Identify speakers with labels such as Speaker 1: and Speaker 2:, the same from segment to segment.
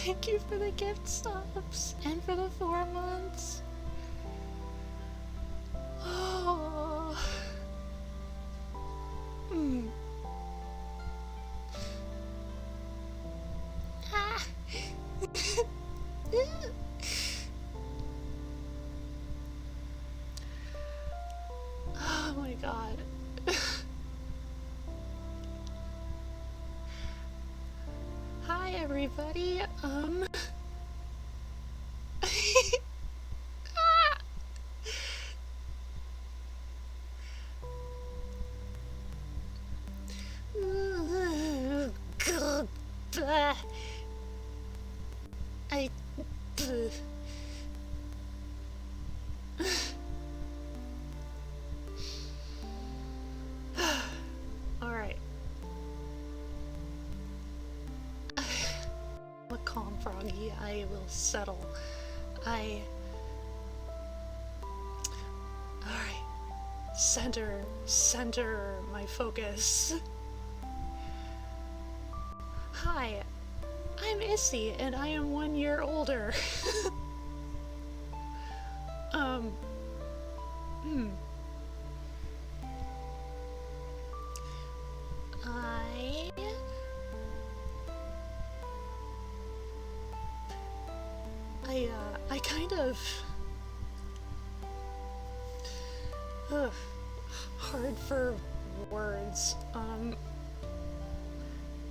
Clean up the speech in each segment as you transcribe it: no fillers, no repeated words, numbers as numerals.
Speaker 1: Thank you for the gift subs and for the 4 months. Oh. Ah. Oh my god. Hi everybody. I Alright. I'm a calm Froggy. I will settle. Alright. Center my focus. Hi, I'm Issy, and I am 1 year older. I kind of... hard for words.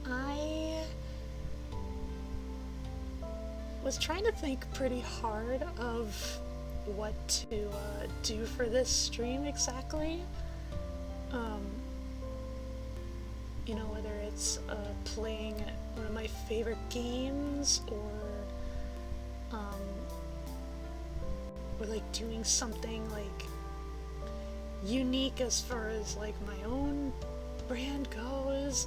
Speaker 1: I was trying to think pretty hard of what to do for this stream exactly. You know, whether it's playing one of my favorite games or like doing something like unique as far as like my own brand goes.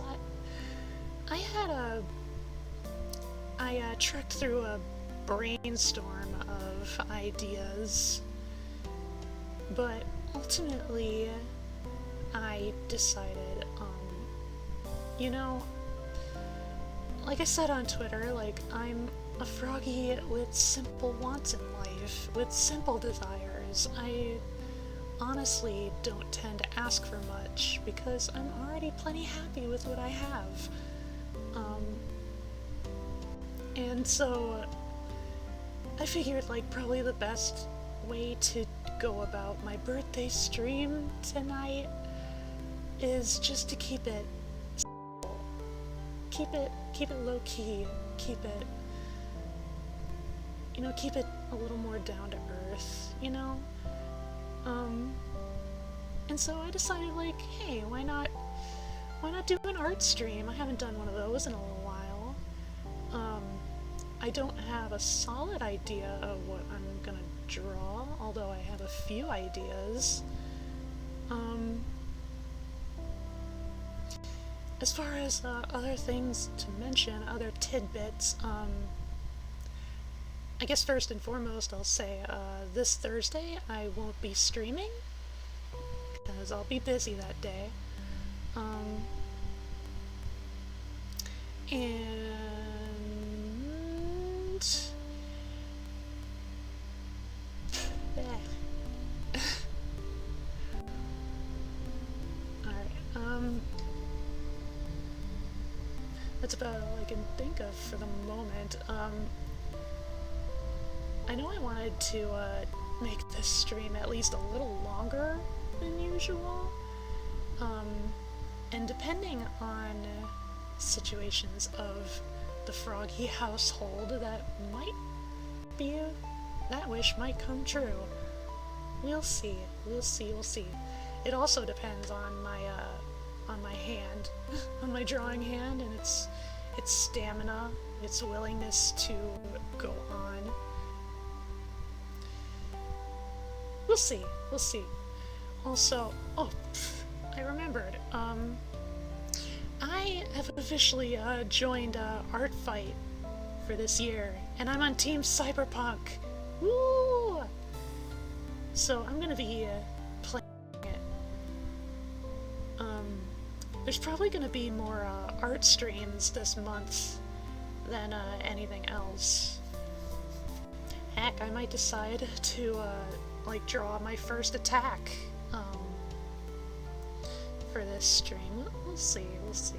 Speaker 1: I trekked through a brainstorm of ideas, but ultimately I decided, you know, like I said on Twitter, like, I'm a Froggy with simple wants in life, with simple desires. I honestly don't tend to ask for much because I'm already plenty happy with what I have. And so I figured like probably the best way to go about my birthday stream tonight is just to keep it simple. Keep it low key, keep it, you know, keep it a little more down to earth, you know? And so I decided like, hey, why not do an art stream? I haven't done one of those in a little while. I don't have a solid idea of what I'm gonna draw, although I have a few ideas. As far as other things to mention, other tidbits, I guess first and foremost I'll say this Thursday I won't be streaming because I'll be busy that day. And alright, that's about all I can think of for the moment. I know I wanted to make this stream at least a little longer than usual, and depending on situations of the Froggy household, that wish might come true. We'll see. It also depends on my hand, on my drawing hand, and its stamina, its willingness to go on. We'll see. Also, I remembered, I have officially joined Art Fight for this year, and I'm on Team Cyberpunk. Woo! So I'm gonna be playing it. There's probably gonna be more art streams this month, than anything else. Heck, I might decide to like draw my first attack for this stream. We'll see, we'll see.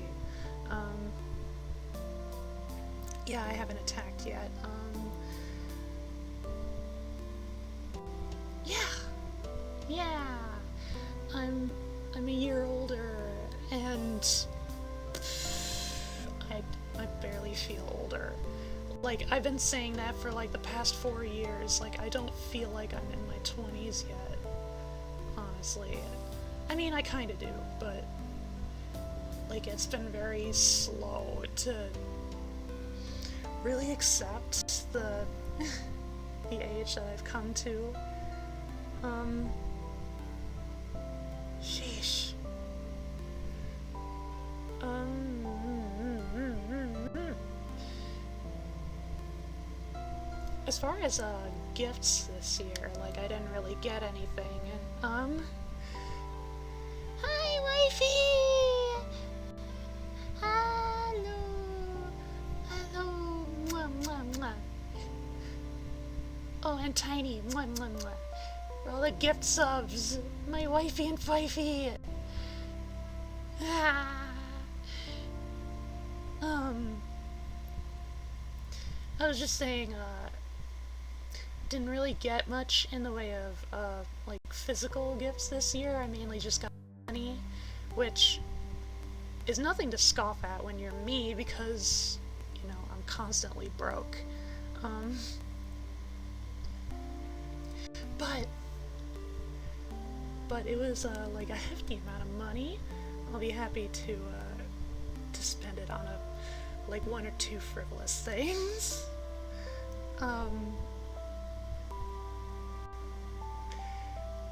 Speaker 1: Yeah, I haven't attacked yet. Yeah, I'm a year older, and I barely feel older. Like, I've been saying that for like the past 4 years. Like, I don't feel like I'm in my 20s yet, honestly. I mean, I kinda do, but like, it's been very slow to really accept the the age that I've come to. Sheesh. As far as gifts this year, like, I didn't really get anything. Hi, wifey! Hello! Hello! Mwah, mwah, mwah. Oh, and Tiny! Mwah, mwah, mwah. For all the gift subs! My wifey and fifey! Ah! I was just saying, didn't really get much in the way of, like, physical gifts this year. I mainly just got money, which is nothing to scoff at when you're me, because, you know, I'm constantly broke. But it was, like, a hefty amount of money. I'll be happy to spend it on like, 1 or 2 frivolous things.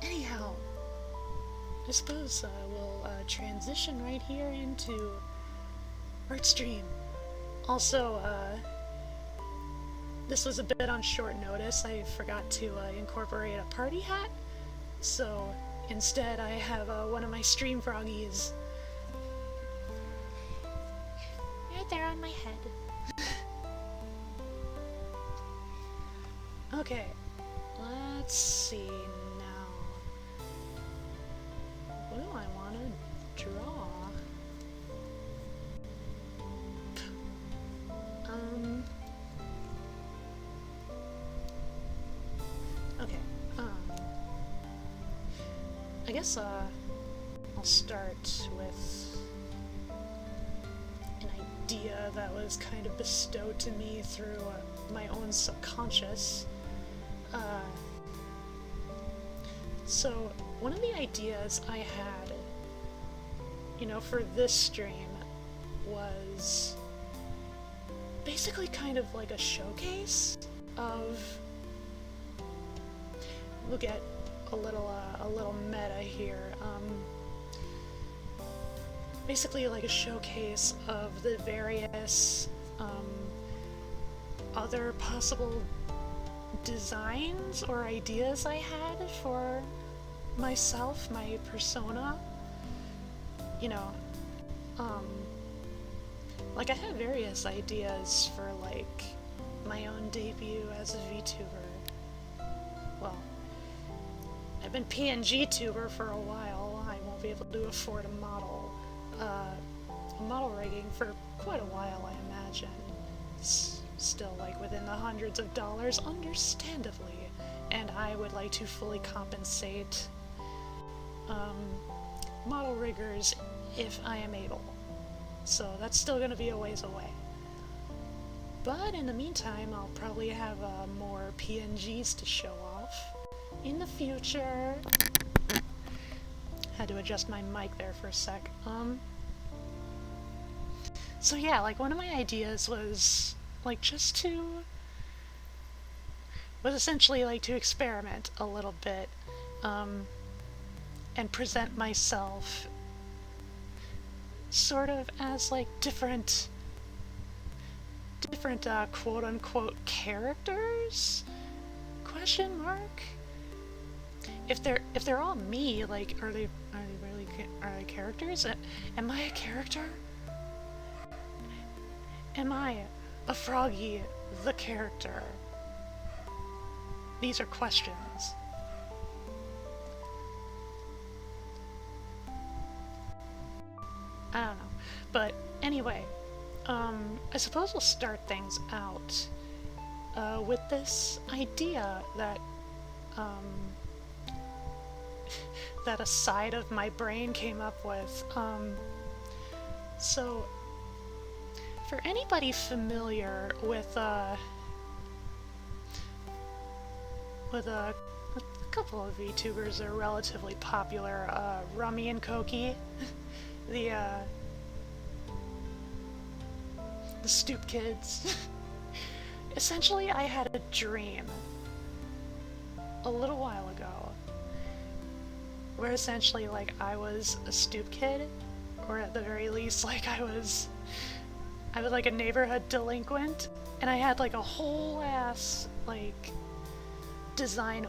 Speaker 1: Anyhow, I suppose we'll transition right here into art stream. Also, this was a bit on short notice. I forgot to incorporate a party hat, so instead I have one of my stream froggies right there on my head. Okay, let's see now. What do I want to draw? Okay, I guess, I'll start with an idea that was kind of bestowed to me through my own subconscious. So, one of the ideas I had, you know, for this stream was basically kind of like a showcase of, we'll get a little meta here, basically like a showcase of the various other possible designs or ideas I had for myself, my persona. You know, like, I had various ideas for, like, my own debut as a VTuber. Well, I've been PNG tuber for a while. I won't be able to afford a model rigging for quite a while, I imagine. It's still, like, within the hundreds of dollars, understandably, and I would like to fully compensate model riggers if I am able. So that's still gonna be a ways away. But in the meantime, I'll probably have more PNGs to show off in the future. Had to adjust my mic there for a sec. So yeah, like, one of my ideas was, like, was essentially, like, to experiment a little bit, and present myself sort of as, like, different quote-unquote characters? Question mark? If they're all me, like, are they characters? Am I a character? Am I a Froggy the character? These are questions. I don't know. But anyway, I suppose we'll start things out with this idea that that a side of my brain came up with. So, for anybody familiar with a couple of VTubers that are relatively popular, Rummy and Koki, the Stoop Kids. Essentially, I had a dream a little while ago where essentially, like, I was a Stoop Kid, or at the very least, like, I was like a neighborhood delinquent, and I had like a whole ass like design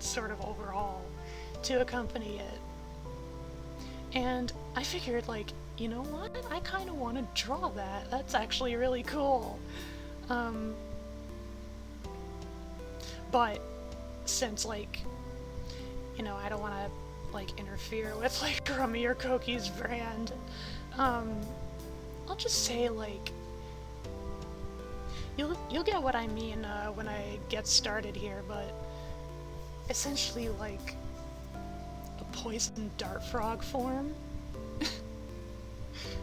Speaker 1: sort of overhaul to accompany it. And I figured, like, you know what? I kind of want to draw that. That's actually really cool. But since, like, you know, I don't want to like interfere with like Rummy or Koki's brand, I'll just say, like, you'll get what I mean when I get started here, but essentially, like, a poison dart frog form.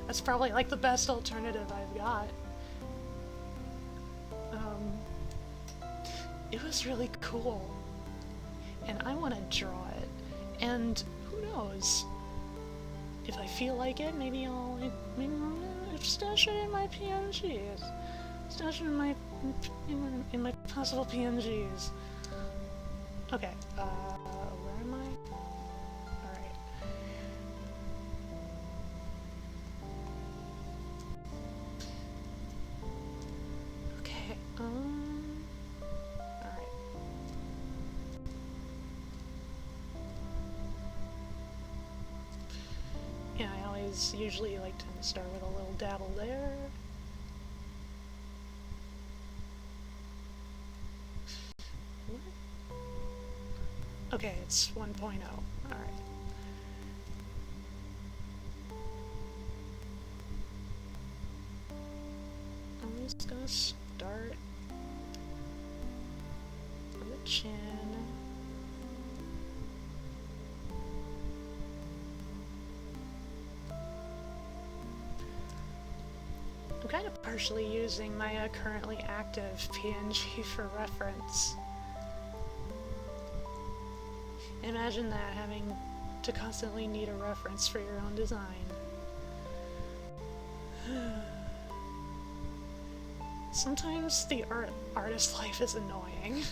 Speaker 1: That's probably like the best alternative I've got. It was really cool, and I want to draw it, and who knows, if I feel like it, maybe I'll stash it in my PNGs. Stash it in my possible PNGs. Okay, where am I? Alright. Okay, alright. Yeah, I always usually like to start with a little dabble there. Okay, it's 1.0. Alright. I'm just gonna start from the chin. I'm kind of partially using my currently active PNG for reference. Imagine that, having to constantly need a reference for your own design. Sometimes the artist life is annoying.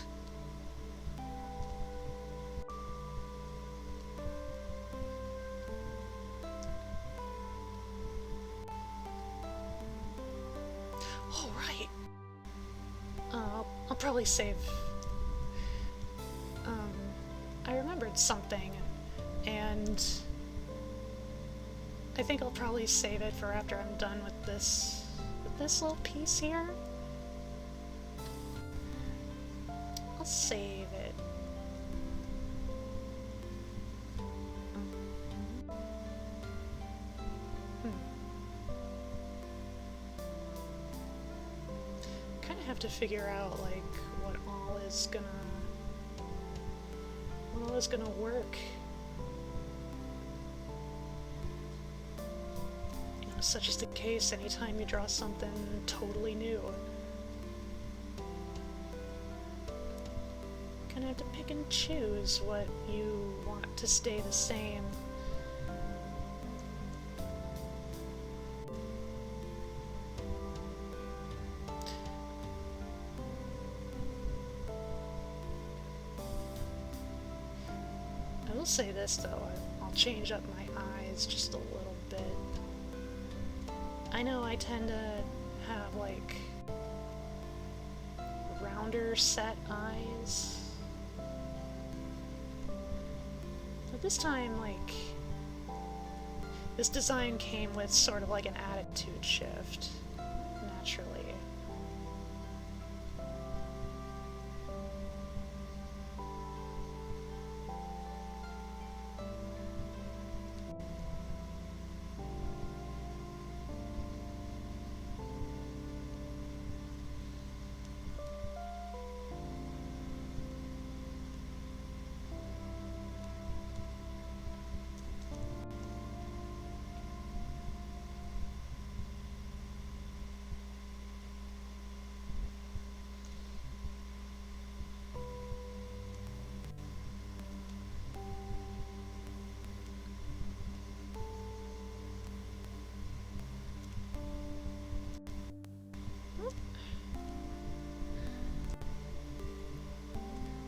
Speaker 1: Oh, right! I'll probably save... I remembered something, and I think I'll probably save it for after I'm done with this little piece here. I'll save it. Kind of have to figure out, like, what all is gonna work. You know, such is the case anytime you draw something totally new. Kinda have to pick and choose what you want to stay the same. I will say this though, I'll change up my eyes just a little bit. I know I tend to have like rounder set eyes, but this time, like, this design came with sort of like an attitude shift, naturally.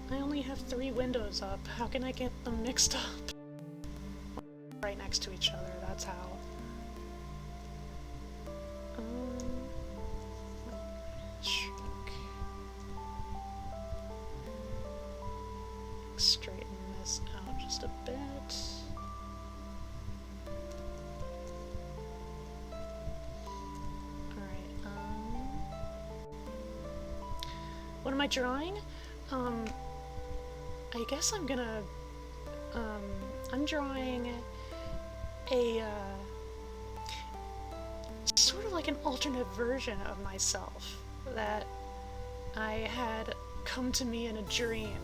Speaker 1: I only have 3 windows up. How can I get them mixed up? Right next to each other, that's how. Shrink. Straighten this out just a bit. Alright, what am I drawing? I guess I'm gonna, I'm drawing a, sort of like an alternate version of myself that I had come to me in a dream.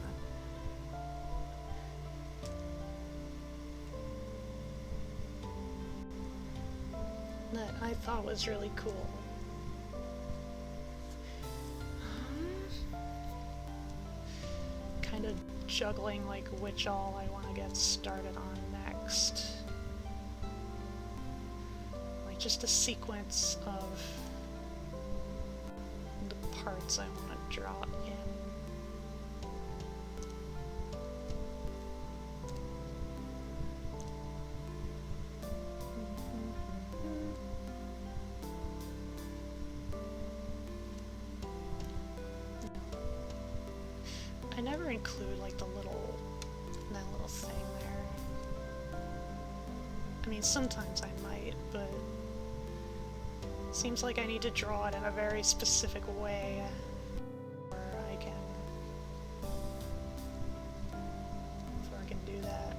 Speaker 1: That I thought was really cool. Kind of juggling like which all I want to get started on next. Like just a sequence of the parts I want to draw in. I never include like that little thing there. I mean, sometimes I might, but it seems like I need to draw it in a very specific way where I can do that.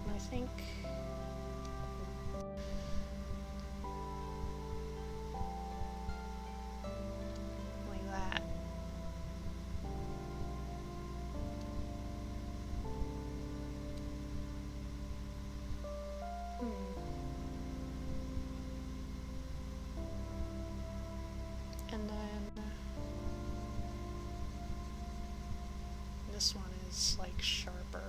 Speaker 1: I think like that. And then this one is like sharper.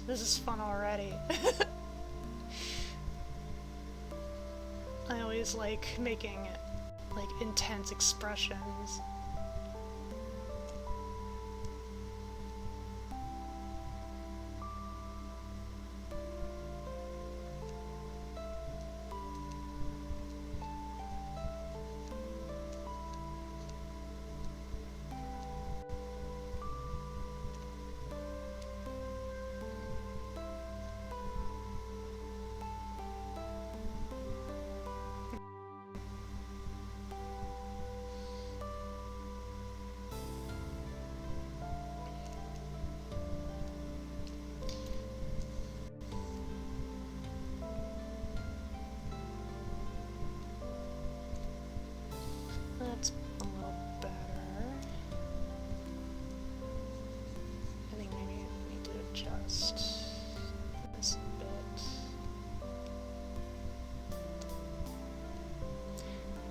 Speaker 1: This is fun already. I always like making like intense expressions. That's a little better. I think maybe I need to adjust this a bit.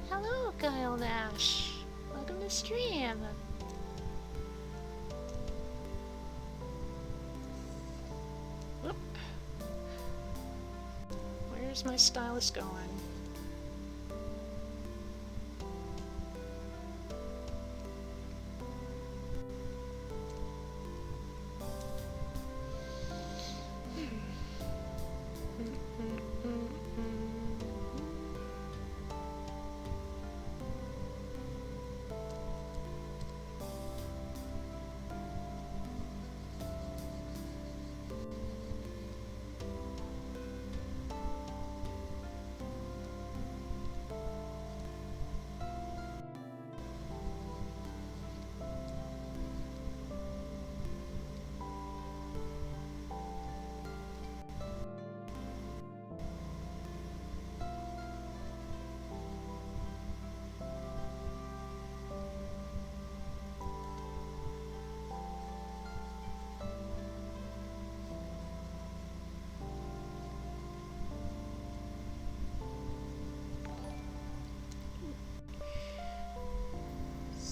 Speaker 1: Hello, Kyle Nash. Welcome to stream. Whoop. Where's my stylus going?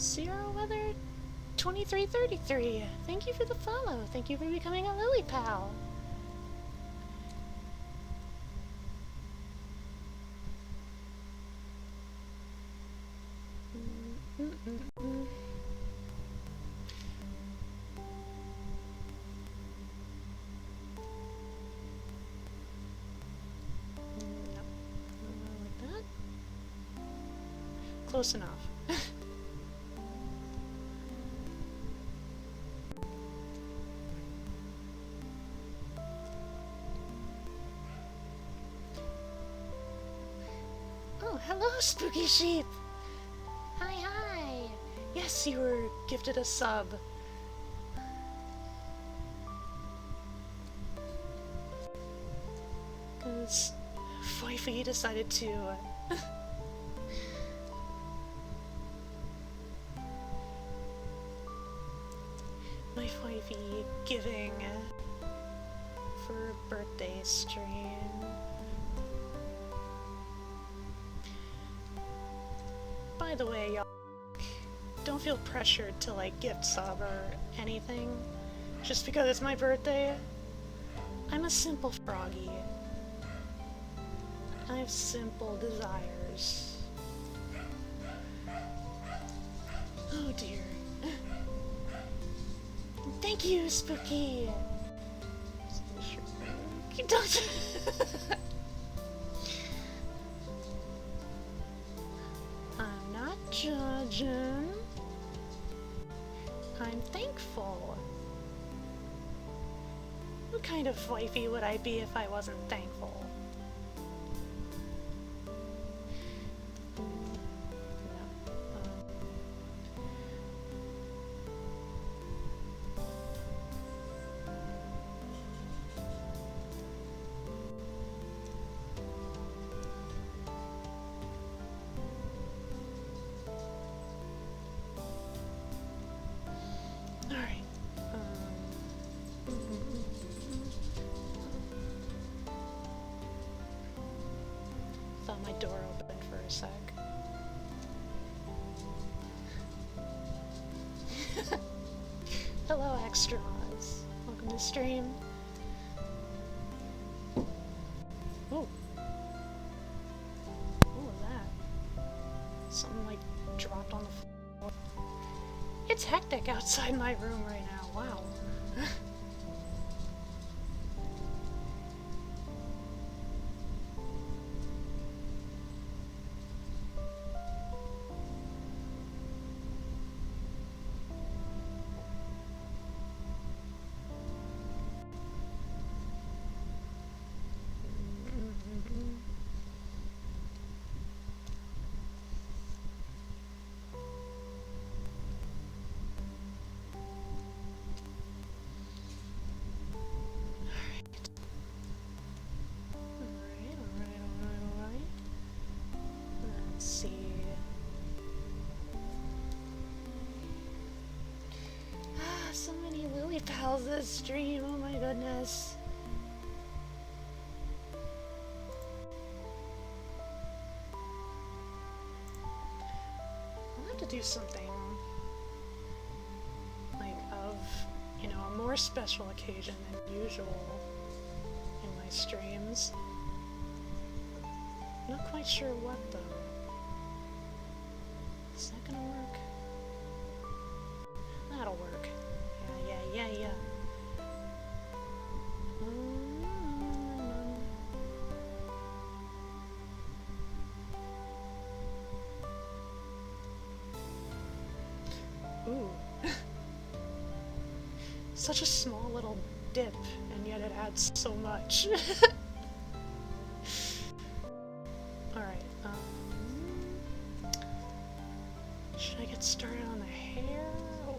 Speaker 1: Zero Weather 2333. Thank you for the follow. Thank you for becoming a Lily Pal. Close enough. Oh, hello, Spooky Sheep! Hi, hi! Yes, you were gifted a sub. Because Foify decided to my Foify giving for a birthday stream. By the way, y'all, don't feel pressured to like gift sub or anything just because it's my birthday. I'm a simple froggy. I have simple desires. Oh dear. Thank you, Spooky! Don't... I'm not judging. I'm thankful. What kind of wifey would I be if I wasn't thankful? My door open for a sec. Hello, Extras. Welcome to stream. Ooh. What was that? Something like dropped on the floor. It's hectic outside my room right now. Wow. Pals this stream, oh my goodness. I'll have to do something like of, you know, a more special occasion than usual in my streams. Not quite sure what though. Is that gonna work? That'll work. Yeah. Ooh. Such a small little dip, and yet it adds so much. Alright, should I get started on the hair, or...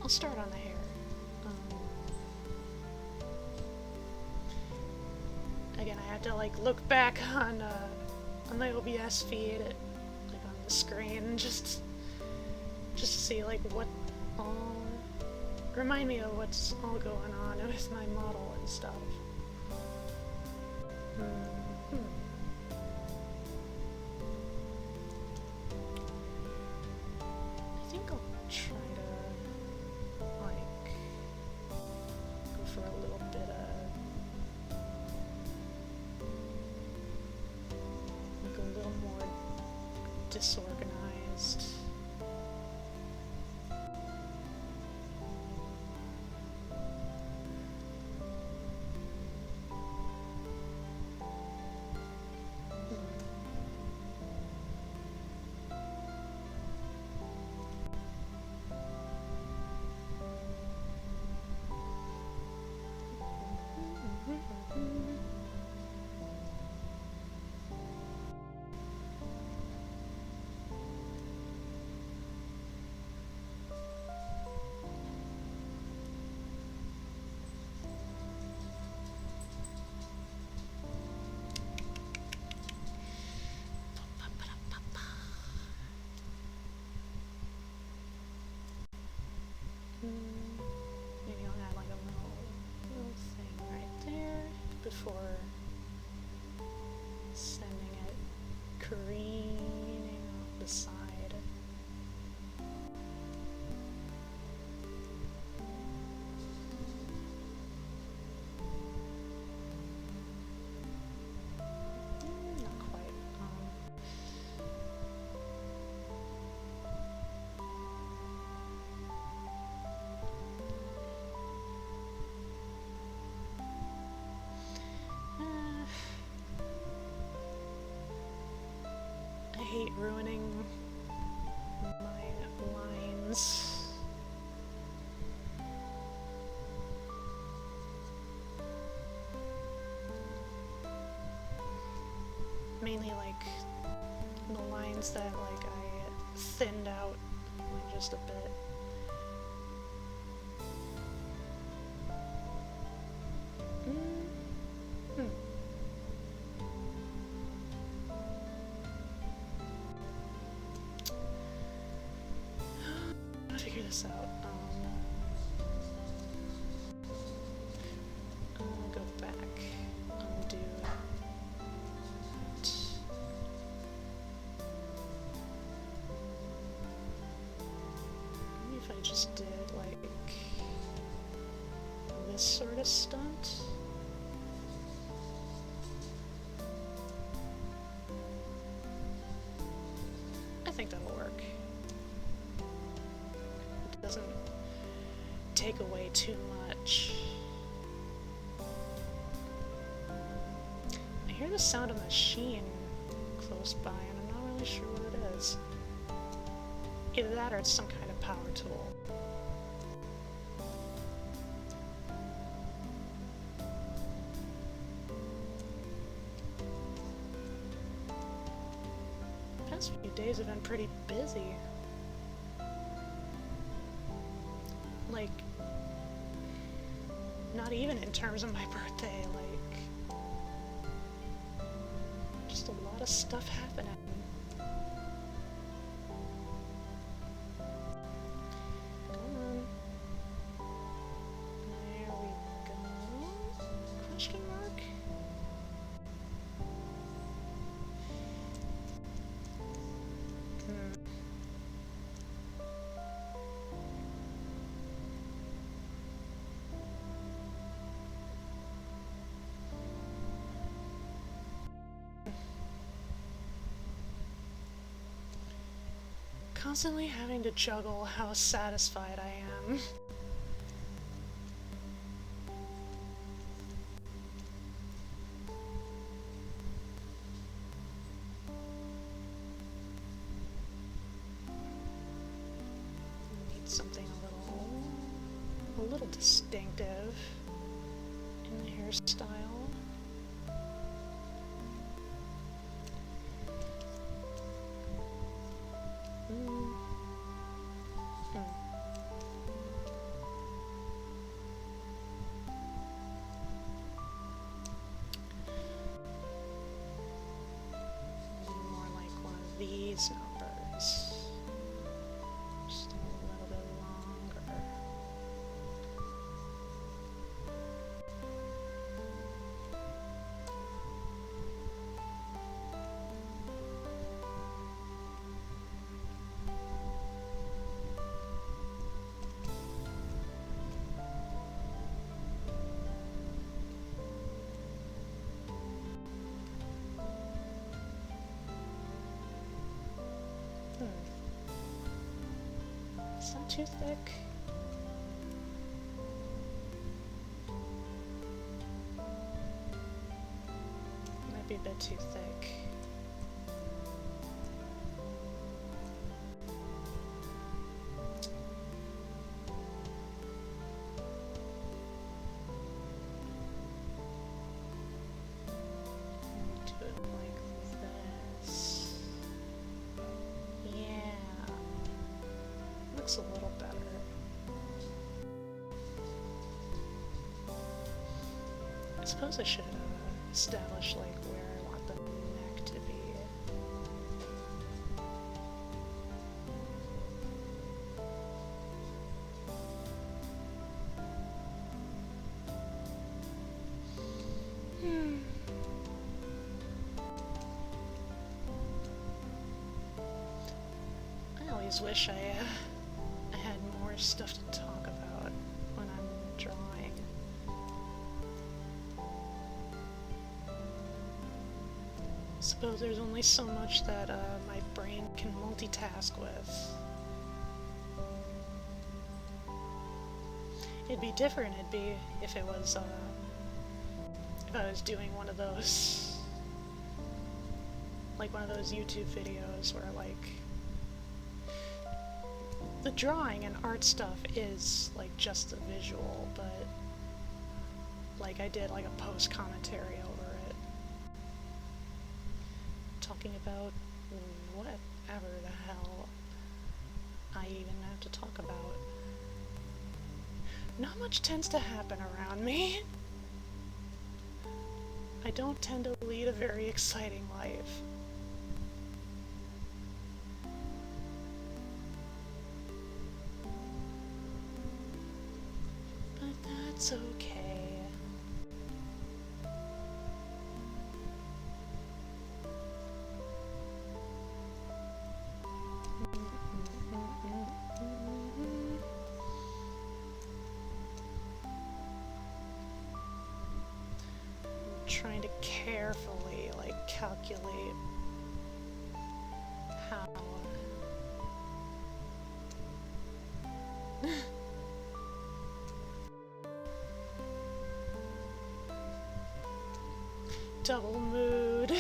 Speaker 1: I'll start on the hair. Again, I have to like look back on the OBS feed, like on the screen, just to see like what all remind me of what's all going on with my model and stuff. I think I'll try to, like, go for a little bit of, like, a little more disorganized. Maybe I'll add like a little thing right there before sending it careening off the side. Not quite. I hate ruining my lines. Mainly like the lines that like I thinned out like just a bit. Figure this out. I'll go back, undo that. Maybe if I just did like this sort of stunt. I think that'll work. Doesn't take away too much. I hear the sound of a machine close by and I'm not really sure what it is. Either that or it's some kind of power tool. The past few days have been pretty busy. Like, not even in terms of my birthday, like, just a lot of stuff happening. Come on. There we go. Question mark? Constantly having to juggle how satisfied I am. Need something a little distinctive in the hairstyle. These numbers just a little bit longer. too thick? Might be a bit too thick. A little better. I suppose I should establish like where I want the neck to be. I always wish I had more stuff to talk about when I'm drawing. Suppose there's only so much that my brain can multitask with. It'd be different, it'd be if it was, if I was doing one of those, like one of those YouTube videos where like, the drawing and art stuff is like just the visual, but like I did like a post commentary over it, talking about whatever the hell I even have to talk about. Not much tends to happen around me. I don't tend to lead a very exciting life. It's okay. I'm trying to carefully, like, calculate how double mood.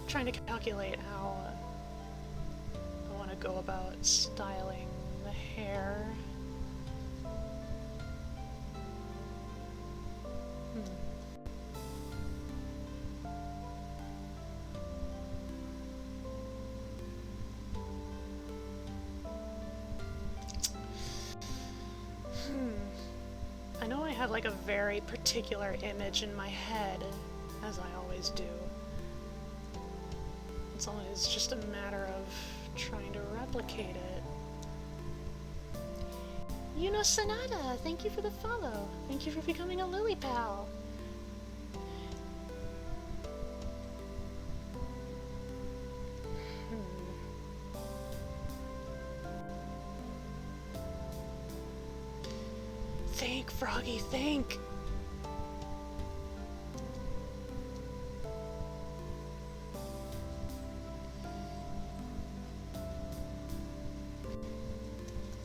Speaker 1: Trying to calculate how I want to go about styling the hair. I know I have like a very particular image in my head, as I always do. It's always just a matter of trying to replicate it. Yuno Sanada, thank you for the follow. Thank you for becoming a Lily Pal. Think, Froggy, think!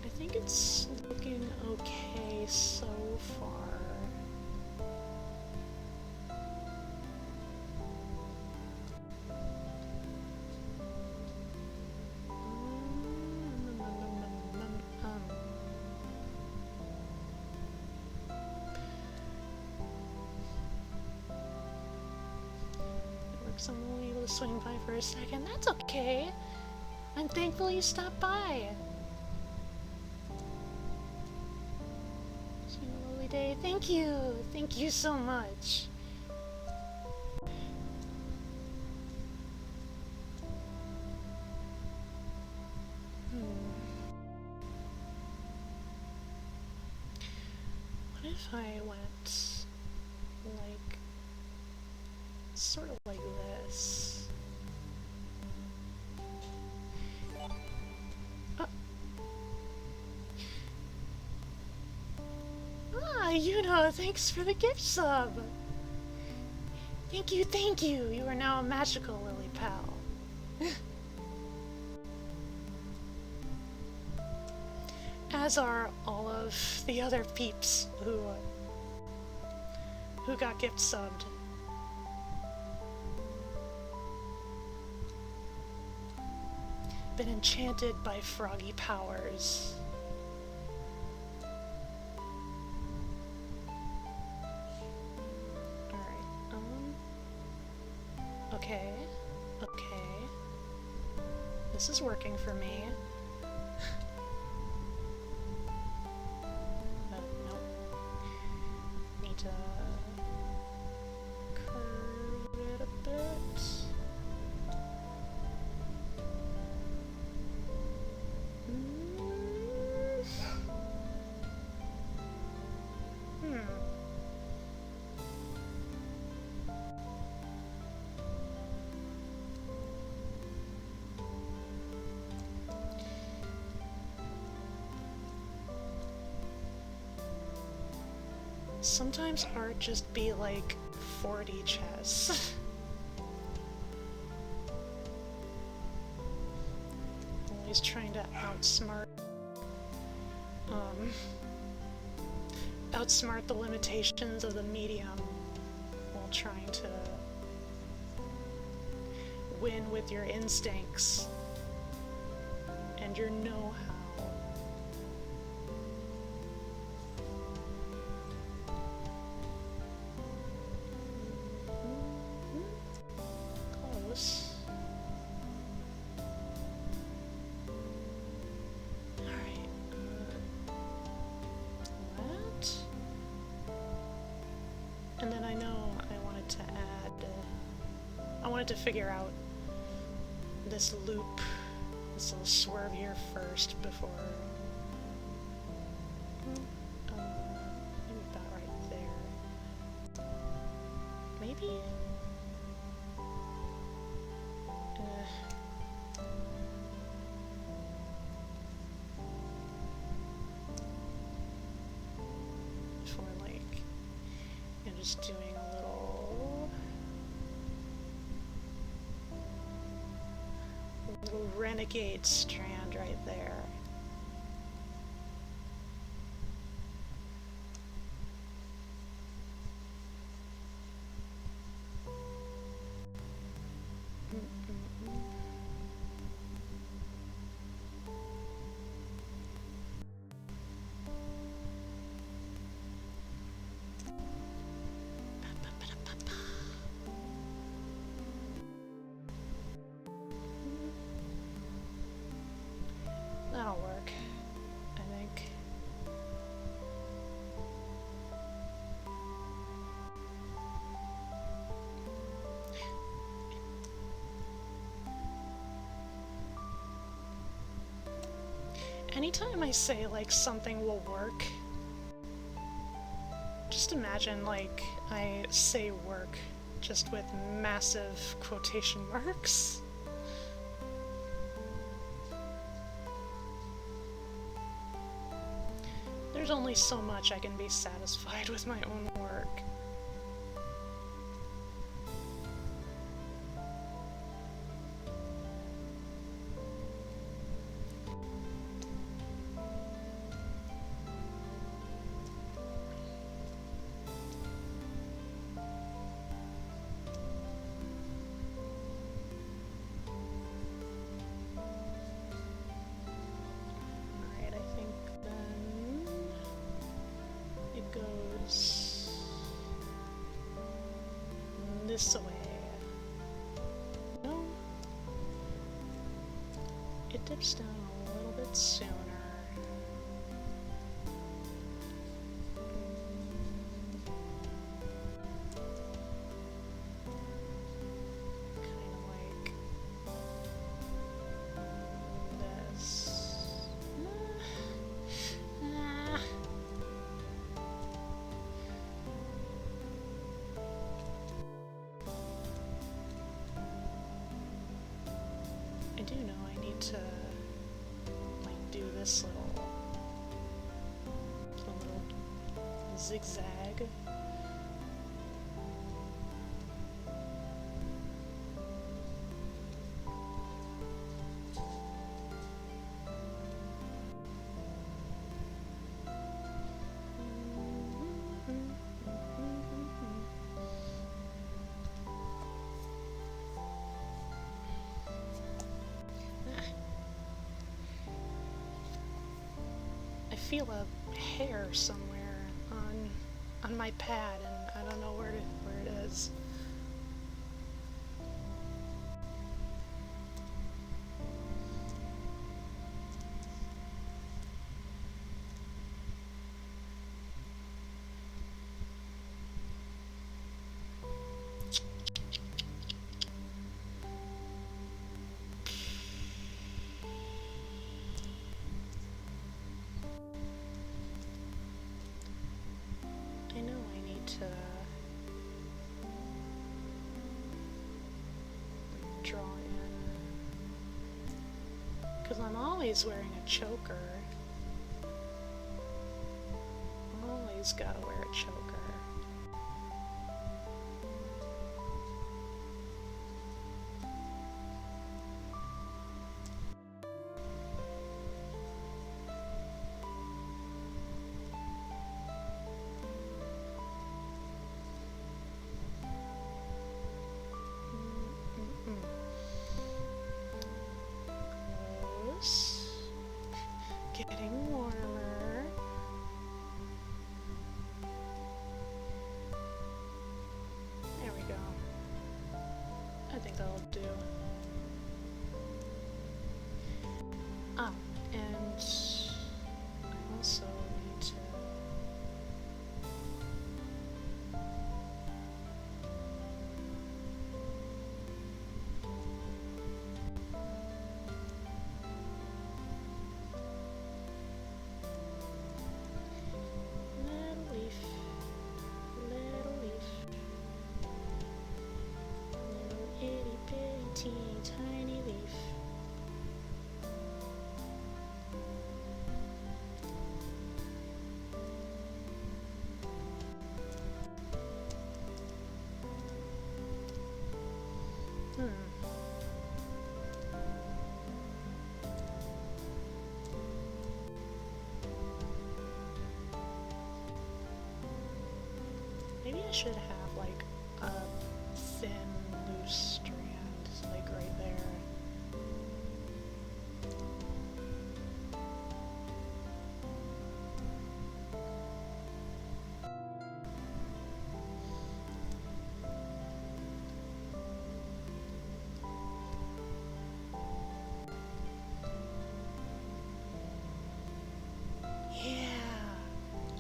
Speaker 1: I think it's looking okay so far. I'm only able to swing by for a second. That's okay. I'm thankful you stopped by. It's been a lovely day. Thank you. Thank you so much. What if I went like sort of like this? Ah, Yuno, thanks for the gift sub! Thank you, thank you! You are now a magical lily pal. As are all of the other peeps who got gift subbed. Been enchanted by Froggy powers. Okay, okay. This is working for me. Nope. Need to curve it a bit. Sometimes art just be like 4D chess. Always trying to outsmart the limitations of the medium while trying to win with your instincts and your know-how. And then I know I wanted to add, I wanted to figure out this loop, this little swerve here first before, maybe about right there. Maybe? Before, like, and just doing a little renegade strand right there. That'll work, I think. Anytime I say, like, something will work, just imagine, like, I say work just with massive quotation marks. There's only so much I can be satisfied with my own work. This way. No. It dips down a little bit sooner. Kind of like this. I do know I need to, like, do this little zigzag. feel a hair somewhere on my pad, and I don't know where it is. I know I need to draw in, because I'm always wearing a choker. Always gotta wear a choker. Getting warmer. There we go. I think that'll do. Ah, and I also need to... Tiny leaf. Maybe I should have like a thin, loose strand, like right there.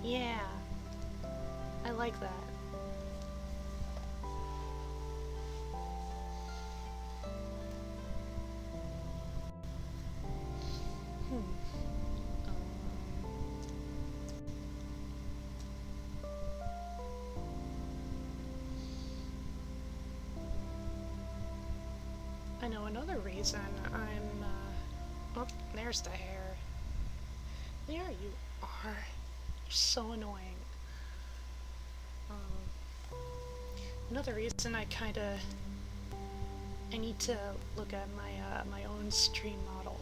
Speaker 1: Yeah, I like that. I know another reason I'm, oh, there's the hair. There you are. You're so annoying. Another reason I need to look at my own stream model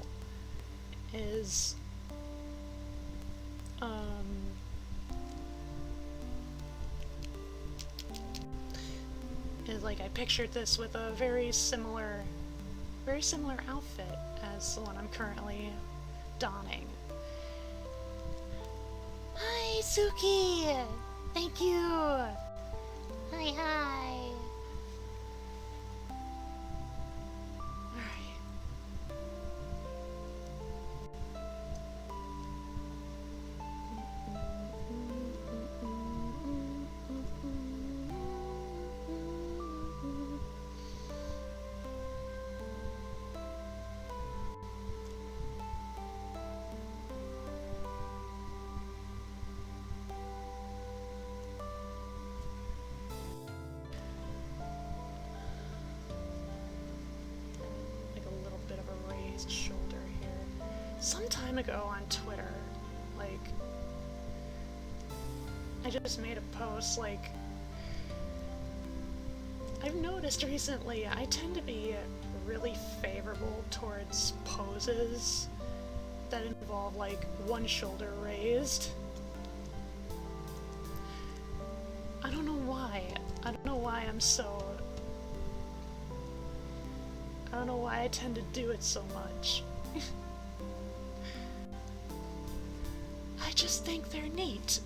Speaker 1: is, like I pictured this with a very similar outfit as the one I'm currently donning. Hi, Suki! Thank you! Hi, hi! Shoulder here. Some time ago on Twitter, like, I just made a post, like, I've noticed recently I tend to be really favorable towards poses that involve, like, one shoulder raised. I don't know why. I don't know why I'm so... I don't know why I tend to do it so much. Hi, just think they're neat.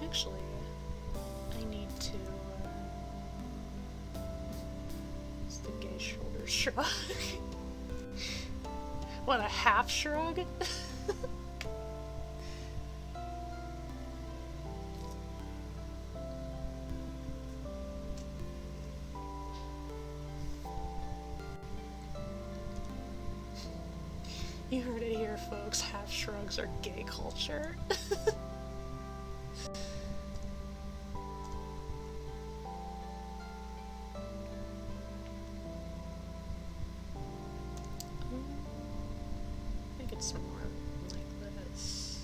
Speaker 1: Actually, I need to, it's the gay shoulder shrug. What, a half shrug? You heard it here, folks. Half shrugs are gay culture. I think it's more like this.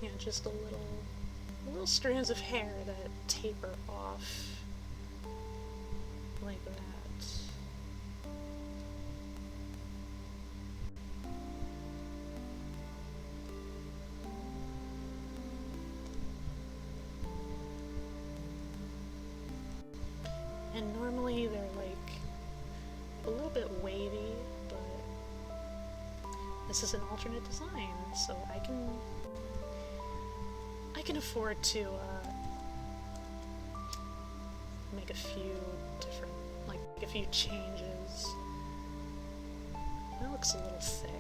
Speaker 1: Yeah, just a little strands of hair that taper off like that. And normally they're like a little bit wavy, but this is an alternate design, so I can afford to make a few different, like a few changes. That looks a little thick.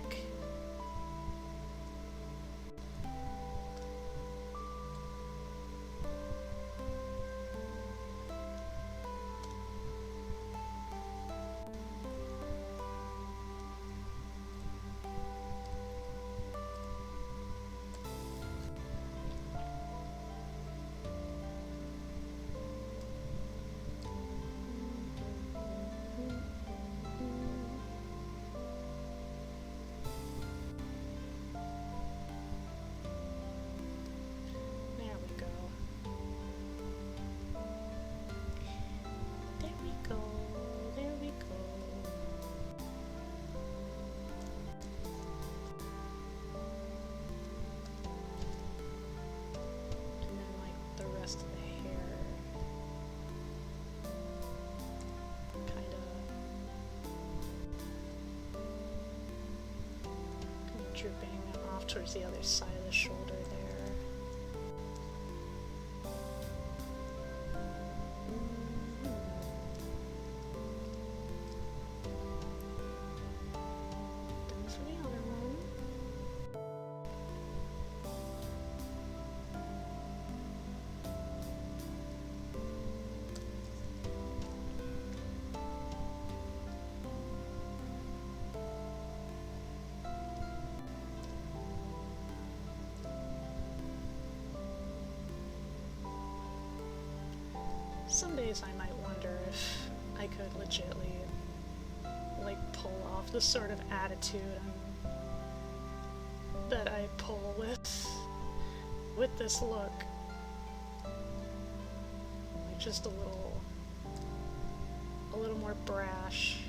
Speaker 1: Of the hair kind of drooping off towards the other side of the shoulder there. Done for the other one. Some days I might wonder if I could legitly, like, pull off the sort of attitude that I pull with this look. Like, just a little more brash.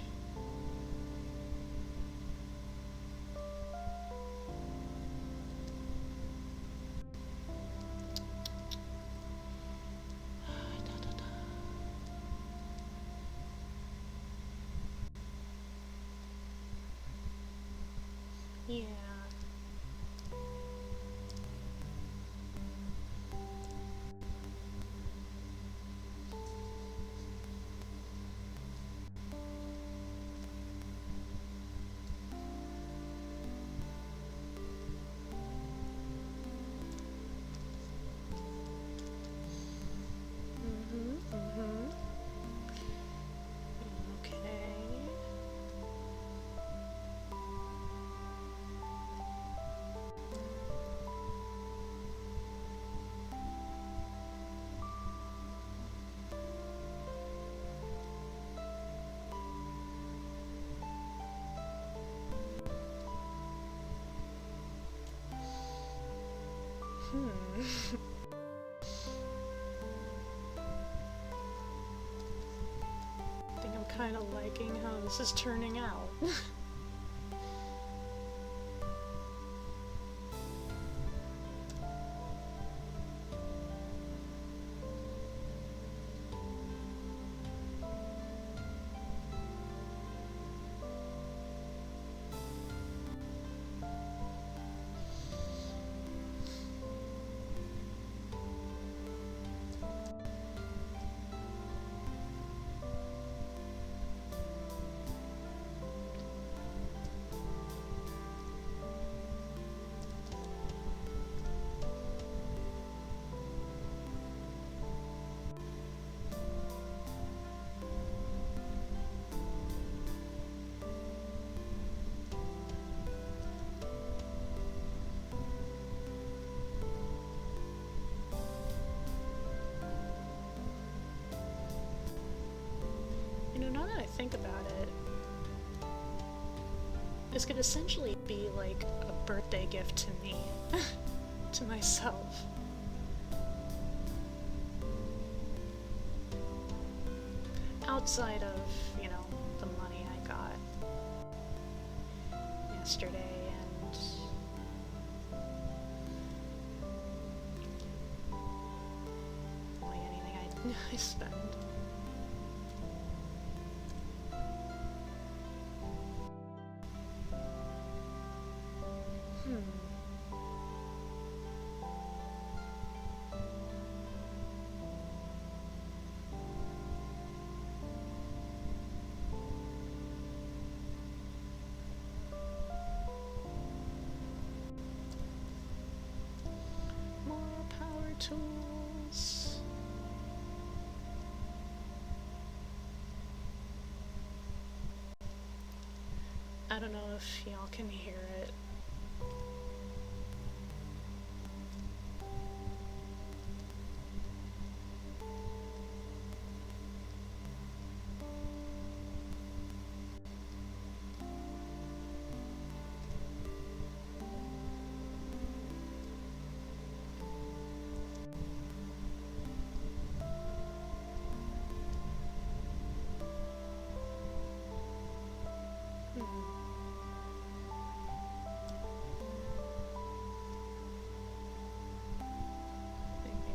Speaker 1: Yeah. Okay. I think I'm kind of liking how this is turning out. Now that I think about it, this could essentially be like a birthday gift to me, to myself. Outside of, you know, the money I got yesterday and like anything I spend. Tools. I don't know if y'all can hear it.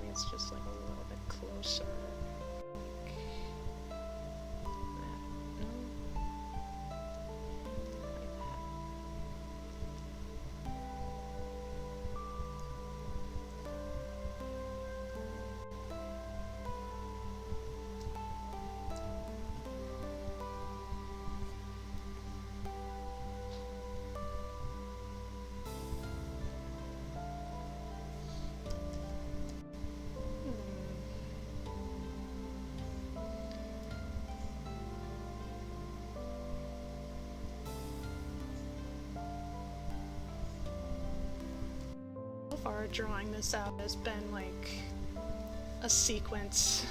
Speaker 1: It's just like a little bit closer. Like that. No? Like that. So far, drawing this out has been like a sequence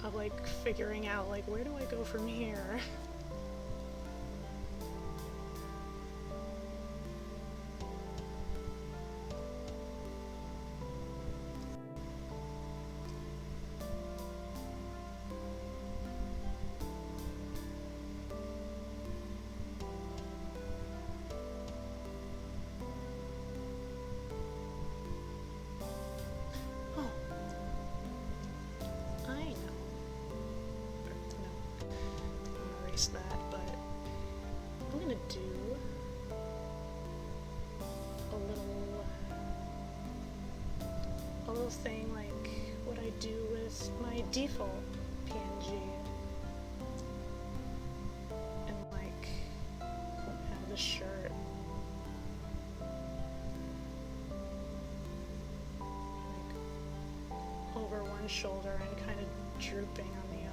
Speaker 1: of like figuring out like where do I go from here. That, but I'm gonna do a little thing like what I do with my default PNG, and like have the shirt like over one shoulder and kind of drooping on the other.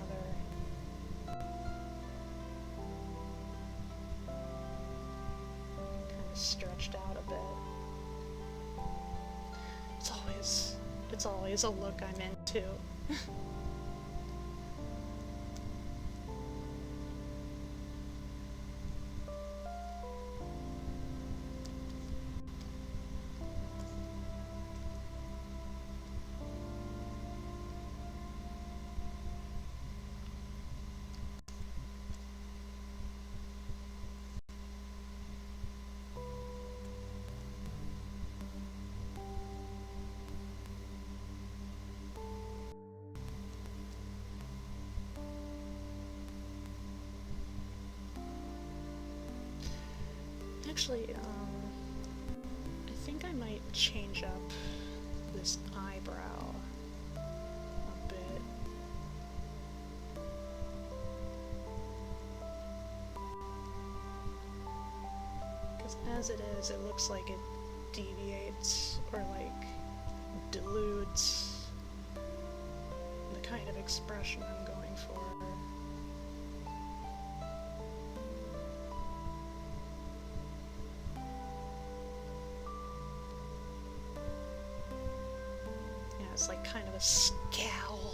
Speaker 1: Stretched out a bit. It's always a look I'm into. Actually, I think I might change up this eyebrow a bit. Because as it is, it looks like it deviates or like deludes the kind of expression I'm going for. Yeah, it's like kind of a scowl.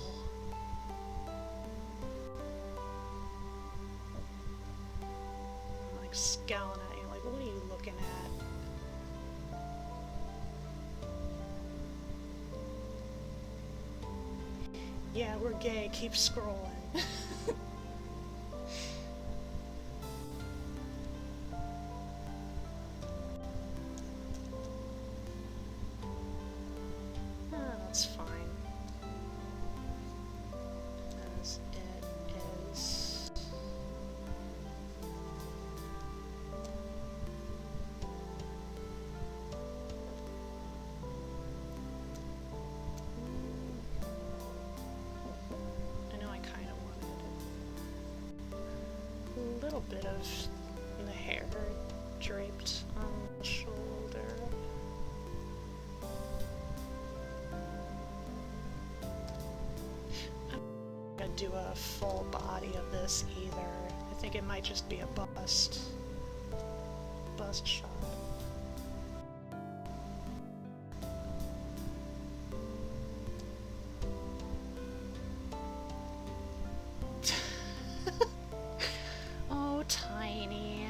Speaker 1: Like scowling at you, like, what are you looking at? Yeah, we're gay, keep scrolling. That's fine. As it is. I know I kind of wanted a little bit of the hair draped on the shoulder. Do a full body of this either. I think it might just be a bust shot. Oh, tiny.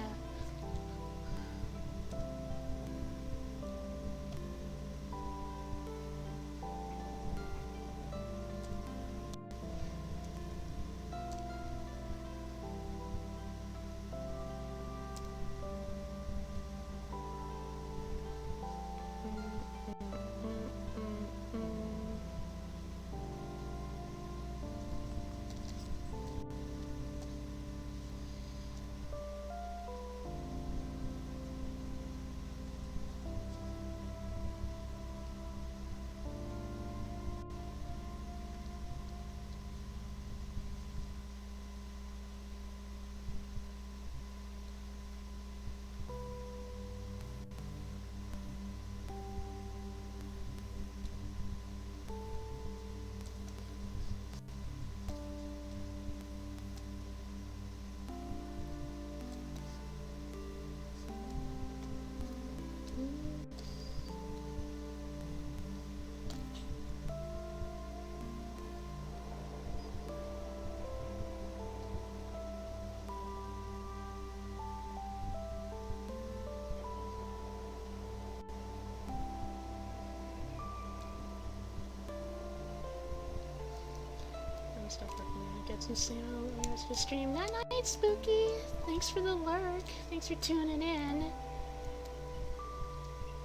Speaker 1: Stuff like that. Get some Santa alerts to stream. Night night, Spooky! Thanks for the lurk. Thanks for tuning in.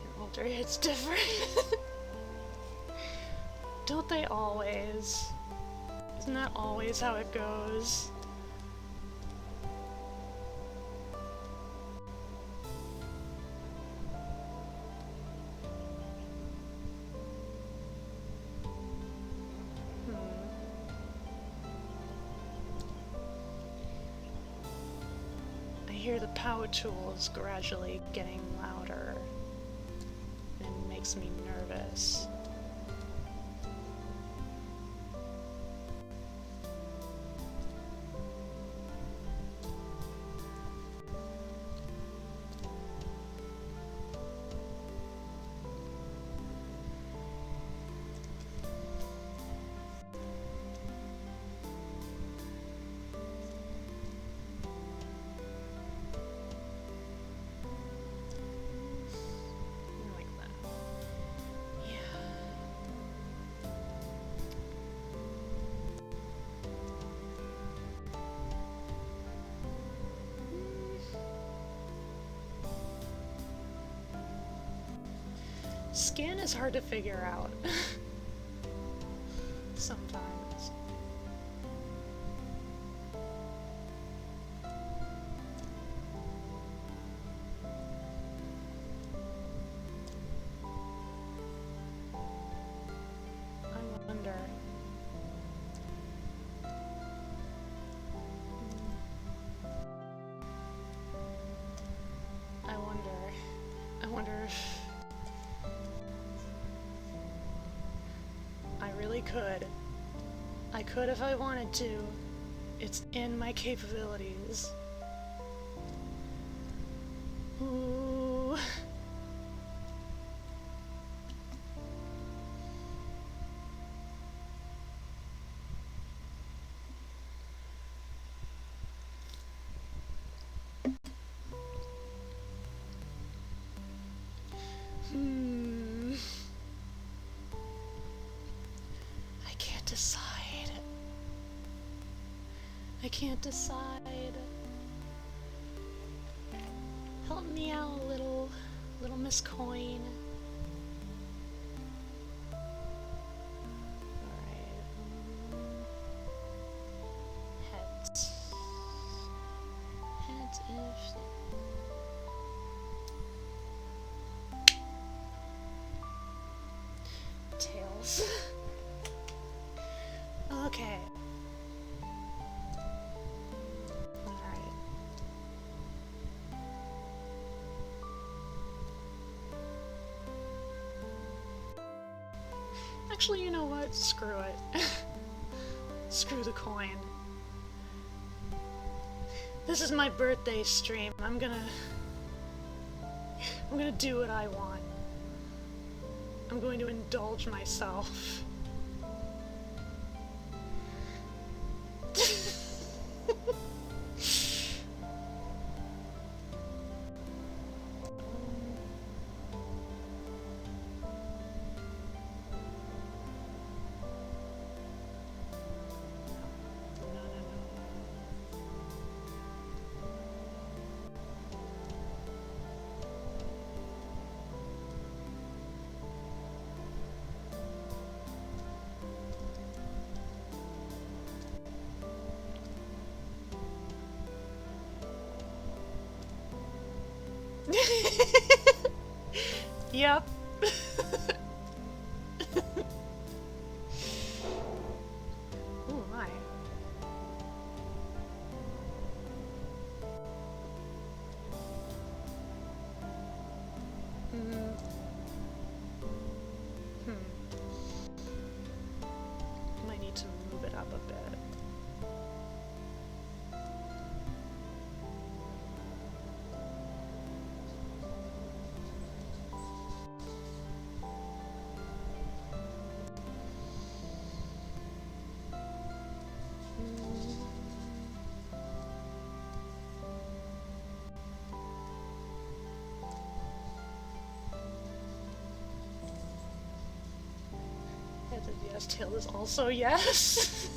Speaker 1: You're older, it's different. Don't they always? Isn't that always how it goes? I hear the power tools gradually getting louder, and it makes me nervous. Skin is hard to figure out. Sometimes. surf. I really could. I could if I wanted to. It's in my capabilities. Ooh. I can't decide. I can't decide. Help me out, little Miss Coin. Alright. Heads. Heads if... Tails. Okay. Alright. Actually, you know what? Screw it. Screw the coin. This is my birthday stream. I'm gonna do what I want. I'm going to indulge myself. Yep. Oh my. Might need to move it up a bit. Heads is yes, tail is also yes.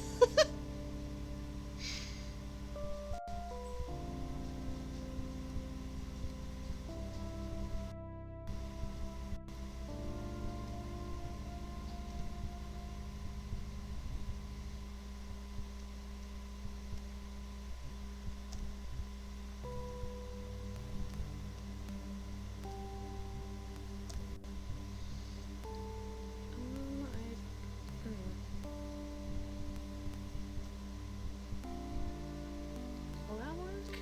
Speaker 1: Will that work?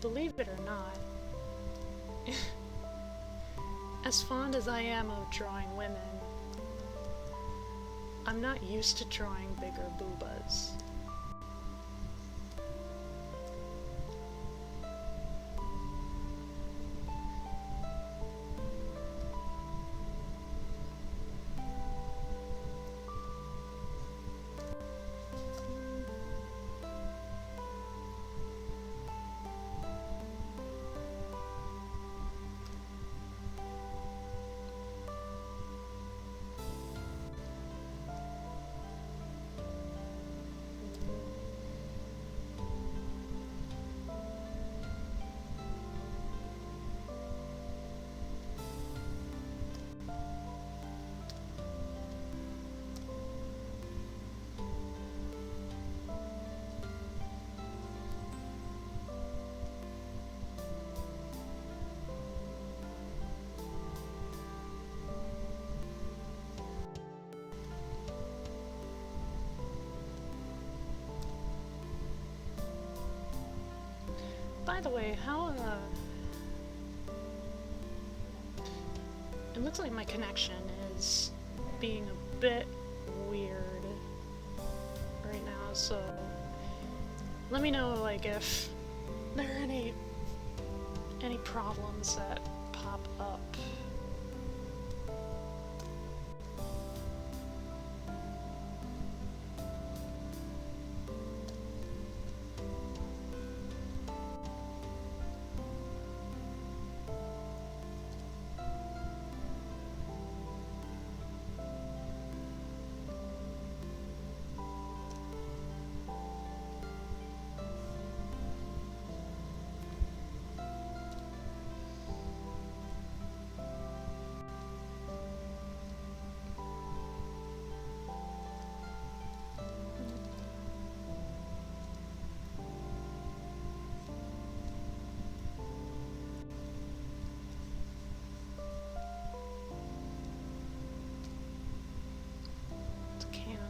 Speaker 1: Believe it or not, as fond as I am of drawing women, I'm not used to drawing bigger boobas. by the way, how, it looks like my connection is being a bit weird right now, so let me know, like, if there are any problems that pop up.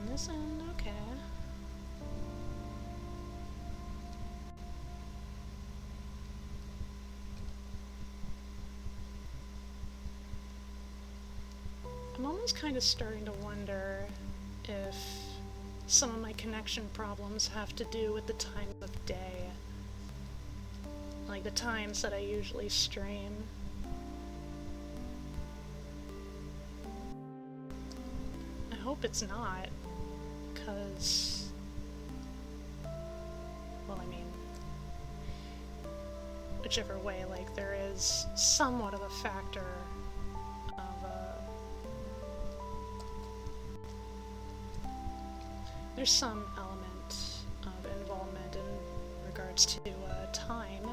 Speaker 1: This end, okay. I'm almost kind of starting to wonder if some of my connection problems have to do with the time of day. Like the times that I usually stream. I hope it's not. Because, well, I mean, whichever way, like, there is somewhat of a factor of, there's some element of involvement in regards to, time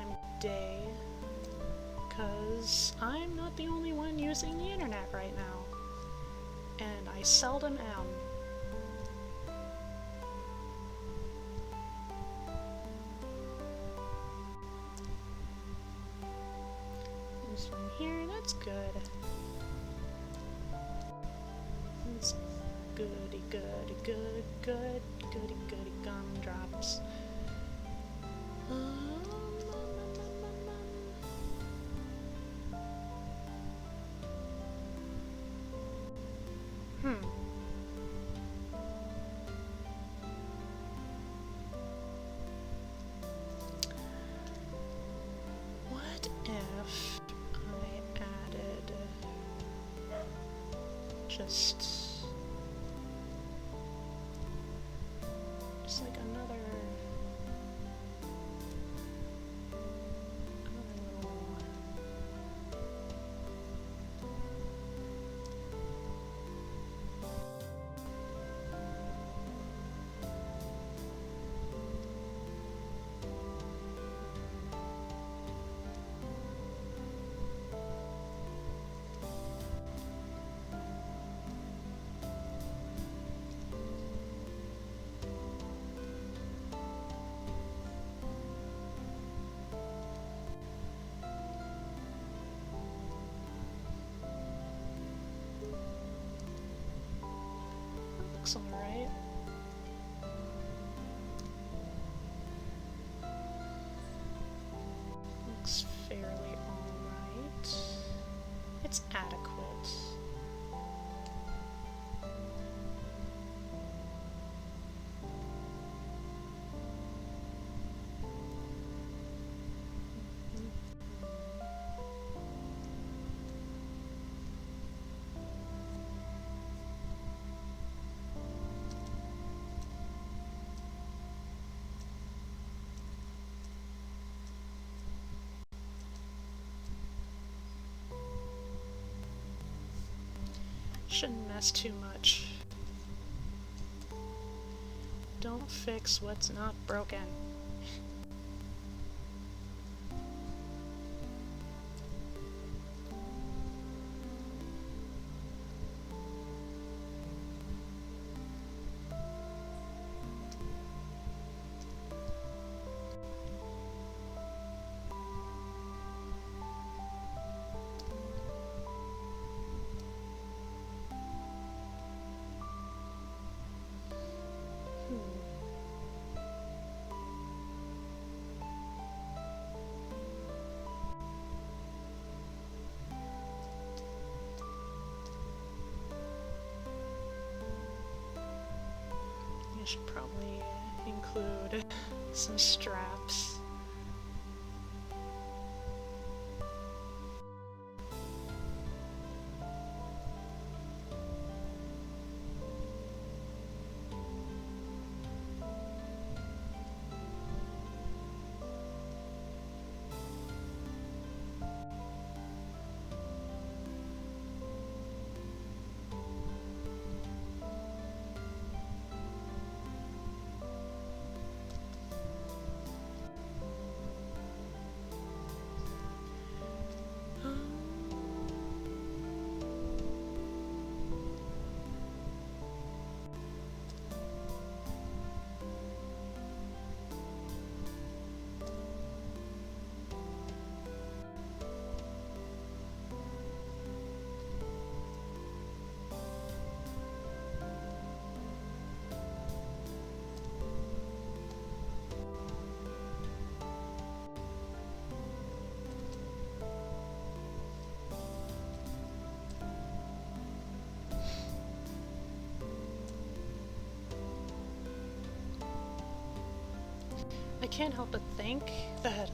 Speaker 1: of day, because I'm not the only one using the internet right now. And I seldom am. This one here, that's good. That's goody, goody, good, good, goody, goody gumdrops. What if I added just like another little looks alright. Looks fairly alright. It's adequate. Shouldn't mess too much. Don't fix what's not broken. should probably include some straps. I can't help but think that,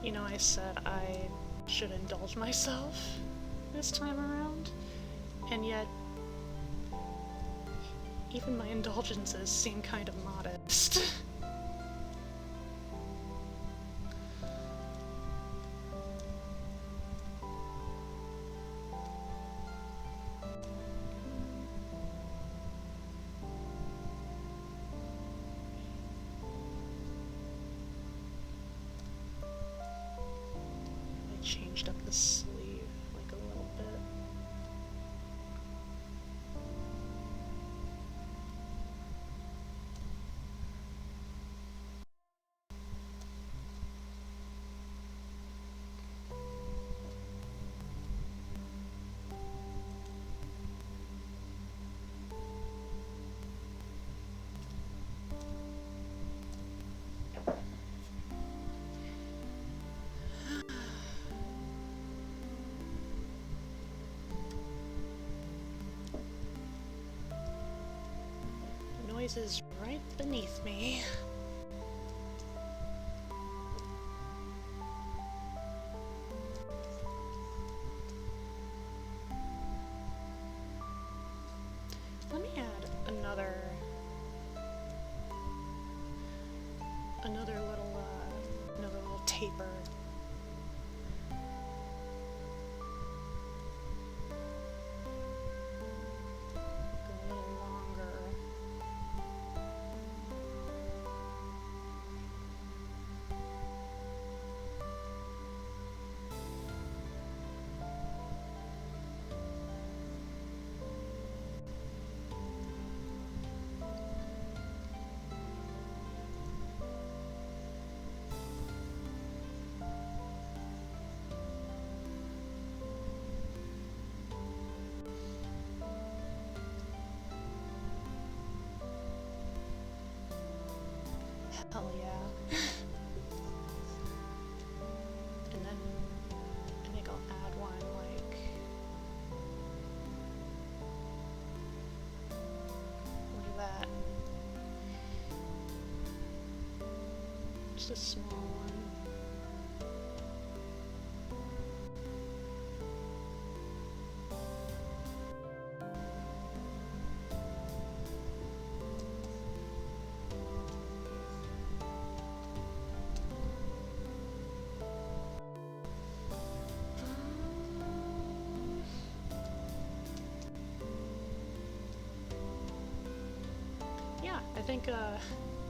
Speaker 1: you know, I said I should indulge myself this time around, and yet even my indulgences seem kind of modest. Changed up the sleeve like a little bit. Noise is right beneath me. Let me add another little taper. Hell yeah. And then I think I'll add one like that. Just a small one.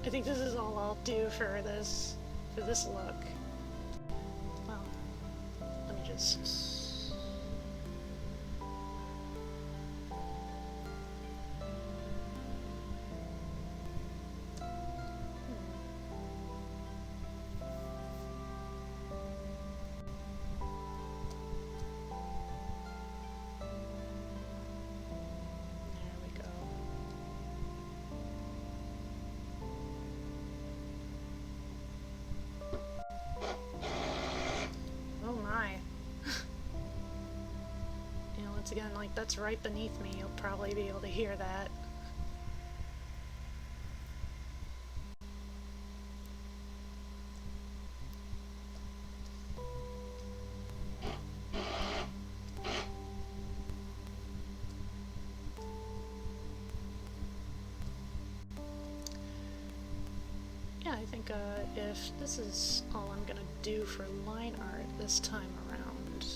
Speaker 1: I think this is all I'll do for this look. Well, let me just... Again, like, that's right beneath me. You'll probably be able to hear that. I think if this is all I'm gonna do for line art this time around,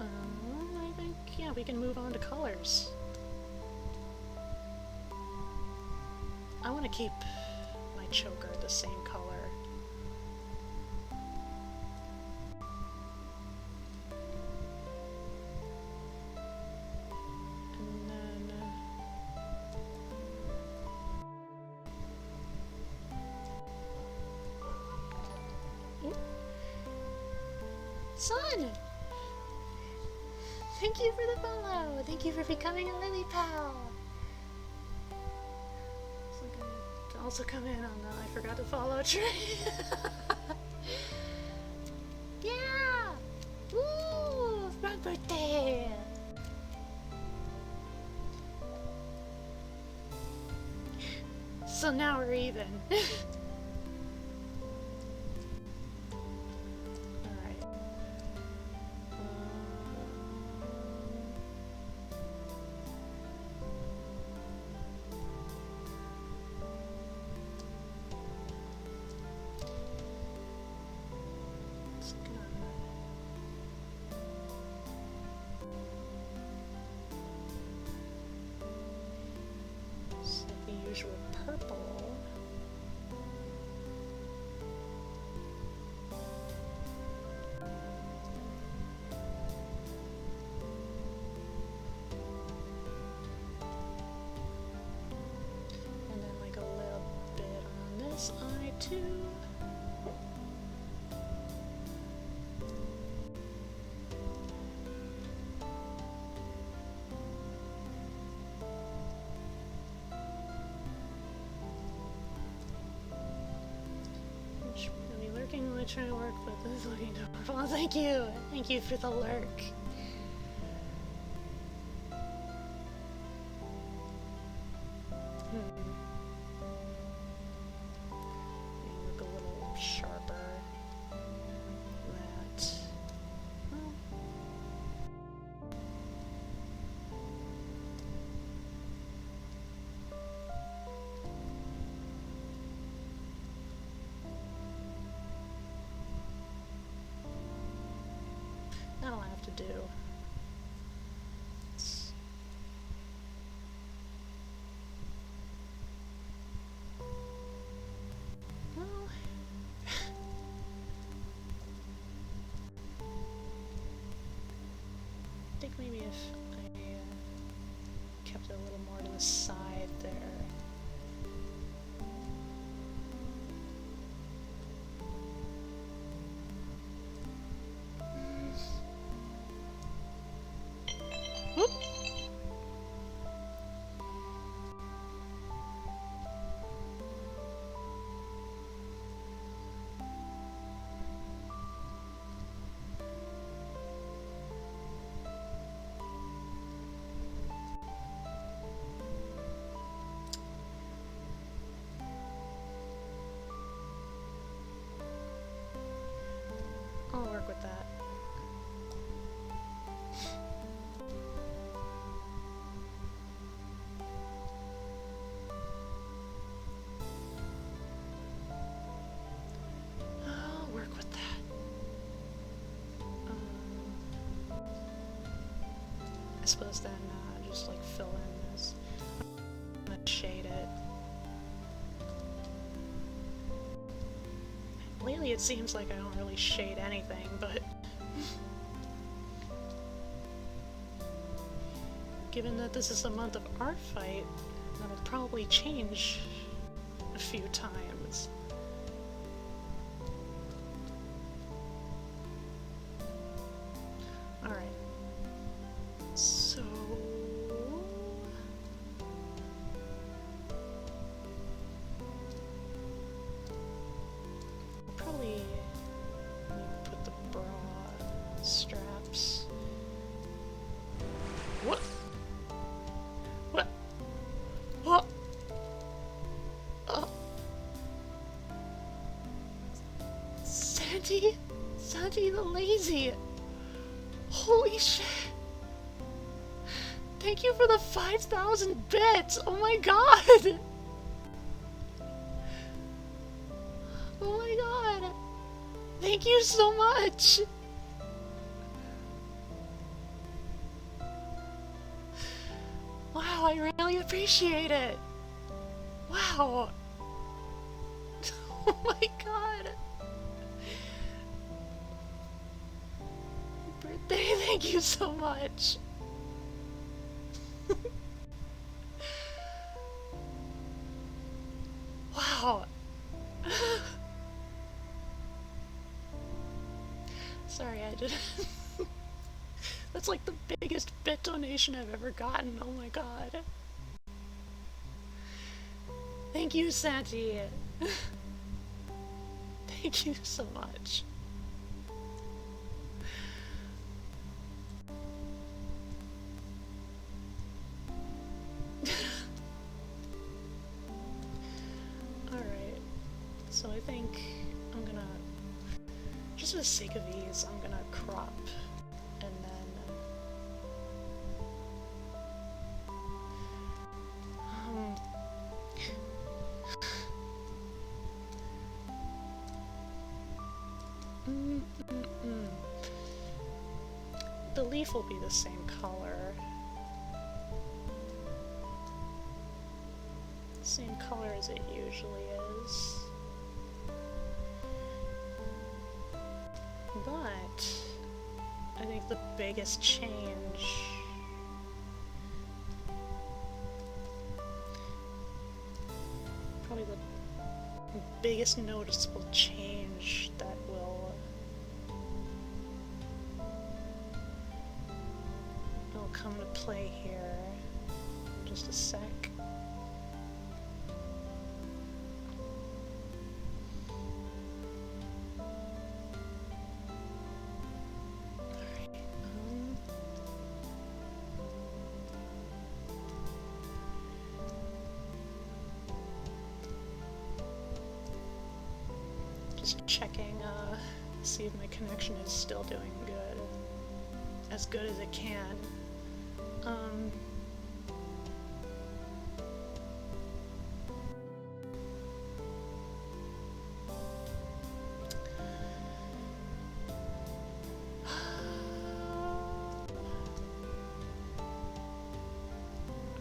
Speaker 1: I think, yeah, we can move on to colors. I want to keep my choker the same color. And then Son! Thank you for the follow! Thank you for becoming a Lily Pal! Also come in on the I forgot to follow train. Yeah! Woo! My birthday! So now we're even. Alright. Usual purple. And then like a little bit on this eye too. Really trying to work, but this is looking adorable. Oh, thank you! Thank you for the lurk. Look a little sharper. That. That'll have to do. Well, I think maybe if I kept it a little more to the side there. Whoop. I'll work with that. I suppose then just like fill in this. I'm gonna shade it. Lately it seems like I don't really shade anything, but given that this is a month of art fight, that'll probably change a few times. Alright. So... probably need to put the bra straps. What? What? What? Oh. Sandy? Sandy the lazy. Holy shit. Thank you for the 5,000 bits! Oh my god! Oh my god! Thank you so much! Wow, I really appreciate it! Wow! Oh my god! Birthday, thank you so much! Wow! Sorry, I didn't. That's like the biggest bit donation I've ever gotten, oh my god. Thank you, Santi! Thank you so much. Alright, so I think I'm gonna, just for the sake of ease, I'm gonna crop, and then, the leaf will be the same color. Same color as it usually is. But I think the biggest change probably the biggest noticeable change that will come to play here in just a sec. Just checking, see if my connection is still doing good. As good as it can.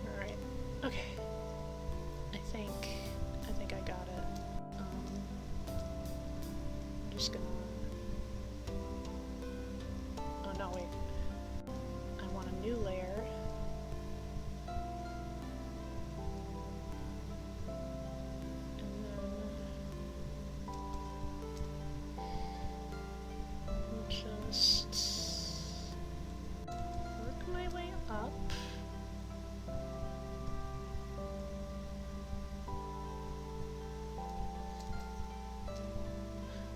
Speaker 1: Alright, okay. I think I got it. I'm just gonna... Oh no, wait. I want a new layer. Just work my way up.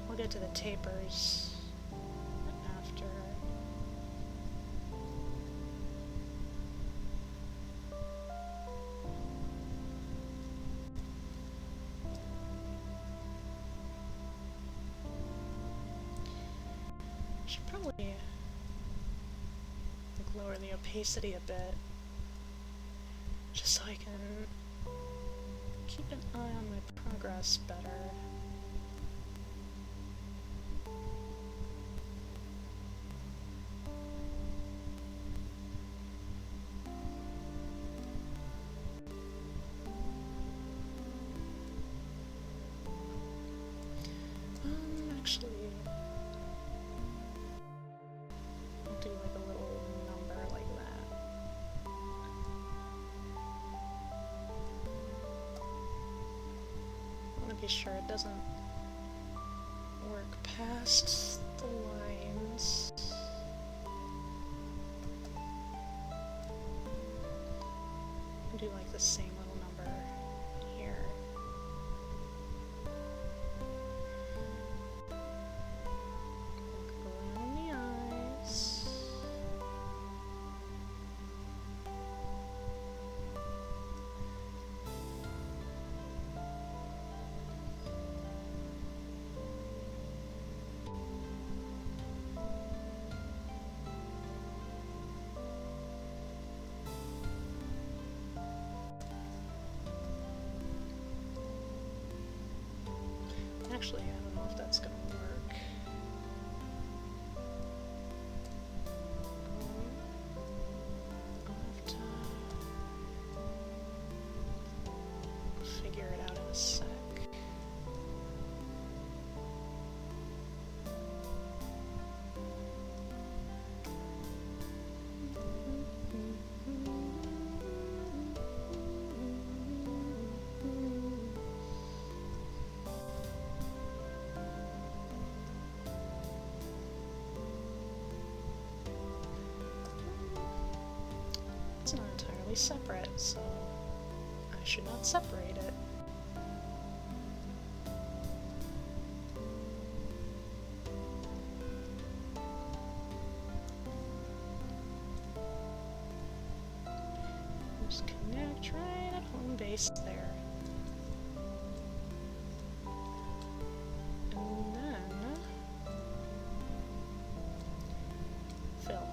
Speaker 1: We'll get to the tapers after. Should probably lower the opacity a bit, just so I can keep an eye on my progress better. Actually, I'll do like a little number like that. I want to be sure it doesn't work past the lines. And do like the same little number here. Actually, I don't know if that's gonna work. I'll have to figure it out in a sec. It's not entirely separate, so I should not separate it. Just connect right at home base there. And then fill.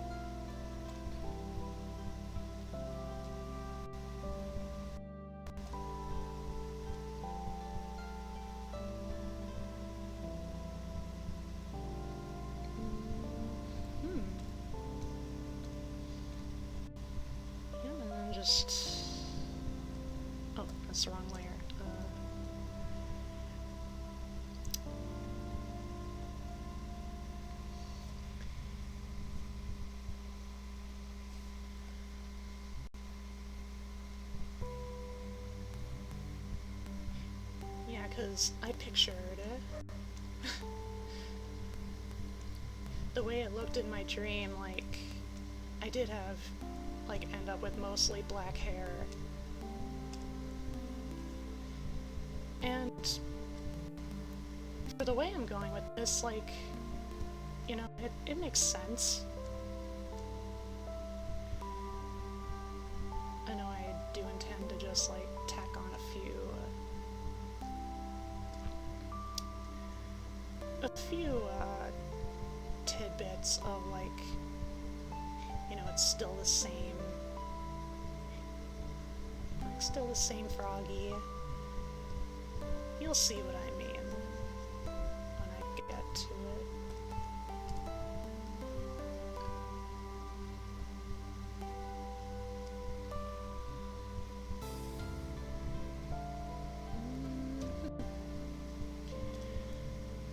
Speaker 1: Oh, that's the wrong layer. Yeah, because I pictured the way it looked in my dream, like, I did have, like, end up with mostly black hair. And for the way I'm going with this, like, you know, it makes sense. I know I do intend to just, like, tack on a few tidbits of, like, you know, it's still the same, like, still the same Froggy. You'll see what I mean when I get to it.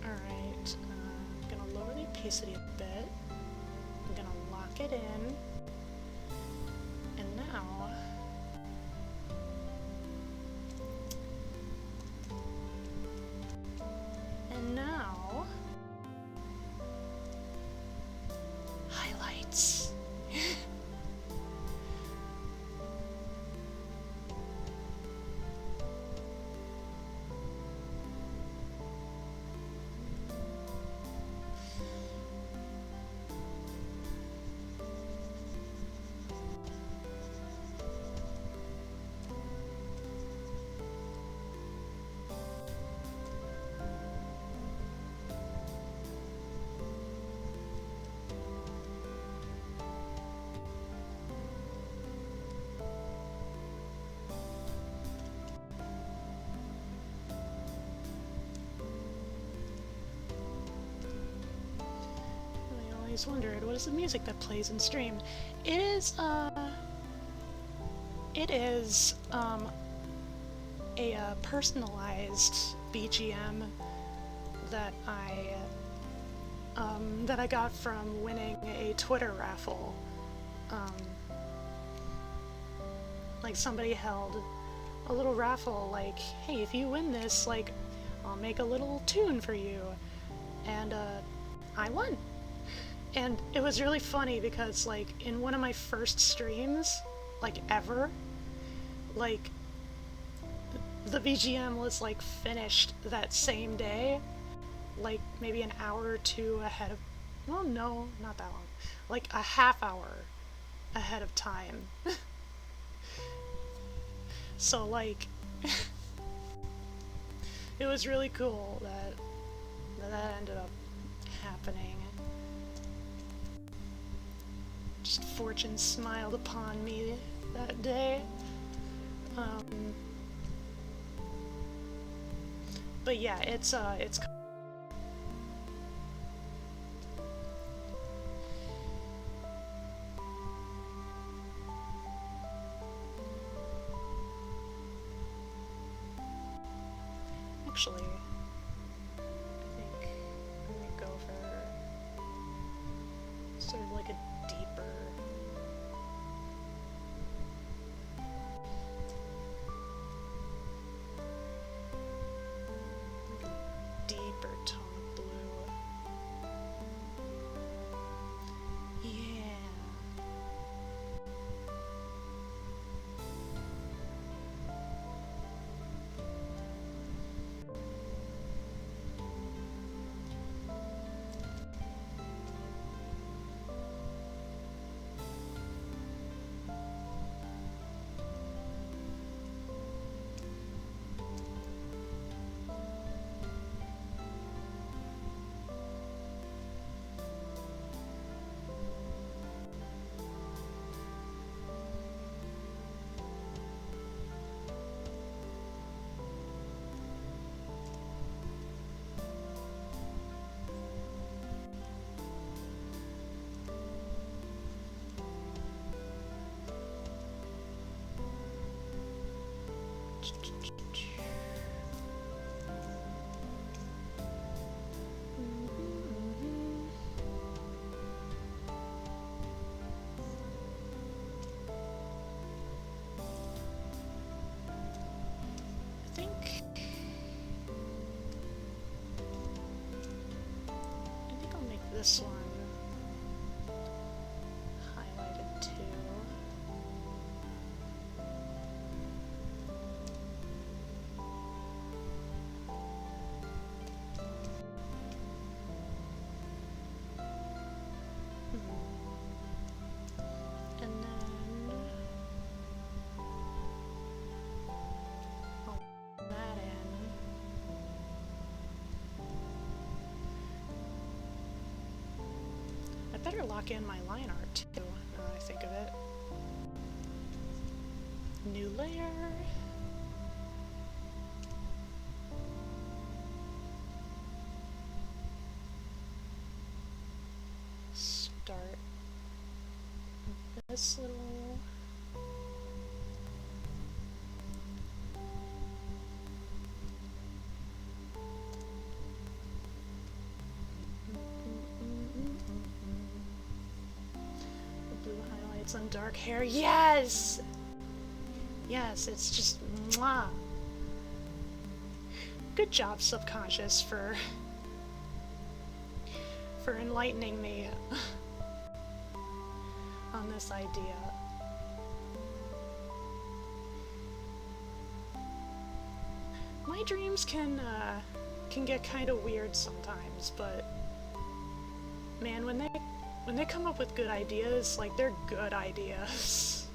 Speaker 1: Alright, I'm gonna lower the opacity a bit. I'm gonna lock it in. And now highlights. I wondered, what is the music that plays in stream? It is a personalized BGM that I got from winning a Twitter raffle. Like, somebody held a little raffle, like, hey, if you win this, like, I'll make a little tune for you. And I won. And it was really funny because, like, in one of my first streams, like, ever, like, the BGM was, like, finished that same day, like, maybe an hour or two ahead of, well, no, not that long, like, a half hour ahead of time. So, like, it was really cool that ended up happening. Just fortune smiled upon me that day. But yeah, it's actually, I think I'm gonna go for sort of like a deeper. Deeper tone of blue. Yeah. I think I'll make this one highlighted too. And then I'll put that in. I better lock in my line art too, now that I think of it. New layer. Start this little the blue highlights on dark hair. Yes! Yes, it's just mwah. Good job, subconscious, for enlightening me on this idea. My dreams can get kind of weird sometimes, but man, when they come up with good ideas, like, they're good ideas.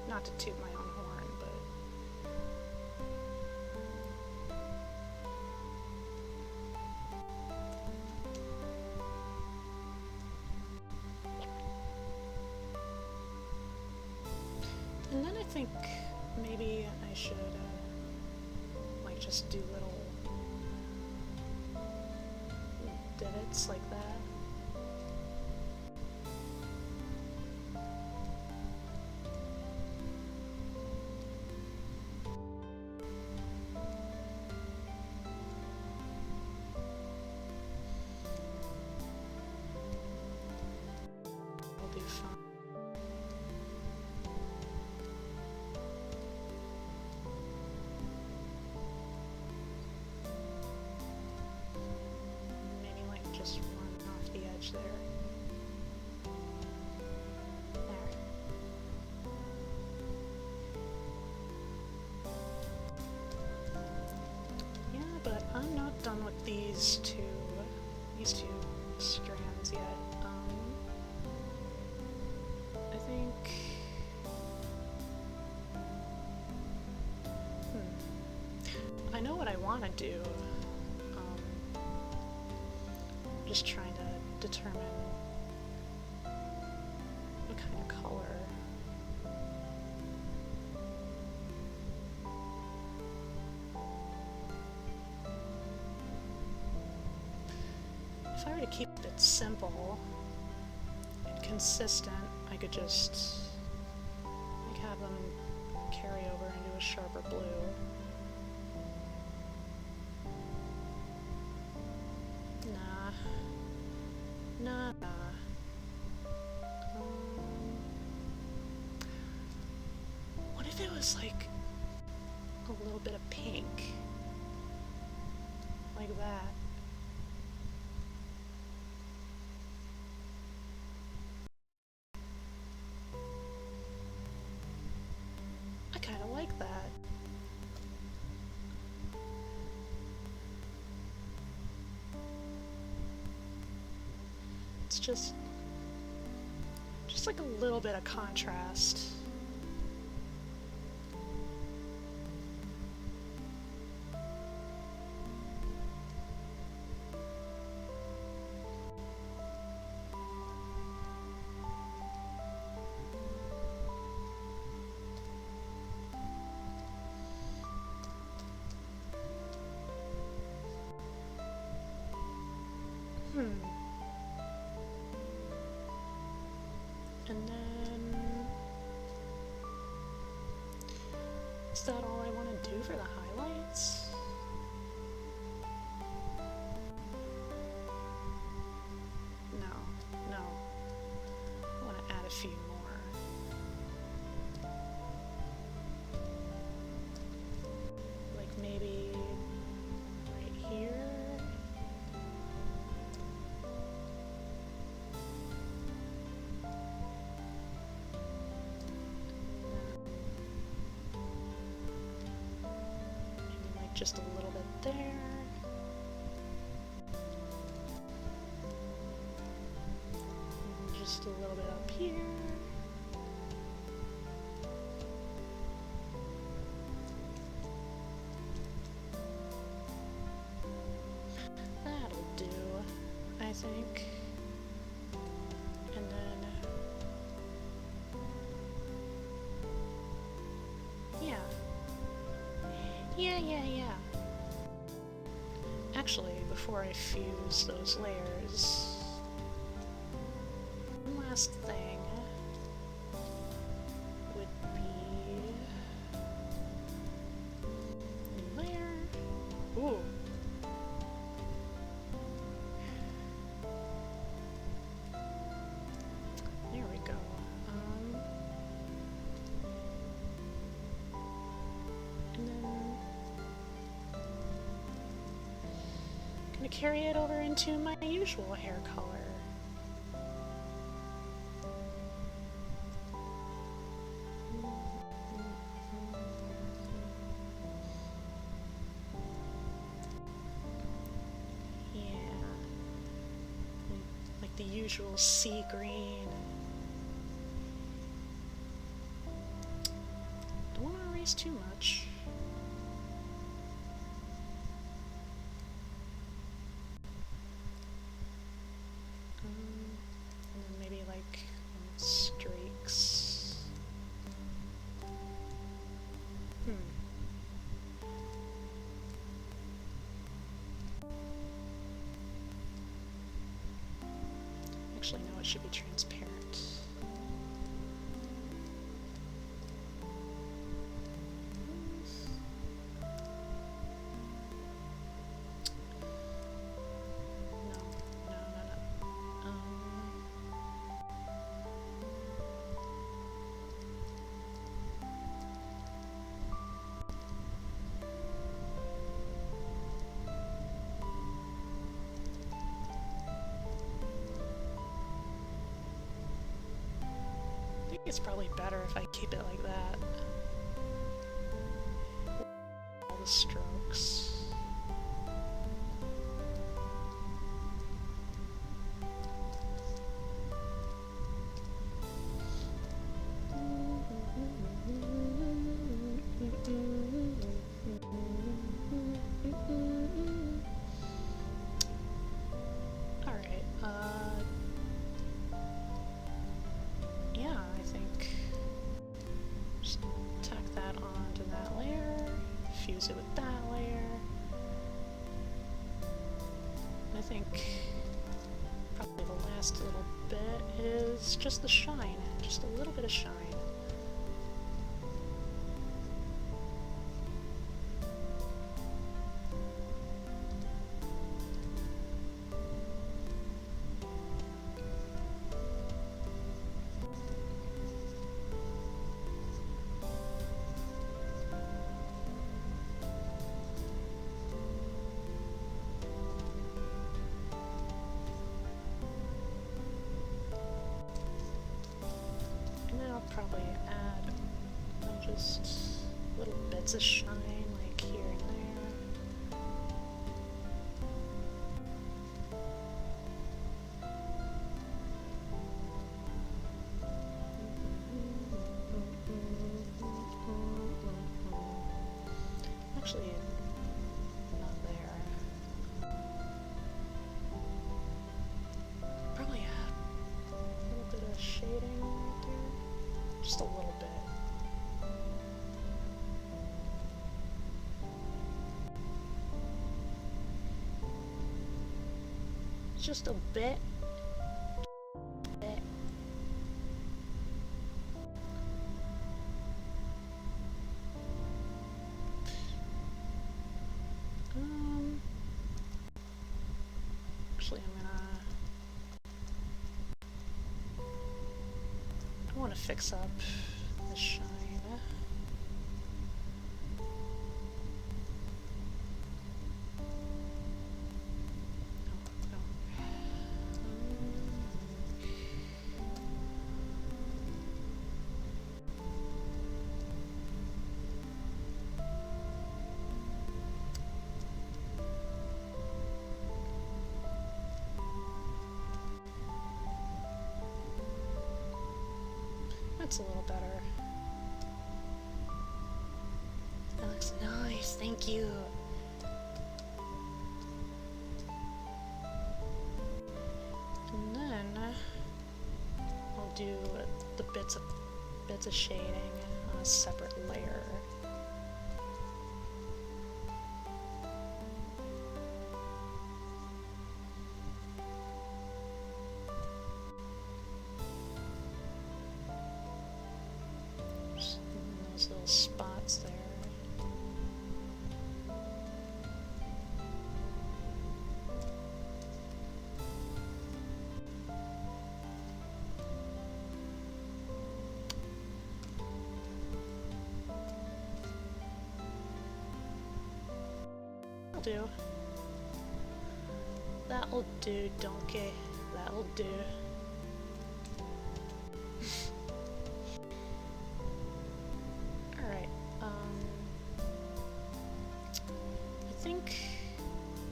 Speaker 1: Not to toot my own horn, but and then I think maybe I should like just do little divots like that. I'll be fine. Just run off the edge there. There. Yeah, but I'm not done with these two strands yet. I think I know what I want to do. Just trying to determine what kind of color. I were to keep it simple and consistent, I could just like have them carry over into a sharper blue. Nah. What if it was like a little bit of pink? Like that. I kinda like that. It's just like a little bit of contrast. And then, is that all I want to do for the highlights? No. I want to add a few more. Like maybe right here. Just a little bit there. And just a little bit up here. That'll do, I think. And then, yeah. Actually, before I fuse those layers, one last thing would be new layer. Ooh. There we go. And then I'm gonna carry it over into my usual hair color. Yeah, like the usual sea green. Don't want to erase too much. Streaks. Actually, no, it should be transparent. I think it's probably better if I keep it like that. All the strokes. Fuse it with that layer. I think last little bit is just the shine, just a little bit of shine. Probably add just little bits of shine, like here and there. Actually, not there. Probably add a little bit of shading right there. Just a little bit. Just a bit. Actually, I want to fix up the shine. That's a little better. That looks nice, thank you. And then I'll do the bits of shading on a separate layer. Little spots there. That'll do. That'll do, donkey. That'll do. I think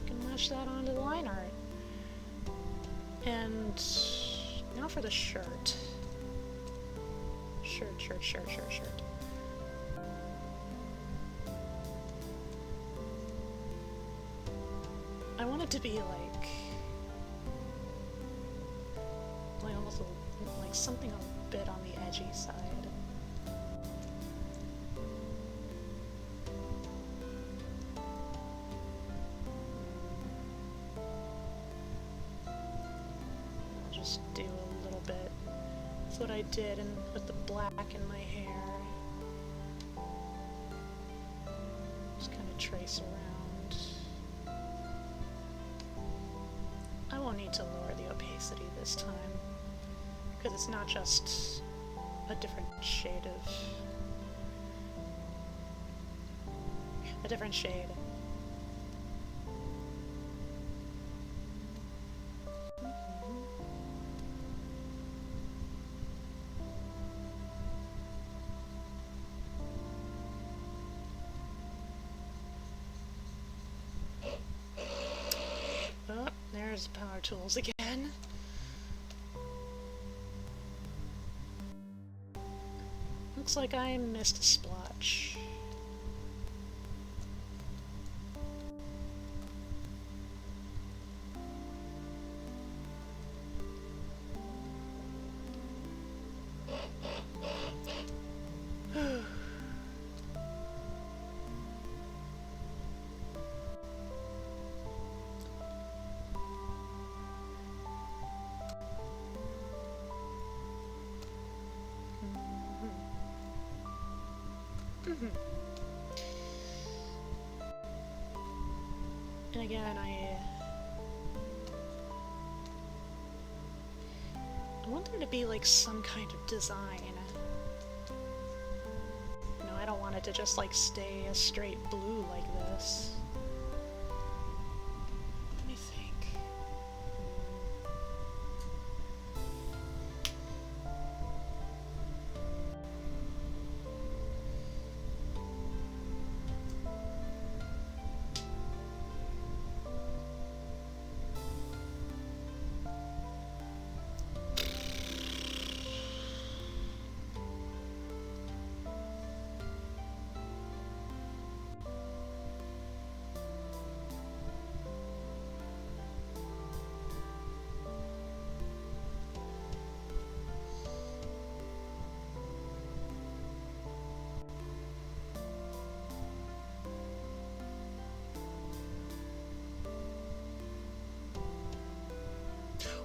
Speaker 1: I can match that onto the line art. And now for the shirt. Shirt. I want it to be like almost like something a bit on the edgy side. Just do a little bit. That's what I did with the black in my hair. Just kind of trace around. I won't need to lower the opacity this time, because it's not just a different shade of... a different shade. There's power tools again. Looks like I missed a splotch. And again, I want there to be like some kind of design. You know, I don't want it to just like stay a straight blue like this. Let me think.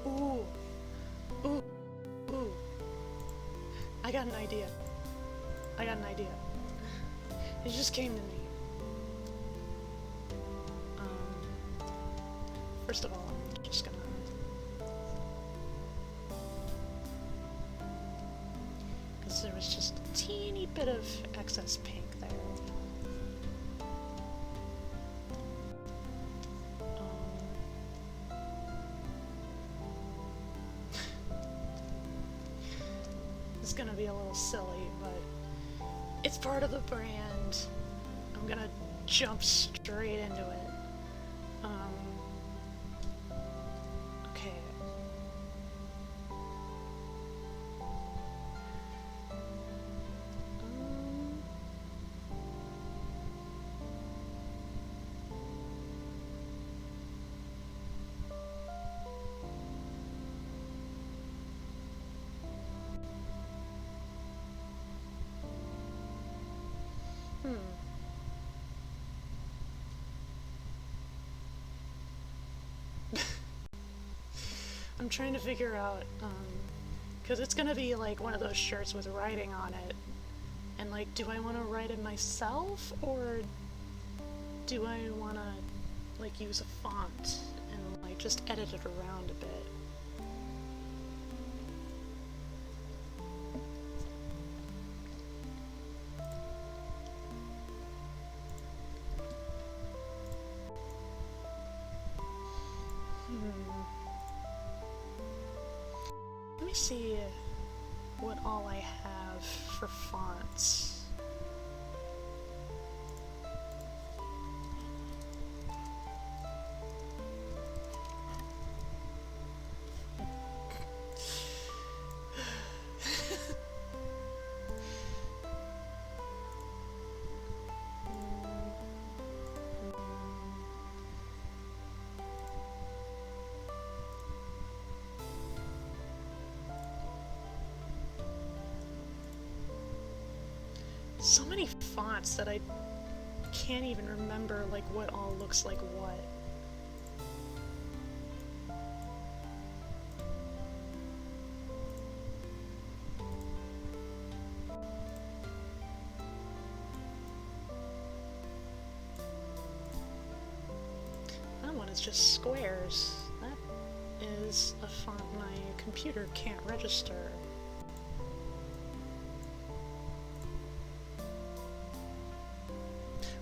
Speaker 1: Ooh. Ooh. Ooh. I got an idea. I got an idea. It just came to me. First of all, I'm just gonna... because there was just a teeny bit of excess pink there. It's gonna be a little silly, but it's part of the brand. I'm gonna jump straight into it. Okay. I'm trying to figure out, because it's gonna be like one of those shirts with writing on it, and like, do I want to write it myself, or do I want to like use a font and like just edit it around a bit? Let me see what all I have for fonts. So many fonts that I can't even remember like what all looks like what. That one is just squares. That is a font my computer can't register.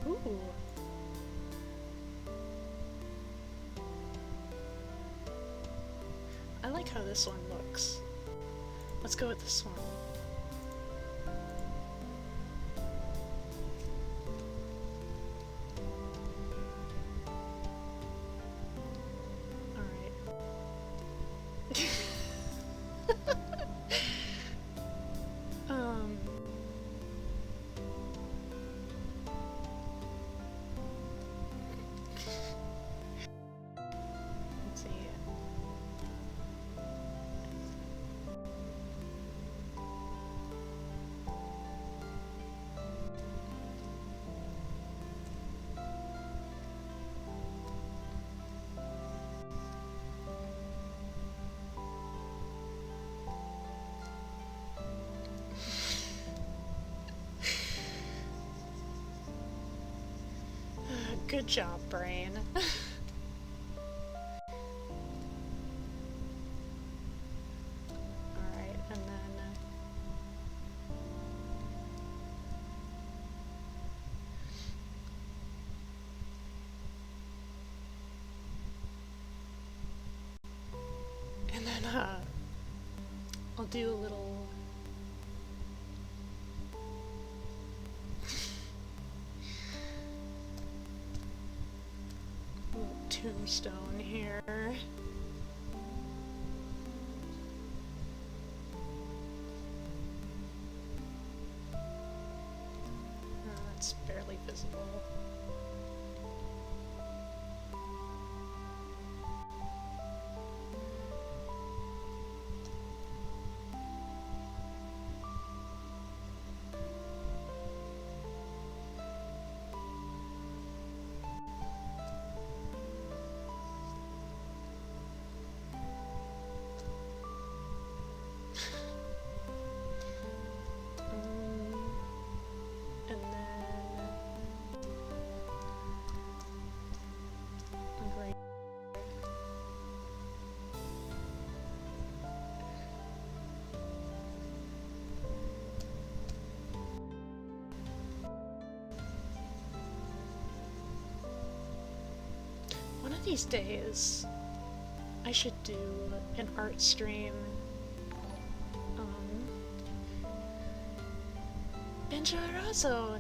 Speaker 1: Ooh. I like how this one looks. Let's go with this one. Good job, brain. Alright, and then... and then, I'll do a little... tombstone here. That's barely visible. One of these days, I should do an art stream. Benja Arazo,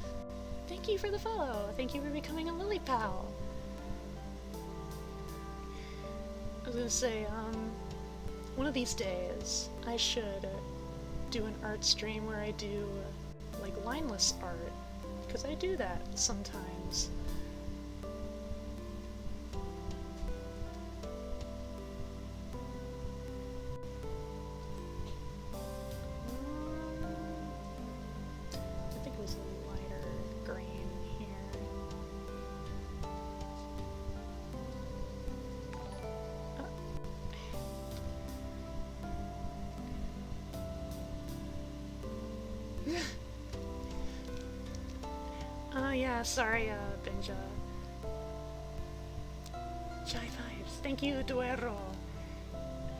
Speaker 1: thank you for the follow. Thank you for becoming a Lily Pal. I was gonna say, one of these days, I should do an art stream where I do, like, lineless art, because I do that sometimes. Sorry, Benja. Chai Vibes. Thank you, Duero,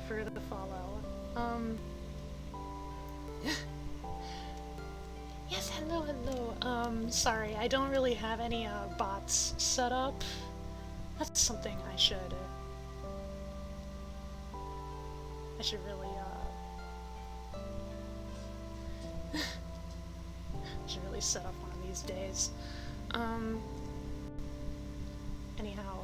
Speaker 1: for the follow. Yes, hello. Sorry, I don't really have any, bots set up. That's something I should really, set up one of these days. Anyhow.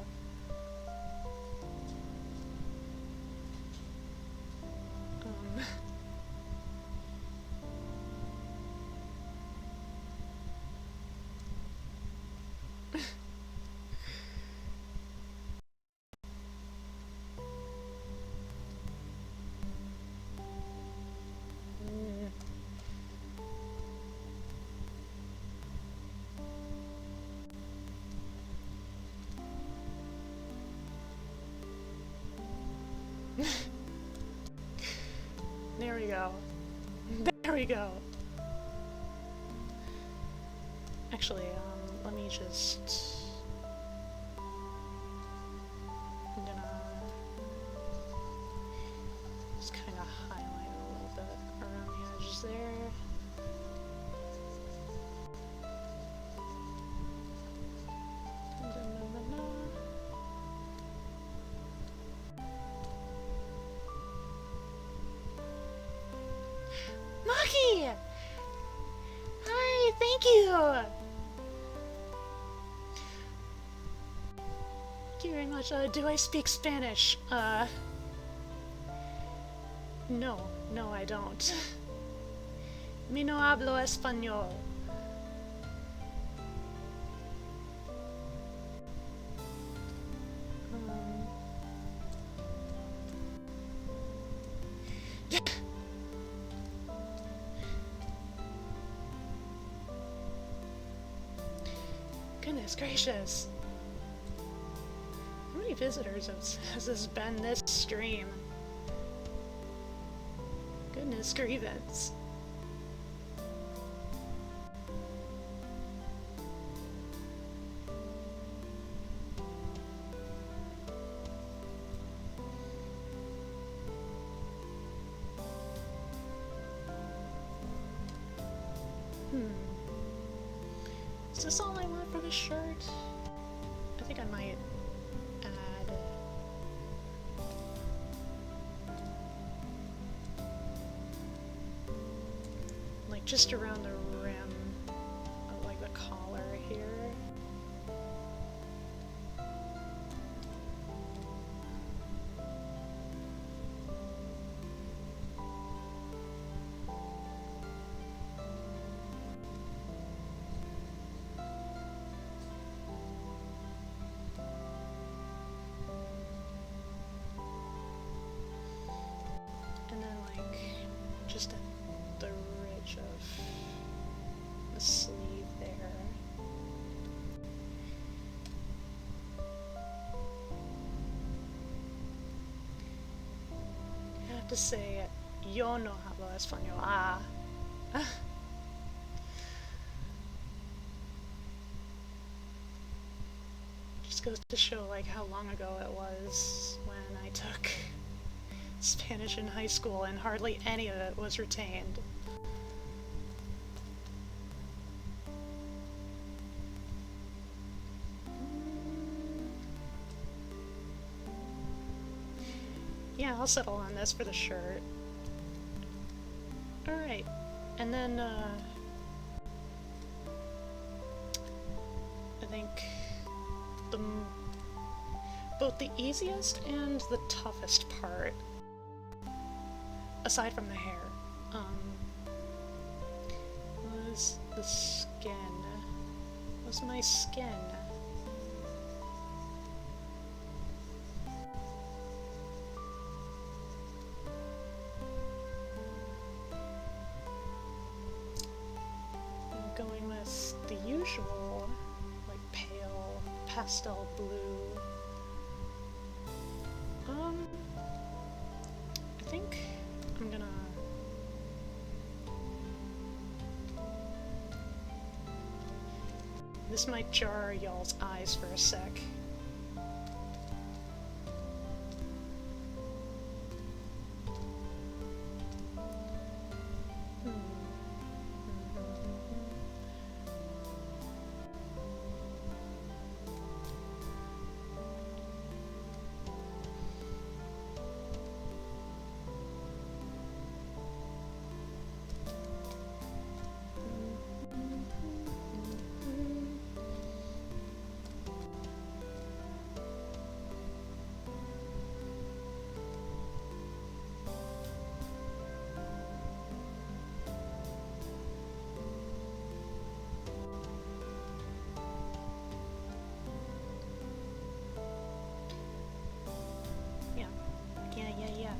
Speaker 1: There we go. There we go. Actually, let me just... I'm gonna just kind of highlight a little bit around the edges there. Maki! Hi, thank you! Thank you very much. Do I speak Spanish? No, I don't. Mi no hablo español. Goodness gracious. How many visitors has this been this stream? Goodness grievance. Is this all I want for this shirt? I think I might add... like just around the rim of like the collar here. And then like just at the ridge of the sleeve there. I have to say, yo no hablo español. Ah. Just goes to show like how long ago it was when I took Spanish in high school and hardly any of it was retained. Yeah, I'll settle on this for the shirt. Alright, and then, I think both the easiest and the toughest part, aside from the hair, was the skin. Was my skin. Going with the usual, like, pale pastel blue. I think I'm gonna... This might jar y'all's eyes for a sec. Yeah.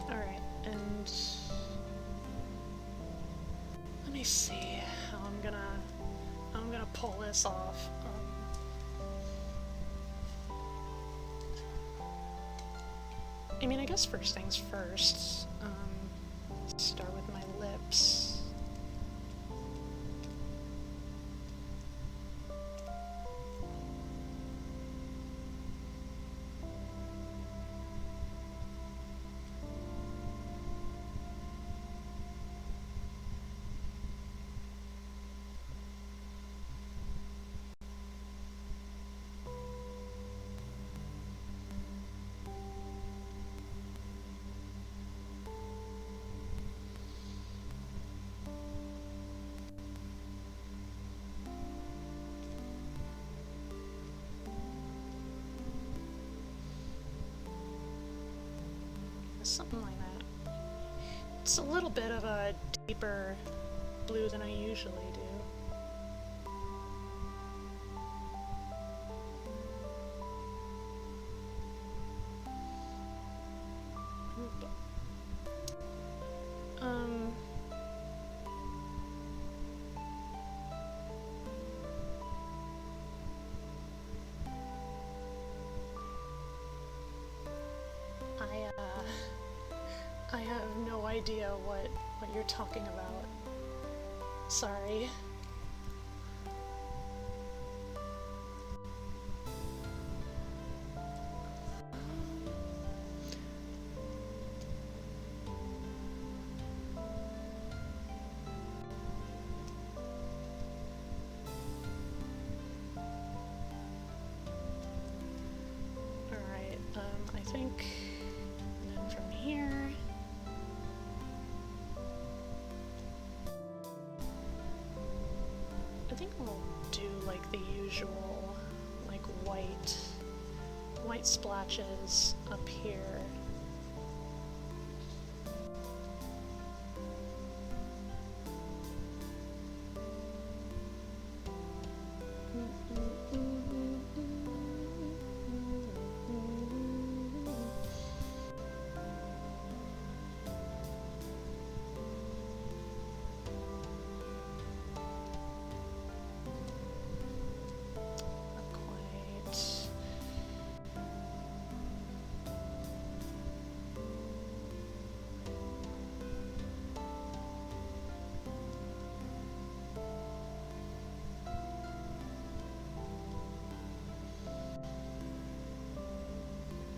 Speaker 1: Alright, and let me see how I'm gonna pull this off. I mean, I guess first things first, start with my lips. Something like that. It's a little bit of a deeper blue than I usually do. I have no idea what you're talking about. Sorry. Alright, I think, and then from here, I think we'll do like the usual, like white splotches up here.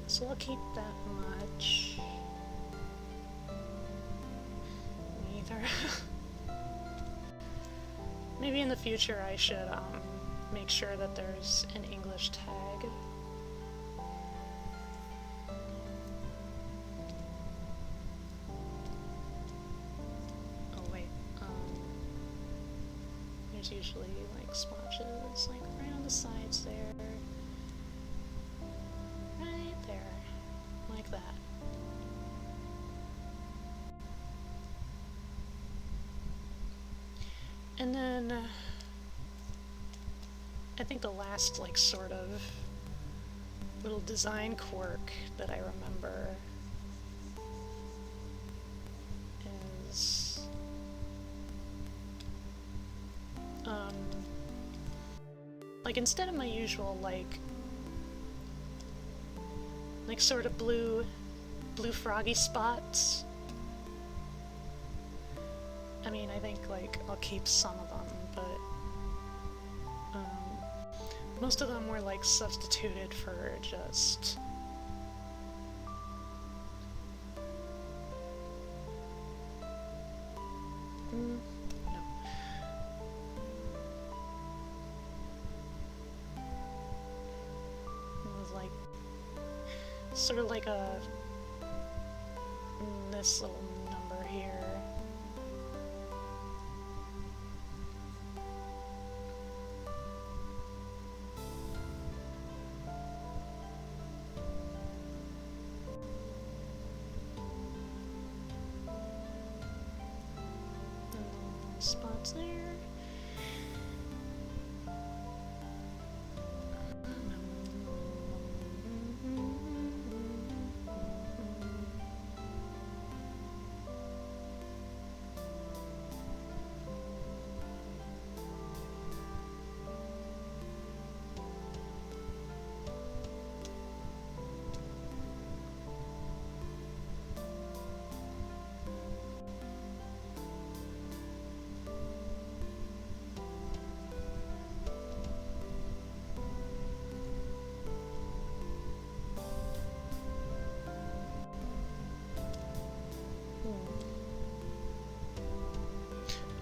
Speaker 1: So I'll keep that much. Neither. Maybe in the future I should make sure that there's an English tag. Oh wait, there's usually like splotches like right on the sides there. Like that. And then I think the last like sort of little design quirk that I remember is like instead of my usual like sort of blue froggy spots. I mean, I think like I'll keep some of them, but most of them were like substituted for just no. It was like sort of like this little number here. And little spots there.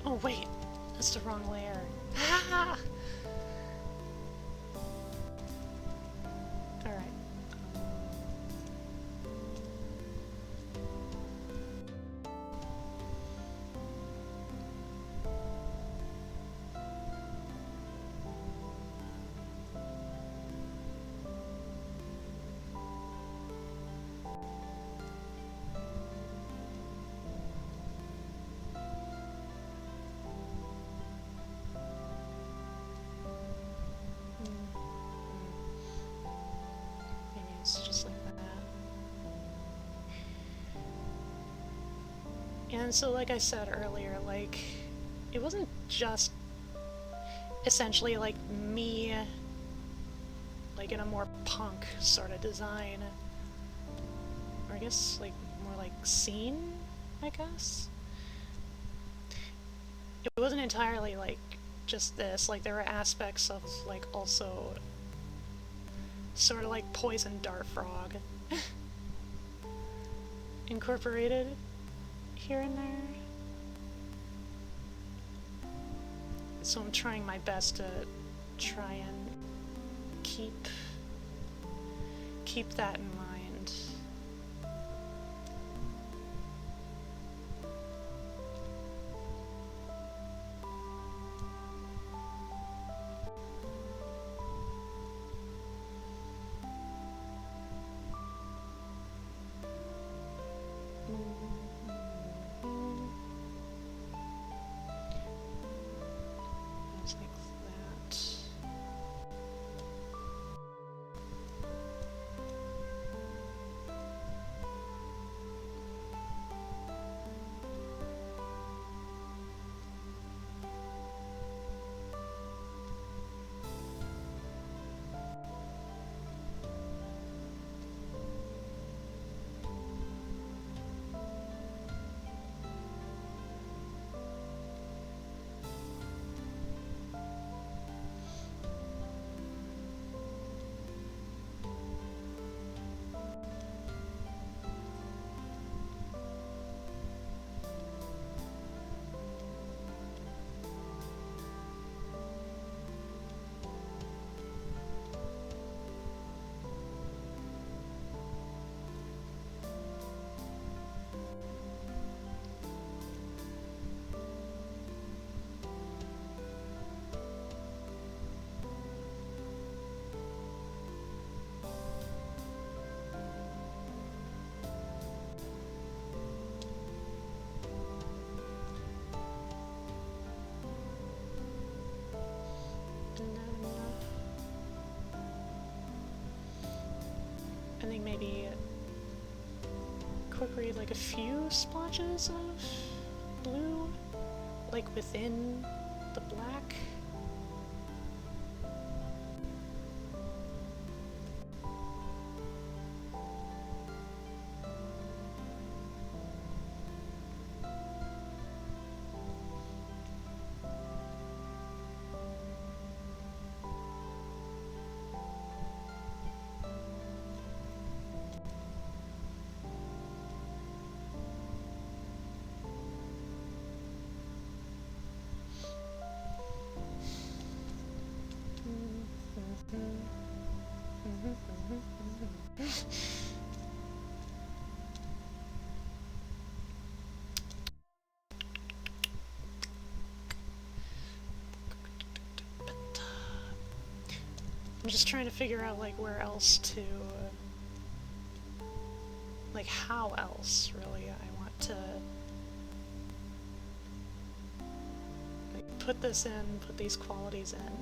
Speaker 1: Oh wait, that's the wrong layer. Ah! Alright. It's just like that. And so like I said earlier, like it wasn't just essentially like me like in a more punk sort of design, or I guess like more like scene, I guess. it wasn't entirely like just this, like there were aspects of like also sort of like poison dart frog incorporated here and there. So I'm trying my best to try and keep that in mind. It's like that. I think maybe incorporate like a few splotches of blue, like within the black. I'm just trying to figure out like where else to, like how else really I want to like put this in, put these qualities in.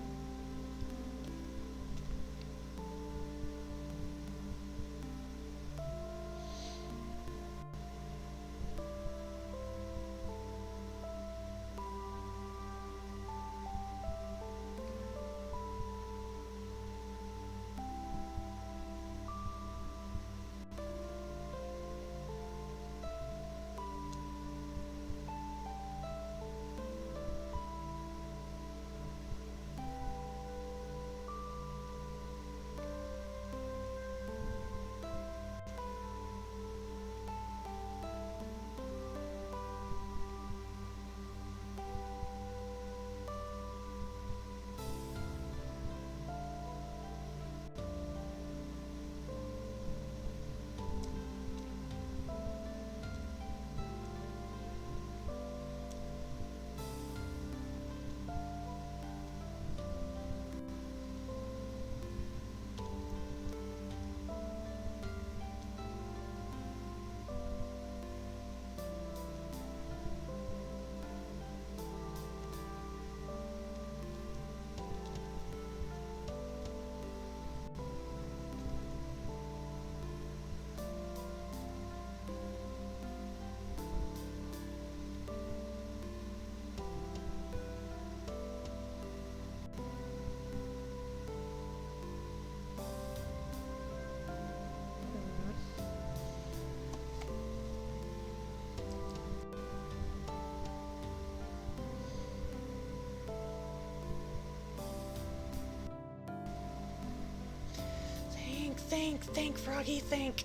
Speaker 1: think, Froggy, think.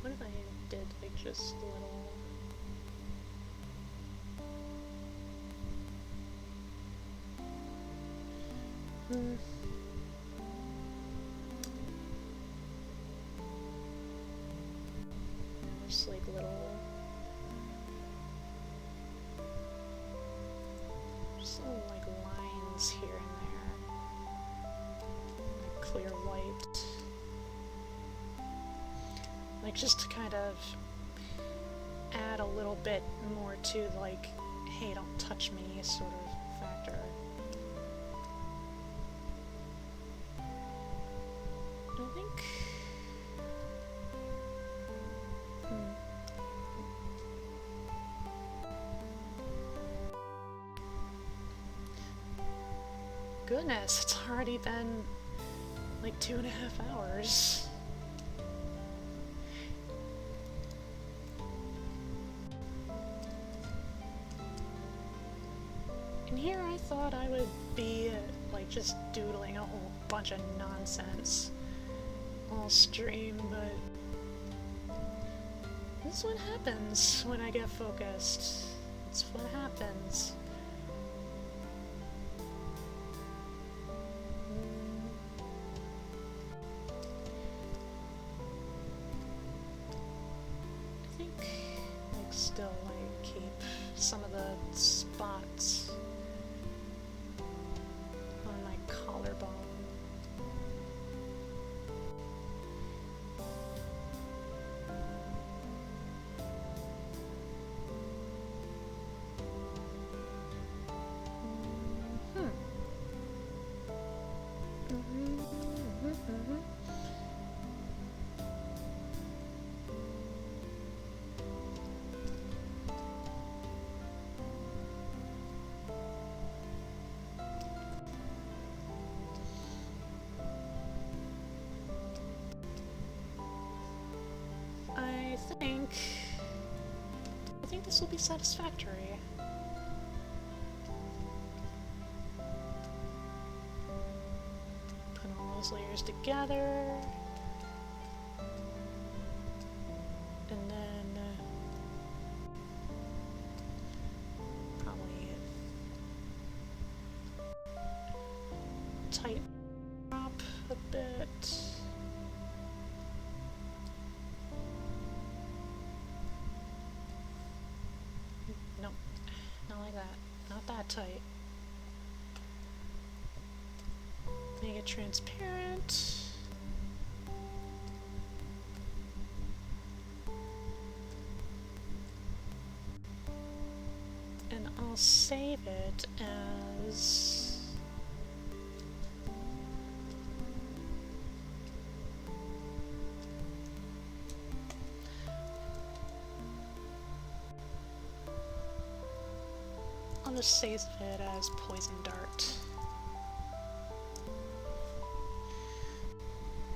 Speaker 1: What if I did, like, just a little... Just, like, little... Just little, like, lines here and there. Like, clear white. Like, just to kind of add a little bit more to, like, hey, don't touch me sort of factor. I think... Goodness, it's already been, like, 2.5 hours. And here I thought I would be, like, just doodling a whole bunch of nonsense all stream, but this is what happens when I get focused. It's what happens. I think, like, still, like, keep some of the spots on my collarbone. I think this will be satisfactory. Put all those layers together. And then probably tighten up a bit. Nope, not like that. Not that tight. Make it transparent. And I'll save it as... I'll just save it as Poison Dart.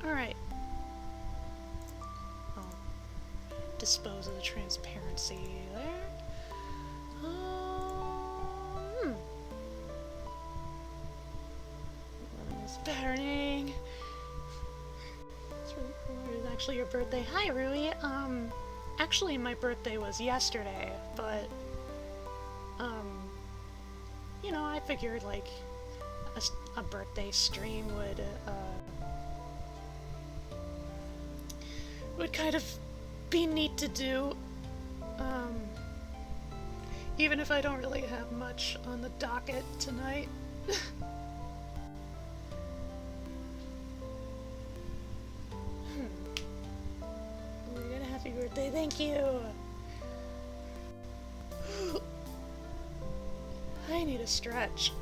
Speaker 1: Alright. I'll dispose of the transparency there. It's burning. It's actually your birthday. Hi, Rui. Actually my birthday was yesterday, but you know, I figured, like, a birthday stream would kind of be neat to do. Even if I don't really have much on the docket tonight. We're gonna happy birthday, thank you! I need a stretch.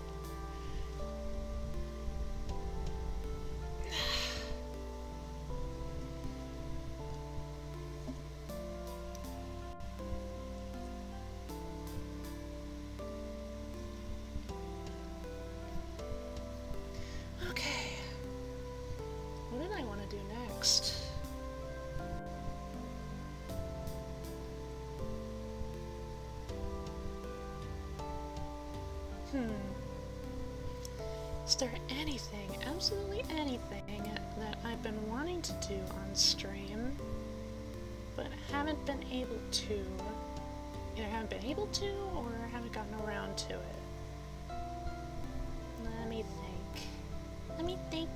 Speaker 1: Okay. What did I want to do next? Is there anything, absolutely anything, that I've been wanting to do on stream, but haven't been able to? Either haven't been able to, or haven't gotten around to it. Let me think. Let me think.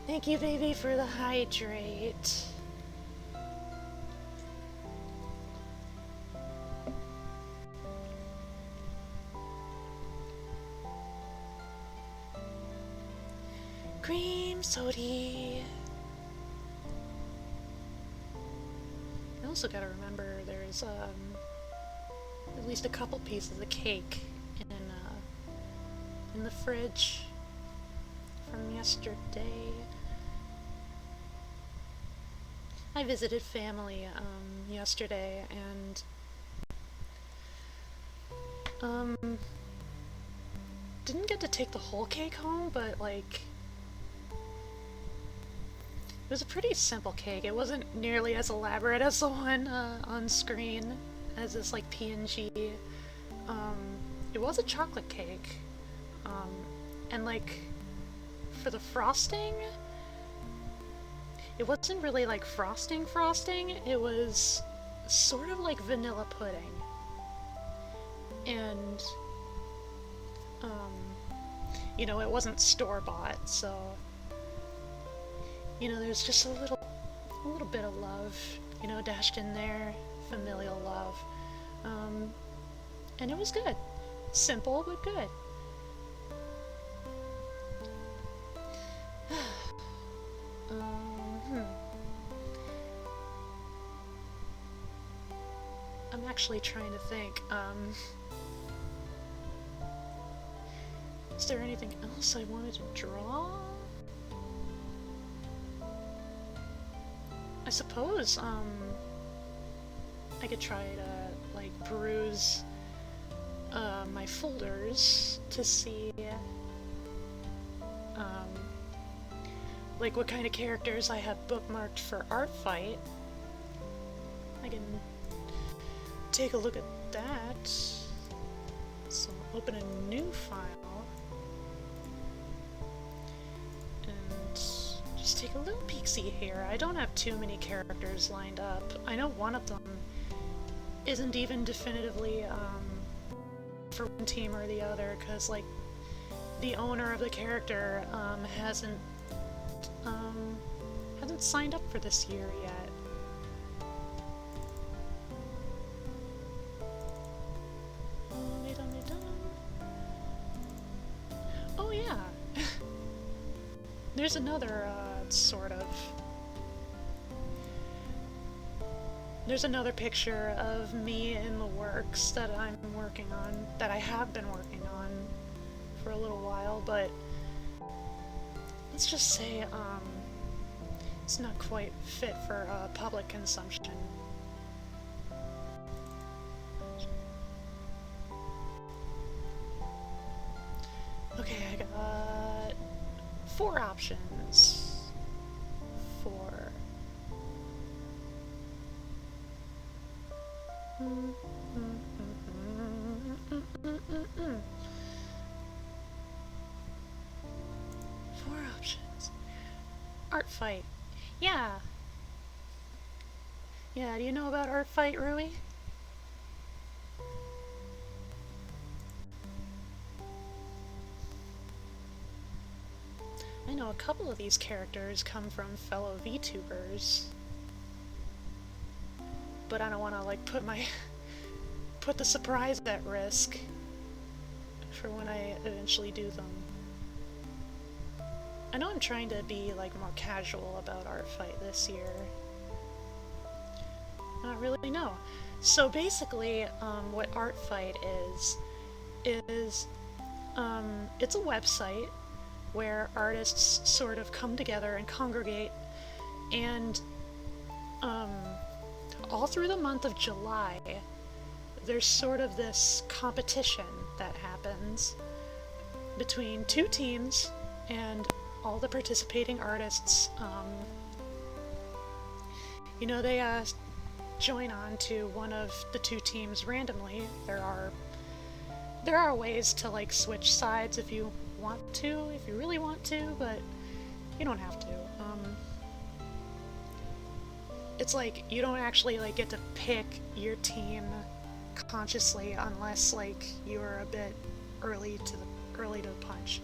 Speaker 1: Thank you, baby, for the hydrate. Cream sody. I also gotta remember there's at least a couple pieces of cake in the fridge from yesterday. I visited family yesterday and didn't get to take the whole cake home, but like it was a pretty simple cake. It wasn't nearly as elaborate as the one on screen, as this like PNG. It was a chocolate cake, and like for the frosting, it wasn't really like frosting. It was sort of like vanilla pudding, and you know, it wasn't store-bought, so you know, there's just a little bit of love, you know, dashed in there, familial love, and it was good. Simple, but good. I'm actually trying to think, is there anything else I wanted to draw? I suppose, I could try to, like, peruse, my folders to see, like, what kind of characters I have bookmarked for Art Fight. I can take a look at that. So, open a new file. And just take a little peek-see here. I don't have too many characters lined up. I know one of them isn't even definitively, for one team or the other, because, like, the owner of the character, hasn't signed up for this year yet. Oh yeah! There's another, there's another picture of me in the works that I'm working on, that I have been working on for a little while, but let's just say, it's not quite fit for, public consumption. Okay, I got 4 options. 4. 4 options. Art Fight. Yeah. Yeah, do you know about Art Fight, Rui? I know a couple of these characters come from fellow VTubers, but I don't want to like put the surprise at risk for when I eventually do them. I know I'm trying to be like more casual about Art Fight this year. Not really, no. So basically, what Art Fight is it's a website where artists sort of come together and congregate, and all through the month of July, there's sort of this competition that happens between two teams, and all the participating artists, you know, they join on to one of the two teams randomly. There are ways to like switch sides if you want to, if you really want to, but you don't have to. It's like you don't actually like get to pick your team consciously unless like you're a bit early to the punch.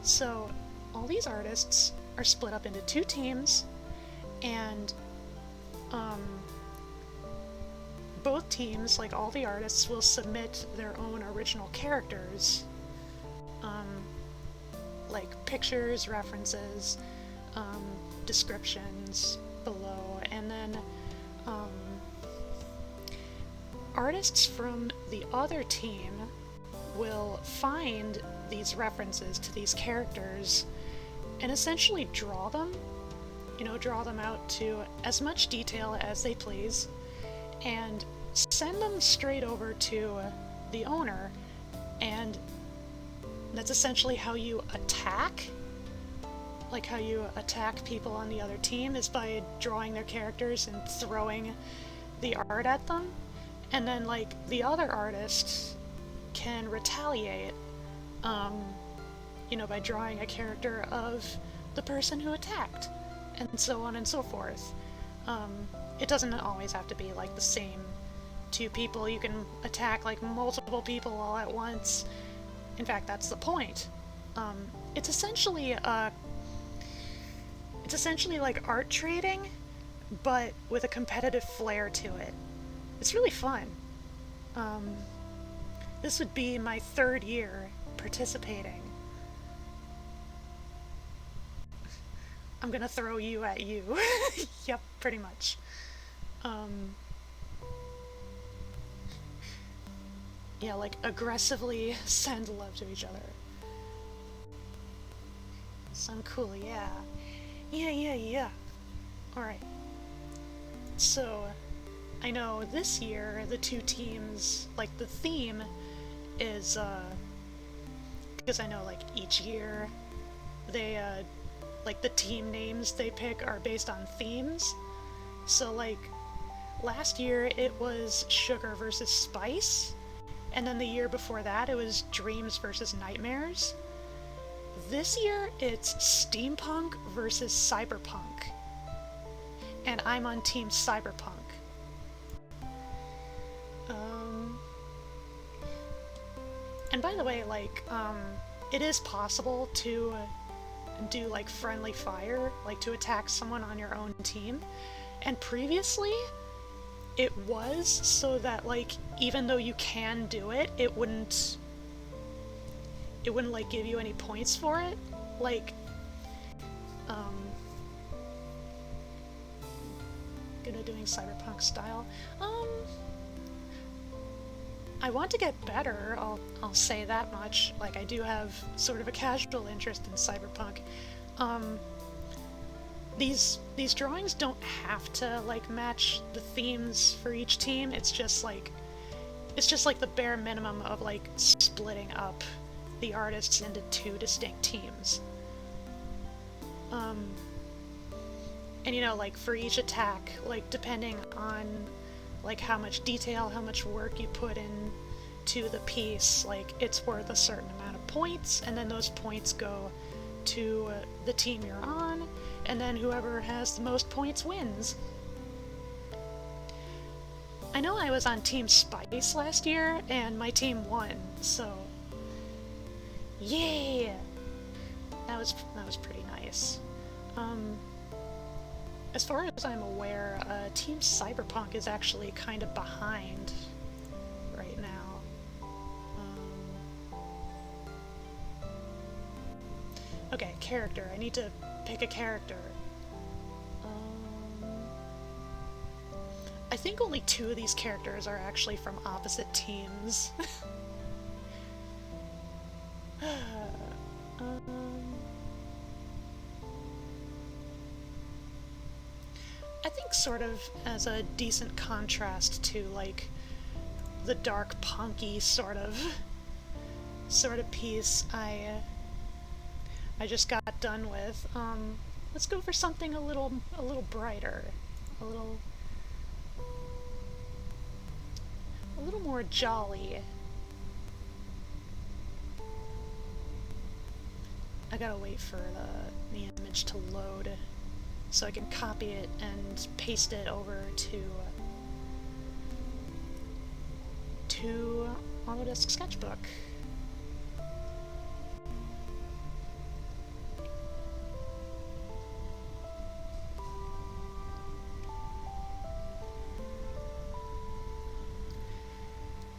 Speaker 1: So all these artists are split up into two teams, and both teams, like all the artists, will submit their own original characters, like pictures, references, descriptions below, and then artists from the other team will find these references to these characters and essentially draw them, you know, draw them out to as much detail as they please, and send them straight over to the owner. And that's essentially how you attack, like how you attack people on the other team, is by drawing their characters and throwing the art at them, and then like the other artist can retaliate, you know, by drawing a character of the person who attacked, and so on and so forth. It doesn't always have to be like the same two people. You can attack like multiple people all at once. In fact, that's the point. It's essentially like art trading, but with a competitive flair to it. It's really fun. This would be my third year participating. I'm gonna throw you at you. Yep, pretty much. Yeah, like aggressively send love to each other. Sound cool, yeah. Yeah. Alright. So, I know this year the two teams, like the theme is, because I know like each year they, like the team names they pick are based on themes. So like last year it was sugar versus spice, and then the year before that it was dreams versus nightmares. This year it's steampunk versus cyberpunk, and I'm on team cyberpunk. And by the way, like, it is possible to do like friendly fire, like to attack someone on your own team, and previously it was so that like even though you can do it, it wouldn't like give you any points for it. Like good at doing cyberpunk style. I want to get better, I'll say that much. Like, I do have sort of a casual interest in cyberpunk. These drawings don't have to like match the themes for each team. It's just like the bare minimum of like splitting up the artists into two distinct teams. And you know, like for each attack, like depending on like how much detail, how much work you put in to the piece, like it's worth a certain amount of points, and then those points go to the team you're on, and then whoever has the most points wins. I know I was on Team Spice last year, and my team won, so yeah! that was pretty nice. As far as I'm aware, Team Cyberpunk is actually kind of behind right now. Okay, character. I need to pick a character. I think only 2 of these characters are actually from opposite teams. I think sort of as a decent contrast to, like, the dark punky sort of piece I just got done with. Let's go for something a little brighter, a little more jolly. I gotta wait for the image to load so I can copy it and paste it over to Autodesk Sketchbook.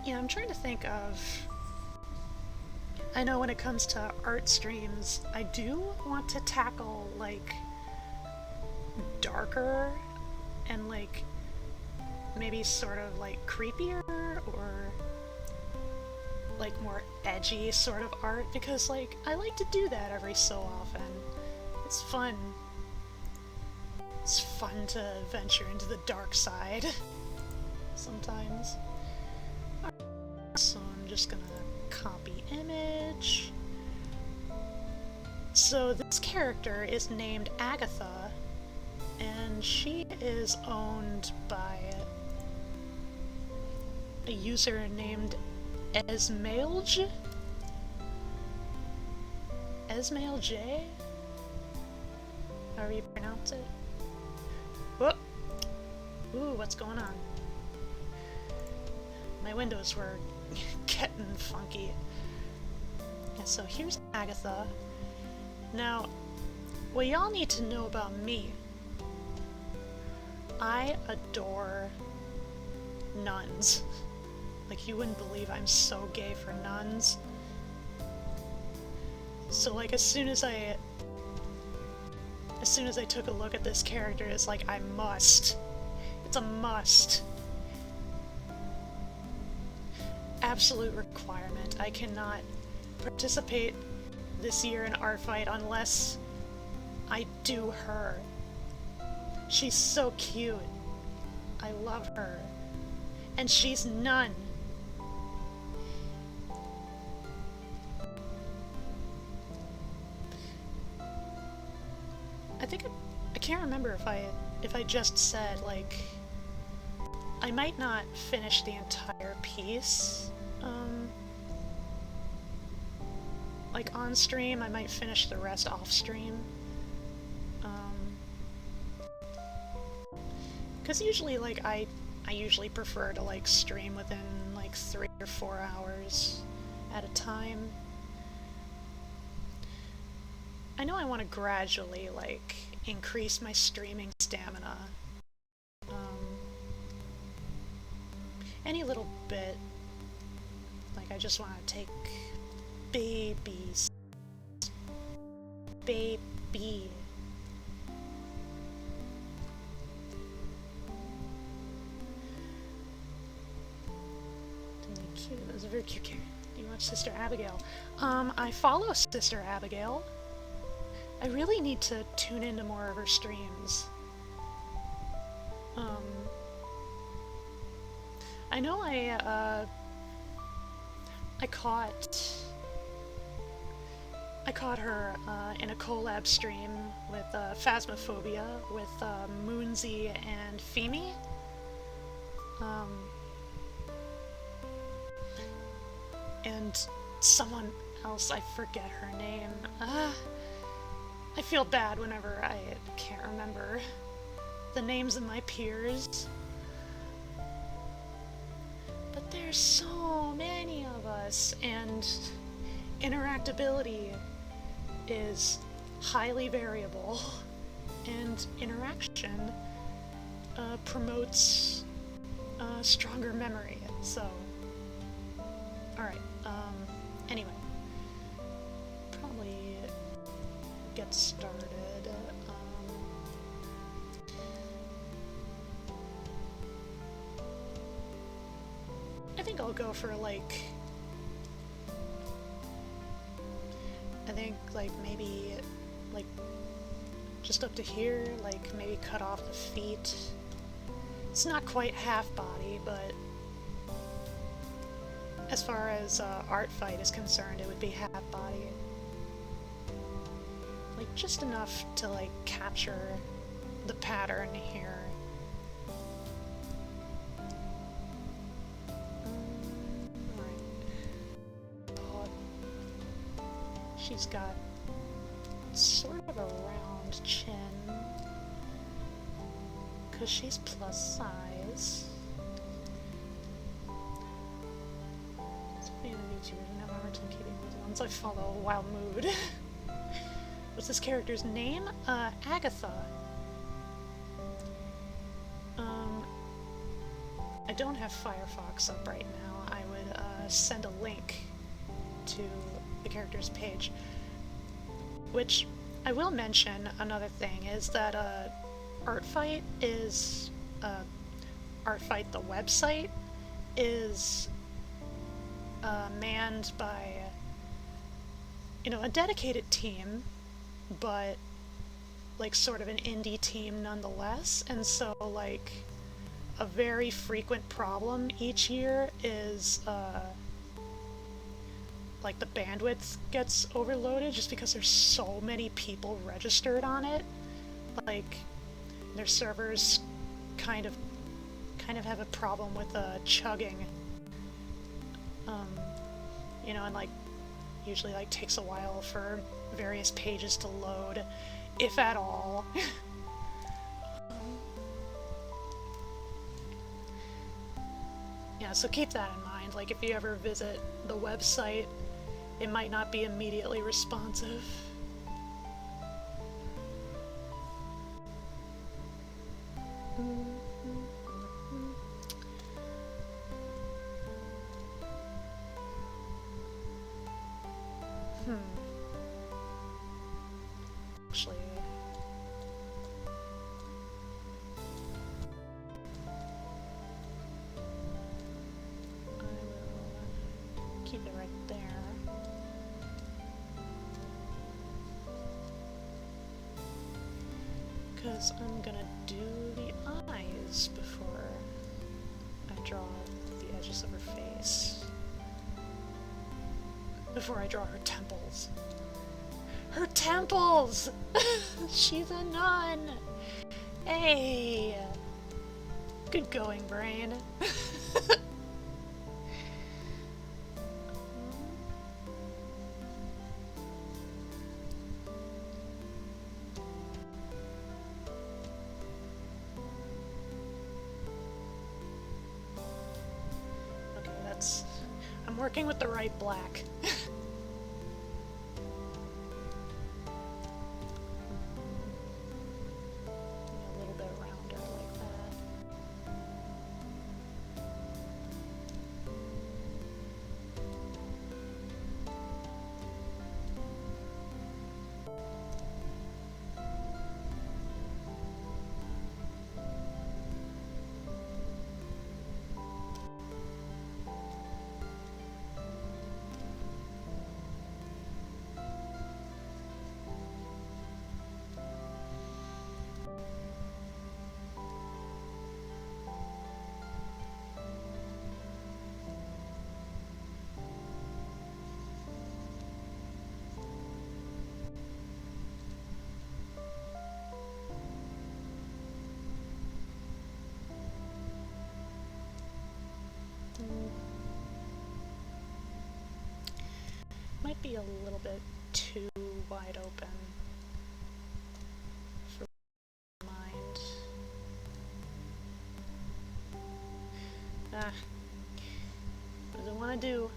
Speaker 1: Yeah, I'm trying to think of... I know when it comes to art streams, I do want to tackle, like, darker and, like, maybe sort of, like, creepier or, like, more edgy sort of art, because, like, I like to do that every so often. It's fun. It's fun to venture into the dark side sometimes. So I'm just gonna copy image. So this character is named Agatha, and she is owned by a user named Esmailj? Esmailj? However you pronounce it. Whoop! Ooh, what's going on? My windows were getting funky. And so here's Agatha. Now, what y'all need to know about me, I adore nuns. Like, you wouldn't believe I'm so gay for nuns. So, like, as soon as I took a look at this character, it's like, I must. It's a must. Absolute requirement. I cannot participate this year in Art Fight unless I do her. She's so cute. I love her. And she's none. I think I can't remember if I just said, like, I might not finish the entire piece. Like on stream, I might finish the rest off stream. Because usually, like, I usually prefer to, like, stream within, like, 3 or 4 hours at a time. I know I want to gradually, like, increase my streaming stamina. Any little bit. Like, I just want to take babies. Baby. Cute. That was a very cute character. Do you watch Sister Abigail? I follow Sister Abigail. I really need to tune into more of her streams. I know I caught her in a collab stream with Phasmophobia with Moonsy and Femi. And someone else, I forget her name. I feel bad whenever I can't remember the names of my peers. But there's so many of us, and interactability is highly variable, and interaction promotes stronger memory. So, alright, anyway, probably get started. I think I'll go for like, maybe like just up to here, like maybe cut off the feet. It's not quite half body, but as far as art fight is concerned, it would be half body. Like just enough to like capture the pattern here. She's got sort of a round chin, because she's plus size. Speaking of YouTubers, I have a hard time keeping with the ones I follow. Wild mood. What's this character's name? Agatha. I don't have Firefox up right now. I would send a link to the character's page. Which, I will mention, another thing is that Artfight is, Artfight the website is manned by, you know, a dedicated team, but like sort of an indie team nonetheless, and so like a very frequent problem each year is like the bandwidth gets overloaded just because there's so many people registered on it. Like their servers kind of have a problem with chugging. You know, and like usually like takes a while for various pages to load, if at all. Yeah, so keep that in mind. Like if you ever visit the website, it might not be immediately responsive. Actually, I will keep it right there. Because I'm gonna do the eyes before I draw the edges of her face. Before I draw her temples. Her temples! She's a nun! Hey! Good going, brain. Okay, I'm working with the right black. Might be a little bit too wide open for my mind. What does it want to do?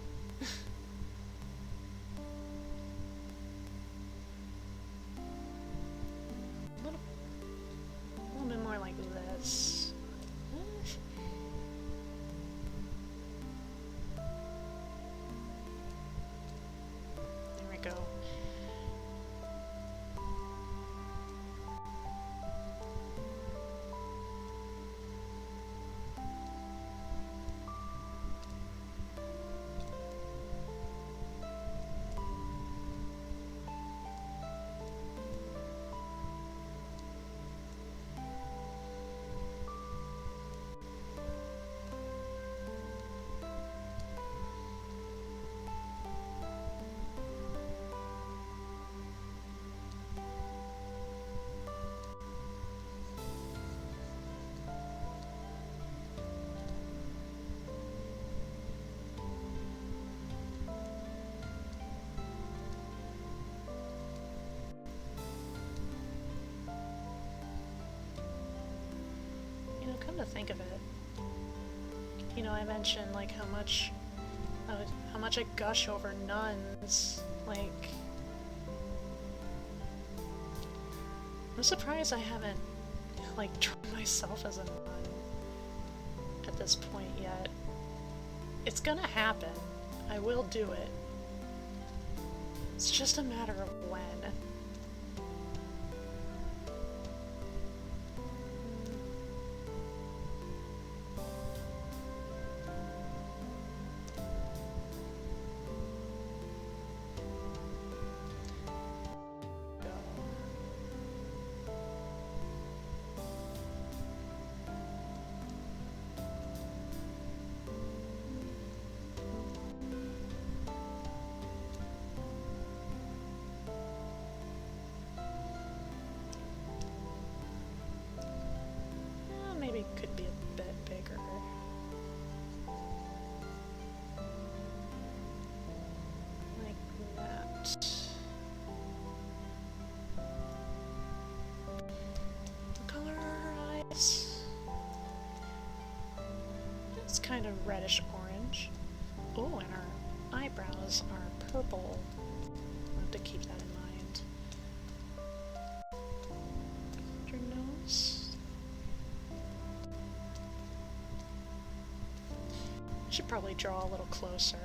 Speaker 1: think of it. You know, I mentioned like how much I gush over nuns. Like, I'm surprised I haven't like tried myself as a nun at this point yet. It's gonna happen. I will do it. It's just a matter of when. Maybe it could be a bit bigger. Like that. What color are her eyes? It's kind of reddish orange. Oh, and her eyebrows are purple. I'll have to keep that in mind. Your nose. Should probably draw a little closer.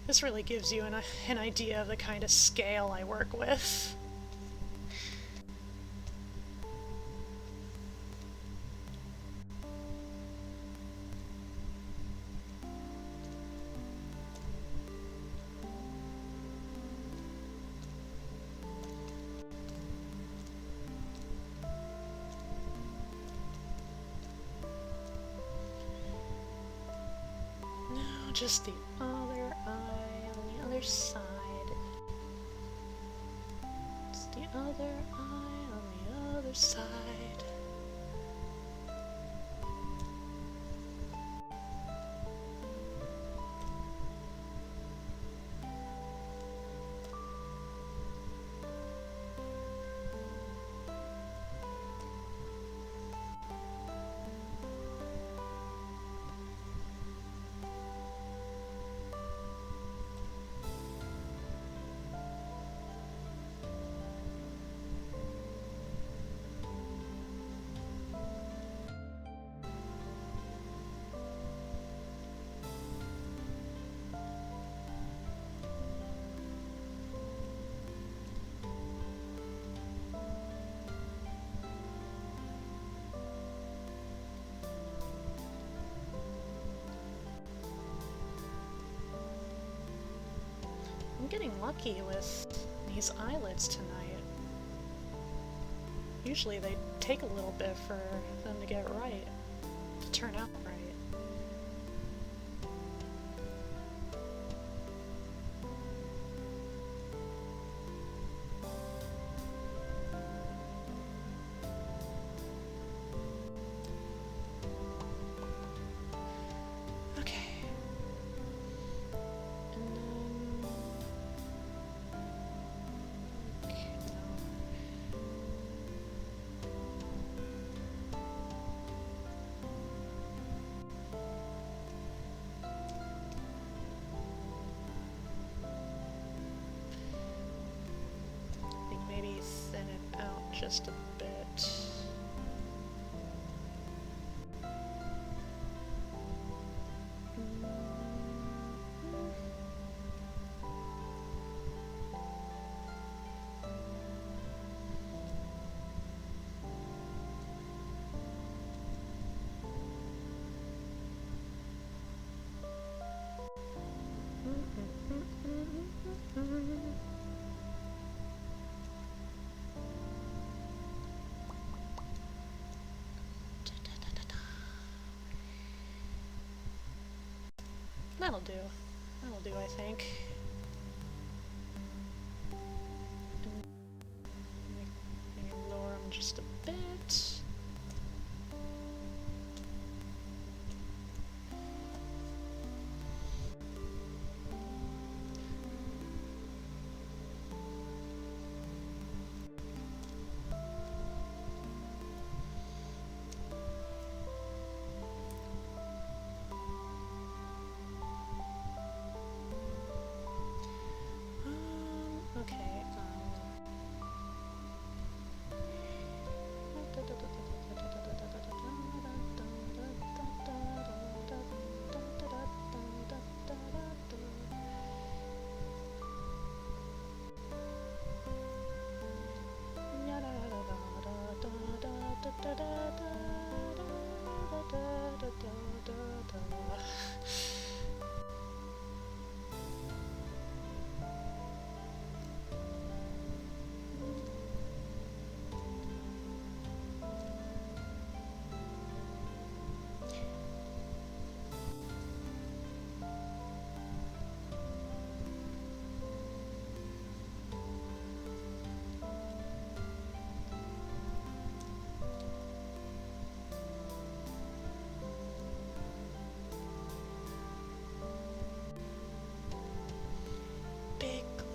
Speaker 1: This really gives you an idea of the kind of scale I work with. Just the other eye on the other side. Just the other eye on the other side. I'm getting lucky with these eyelids tonight. Usually they take a little bit for them to get right, to turn out right. Maybe thin it out just a bit. That'll do. That'll do, I think. Maybe lower them just a bit.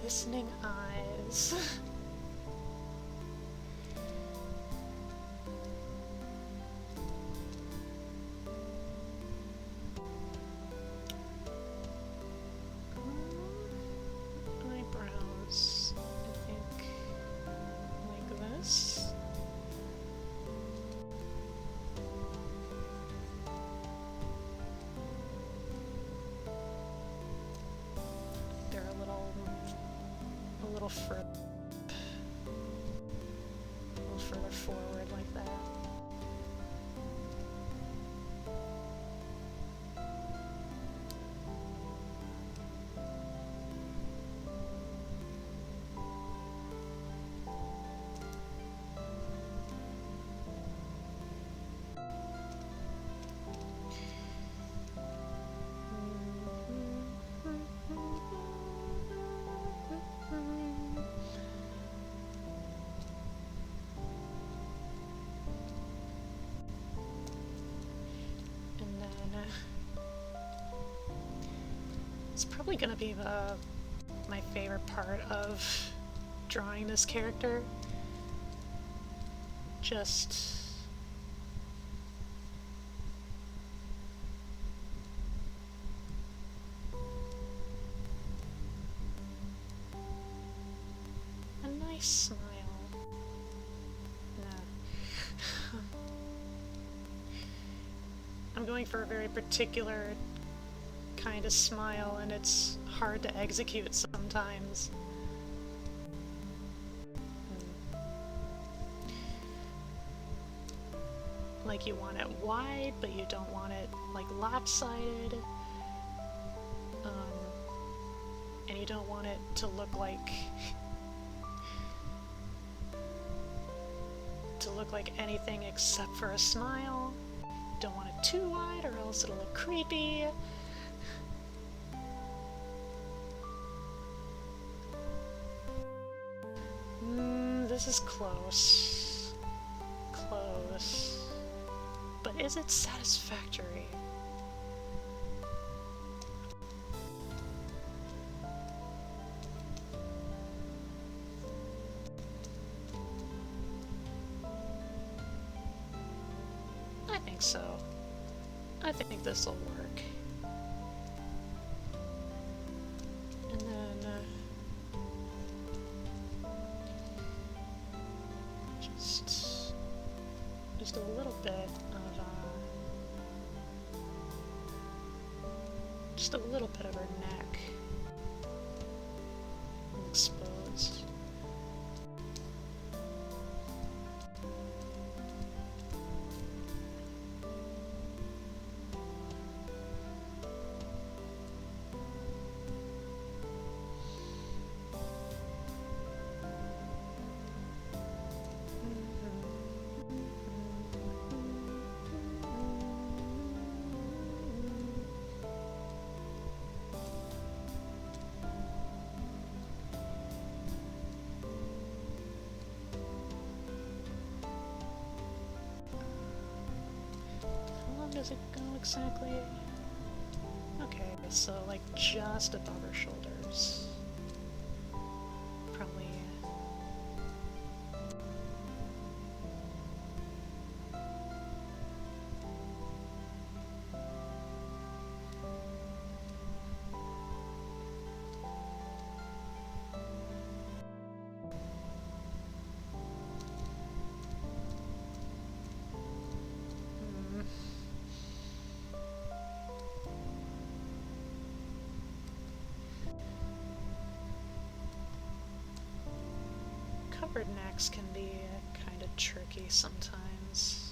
Speaker 1: Glistening eyes. Eyebrows, I think, like this. They're a little further forward like that. It's probably gonna be my favorite part of drawing this character. Just a nice smile. Nah. I'm going for a very particular kind of smile, and it's hard to execute sometimes. Like, you want it wide, but you don't want it like lopsided. And you don't want it to look like anything except for a smile. Don't want it too wide or else it'll look creepy. This is close. Close. But is it satisfactory? I think so. I think this'll work. And then just a little bit of just a little bit of her neck exposed. Does it go exactly? Okay, so like just above her shoulders. Probably. Covered necks can be kind of bit tricky sometimes.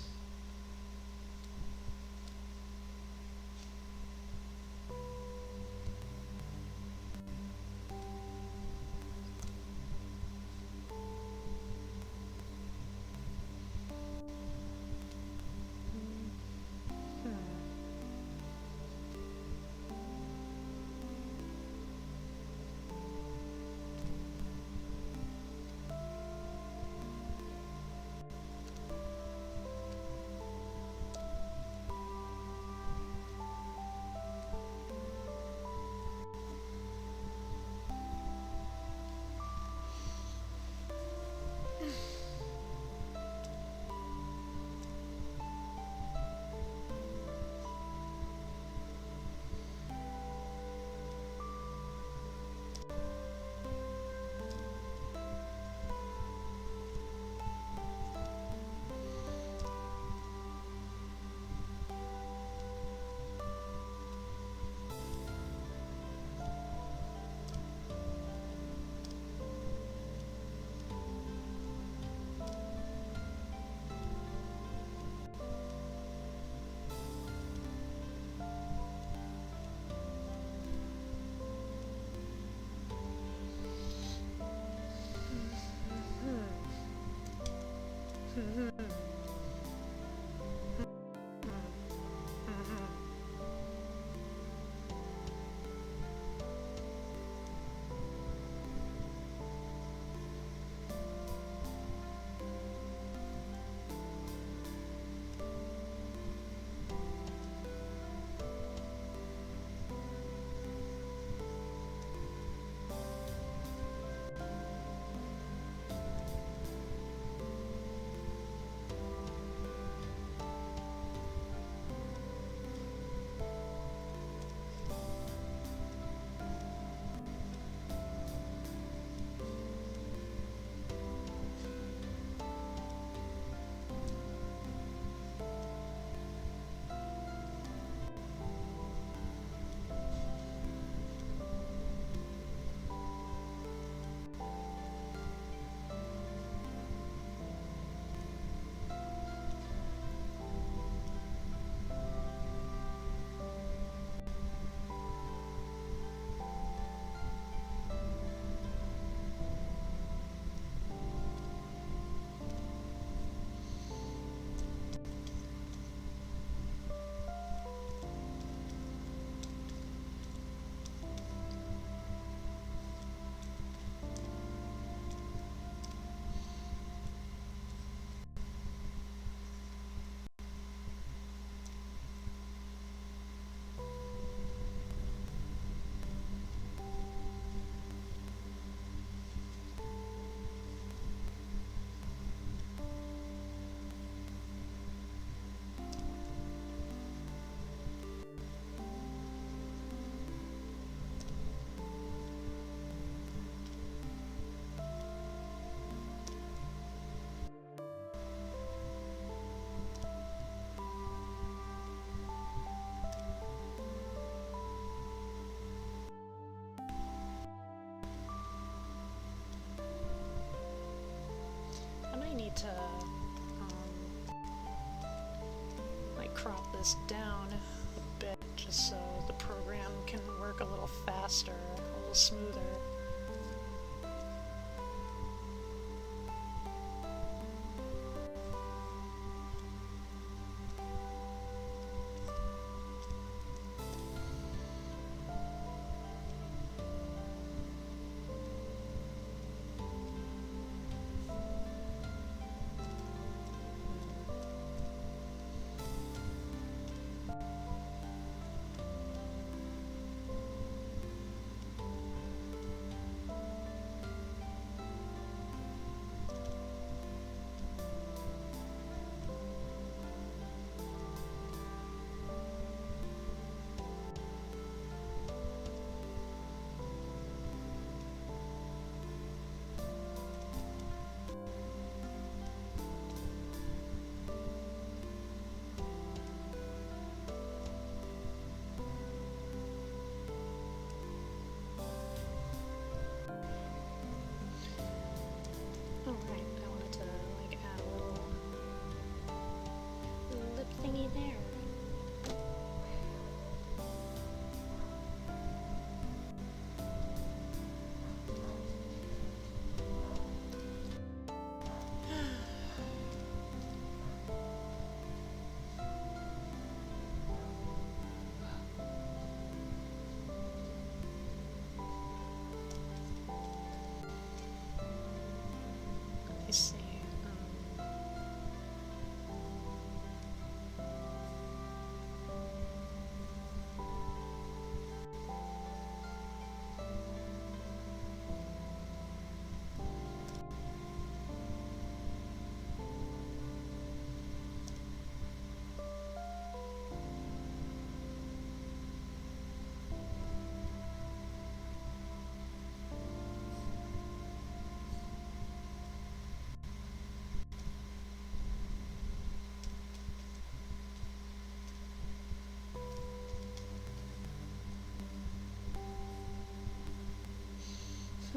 Speaker 1: Need to like crop this down a bit just so the program can work a little faster, a little smoother.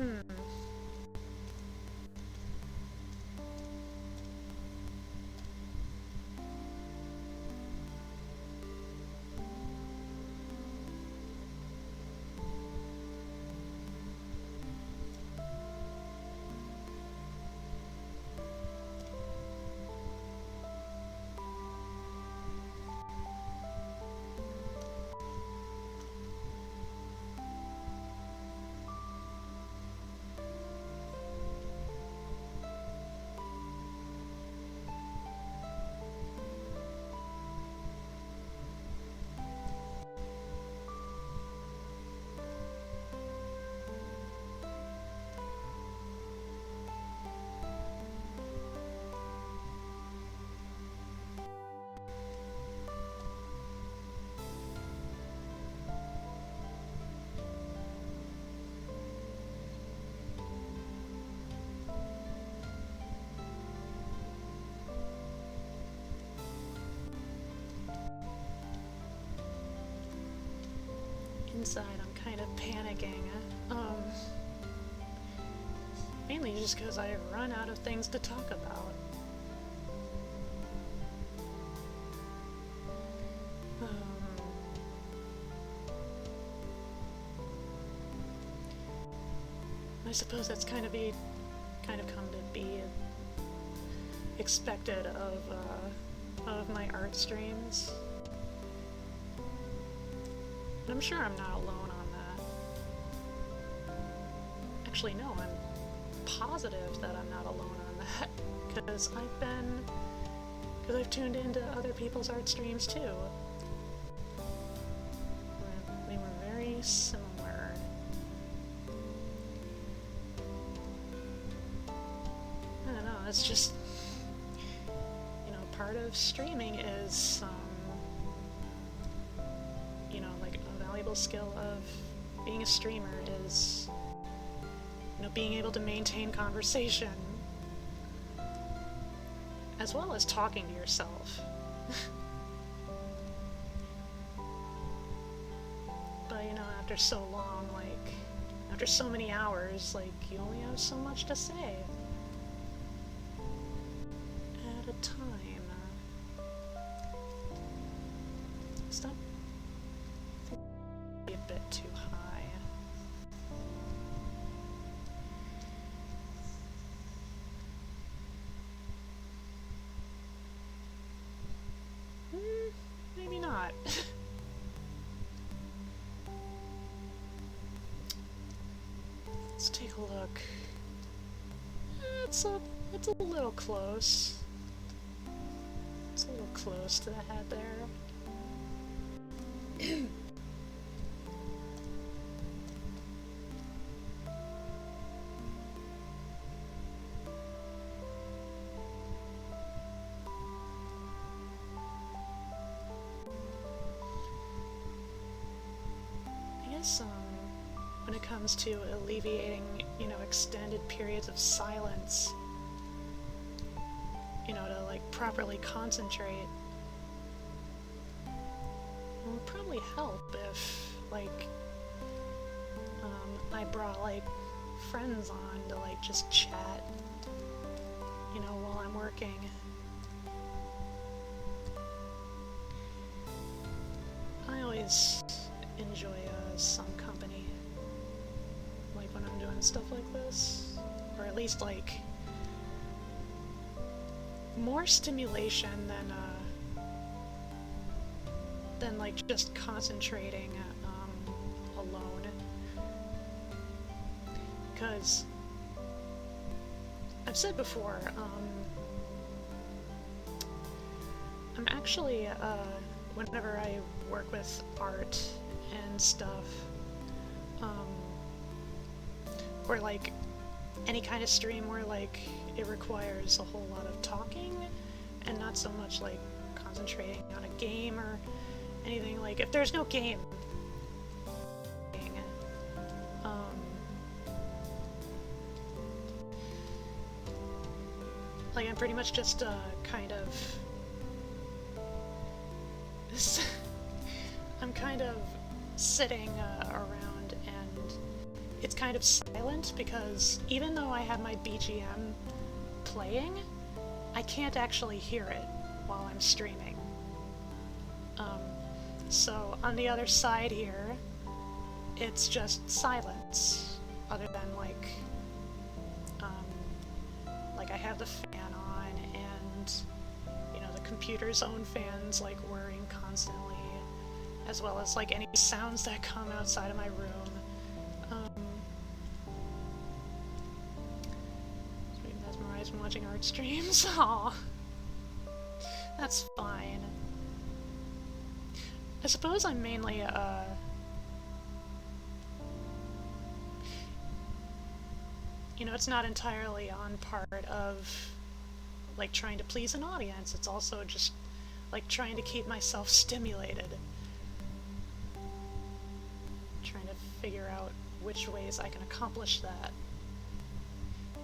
Speaker 1: Hmm. Inside, I'm kind of panicking. Mainly just because I've run out of things to talk about. I suppose that's kind of come to be expected of my art streams. But I'm sure I'm not alone on that. Actually, no, I'm positive that I'm not alone on that, because I've tuned into other people's art streams too. They were very similar. I don't know, it's just, you know, part of streaming is, you know, like a valuable skill of being a streamer is, you know, being able to maintain conversation, as well as talking to yourself. But, you know, after so long, like, after so many hours, like, you only have so much to say. At a time. Stop. Be a bit too high. Maybe not. Let's take a look. It's a little close. It's a little close to the head there. I guess, when it comes to alleviating, you know, extended periods of silence, you know, to, like, properly concentrate, it would probably help if, like, I brought, like, friends on to, like, just chat, you know, while I'm working. I always enjoy, some company, like, when I'm doing stuff like this, or at least, like, more stimulation than like, just concentrating, alone. Because, I've said before, I'm actually, whenever I work with art and stuff, or like any kind of stream where like it requires a whole lot of talking and not so much like concentrating on a game or anything, like if there's no game, like I'm pretty much just kind of I'm kind of sitting around and, it's kind of silent because even though I have my BGM playing, I can't actually hear it while I'm streaming. So on the other side here, it's just silence, other than like I have the fan on, and you know, the computer's own fan's like whirring constantly, as well as like any sounds that come outside of my room. Being mesmerized when watching art streams. Aw, that's fine. I suppose I'm mainly you know, it's not entirely on part of like trying to please an audience. It's also just like trying to keep myself stimulated. Trying to figure out which ways I can accomplish that.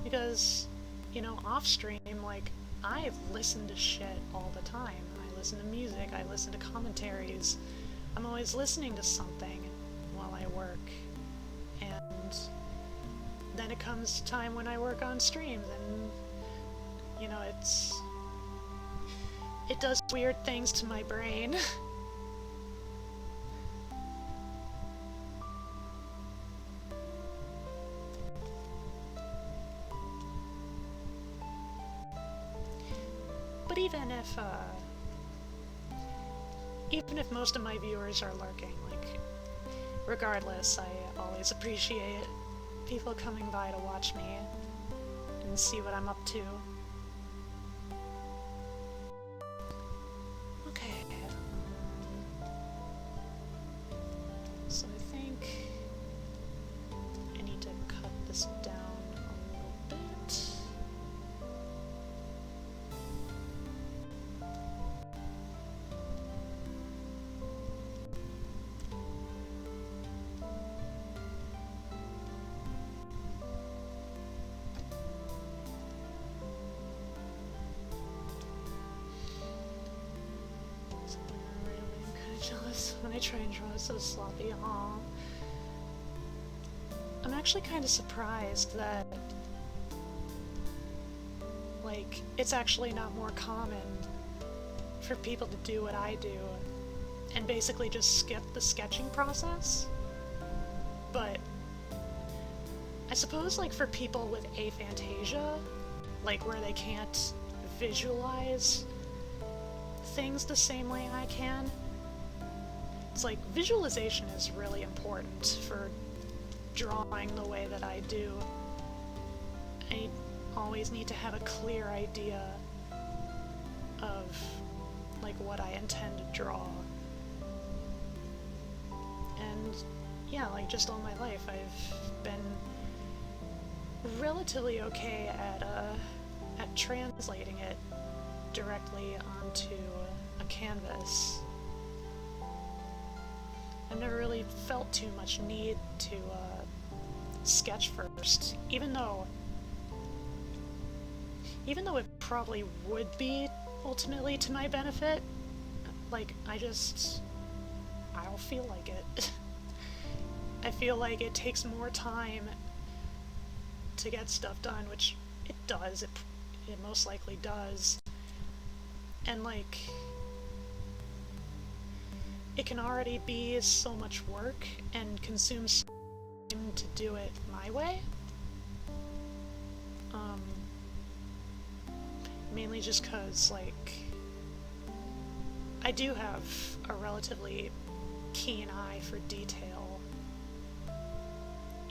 Speaker 1: Because, you know, off stream, like, I listen to shit all the time. I listen to music, I listen to commentaries. I'm always listening to something while I work. And then it comes time when I work on streams, and, you know, it does weird things to my brain. But even if most of my viewers are lurking, like, regardless, I always appreciate people coming by to watch me and see what I'm up to. Okay. So I think I need to cut this down a little bit. Jealous when I try and draw so sloppy. Aw. I'm actually kind of surprised that, like, it's actually not more common for people to do what I do and basically just skip the sketching process. But I suppose, like, for people with aphantasia, like, where they can't visualize things the same way I can, it's like, visualization is really important for drawing the way that I do. I always need to have a clear idea of, like, what I intend to draw. And, yeah, like, just all my life I've been relatively okay at translating it directly onto a canvas. I've never really felt too much need to sketch first, even though it probably would be ultimately to my benefit. Like, I don't feel like it. I feel like it takes more time to get stuff done, which it does, it most likely does. And, like, it can already be so much work and consume so much time to do it my way. Mainly just because, like, I do have a relatively keen eye for detail,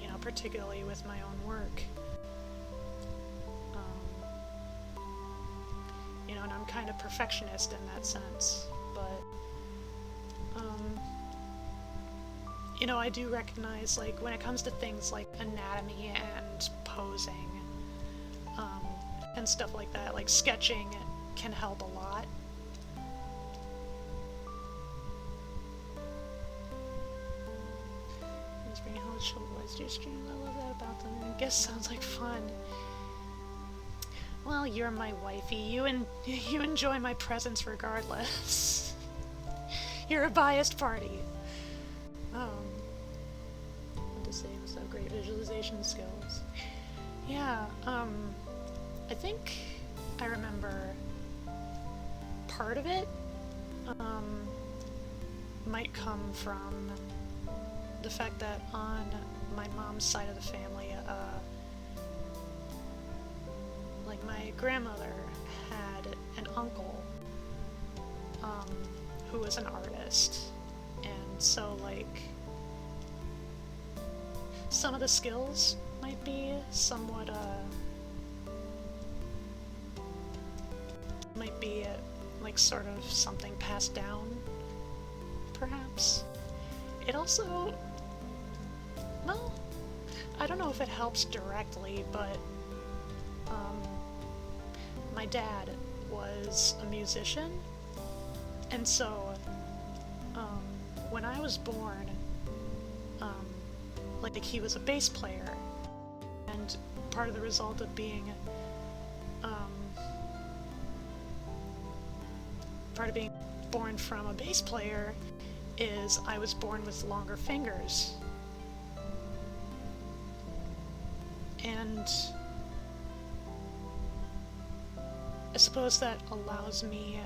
Speaker 1: you know, particularly with my own work. You know, and I'm kind of perfectionist in that sense, but you know, I do recognize, like, when it comes to things like anatomy and posing, and stuff like that, like, sketching can help a lot. How much boys do stream? I love that about them. I guess sounds like fun. Well, you're my wifey. You enjoy my presence regardless. You're a biased party. What say you must have great visualization skills. Yeah, I think I remember part of it, might come from the fact that on my mom's side of the family, like my grandmother had an uncle, who was an artist, and so like some of the skills might be somewhat, might be like sort of something passed down, perhaps. It also, well, I don't know if it helps directly, but my dad was a musician, and so when I was born, like he was a bass player, and part of the result of being born from a bass player is I was born with longer fingers. And I suppose that allows me,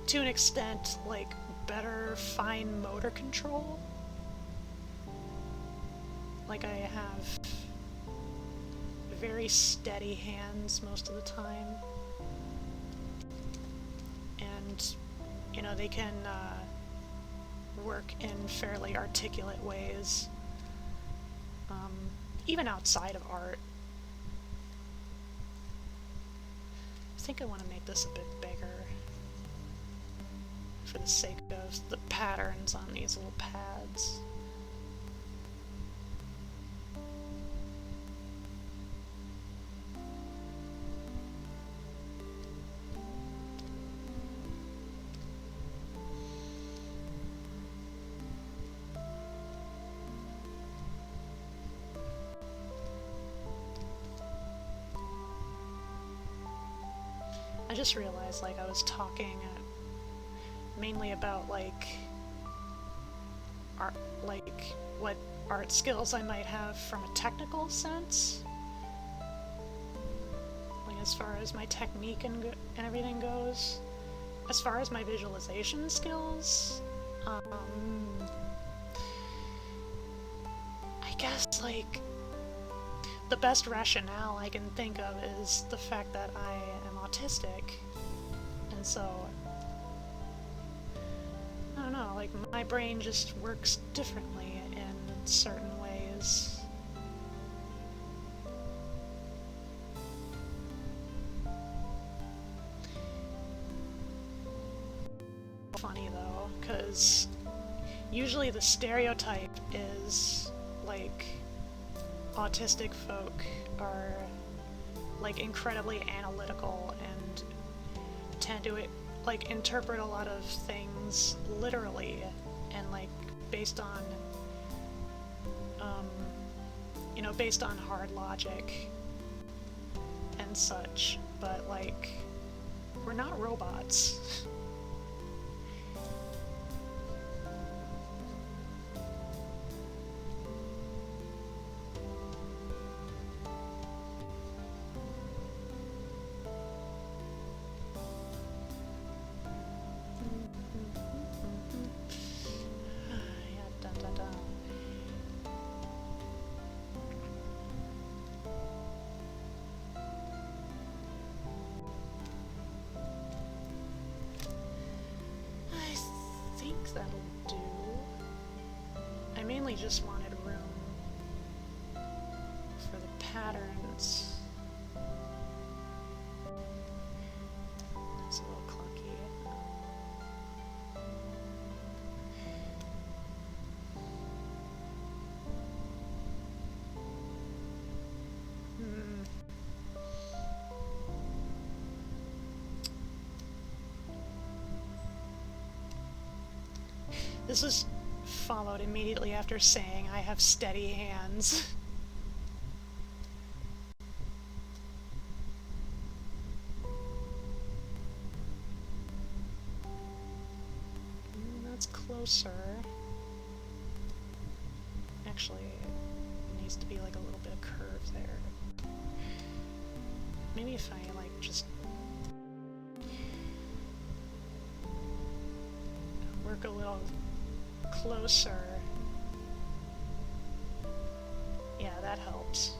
Speaker 1: to an extent, like, better fine motor control. Like, I have very steady hands most of the time. And, you know, they can work in fairly articulate ways, even outside of art. I think I want to make this a bit bigger for the sake of the patterns on these little pads. I just realized, like, I was talking mainly about, like, art, like, what art skills I might have from a technical sense. Like, as far as my technique and everything goes. As far as my visualization skills, I guess, like, the best rationale I can think of is the fact that I am autistic, and so, I don't know, like, my brain just works differently in certain ways. Funny though, because usually the stereotype is, like, autistic folk are, like, incredibly analytical and tend to, like, interpret a lot of things literally and, like, based on, you know, based on hard logic and such, but, like, we're not robots. That'll do. I mainly just wanted room for the patterns. That's a little clunky. This is followed immediately after saying I have steady hands. That's closer. actually, it needs to be like a little bit of curve there. Maybe if I like just work a little closer. Yeah, that helps.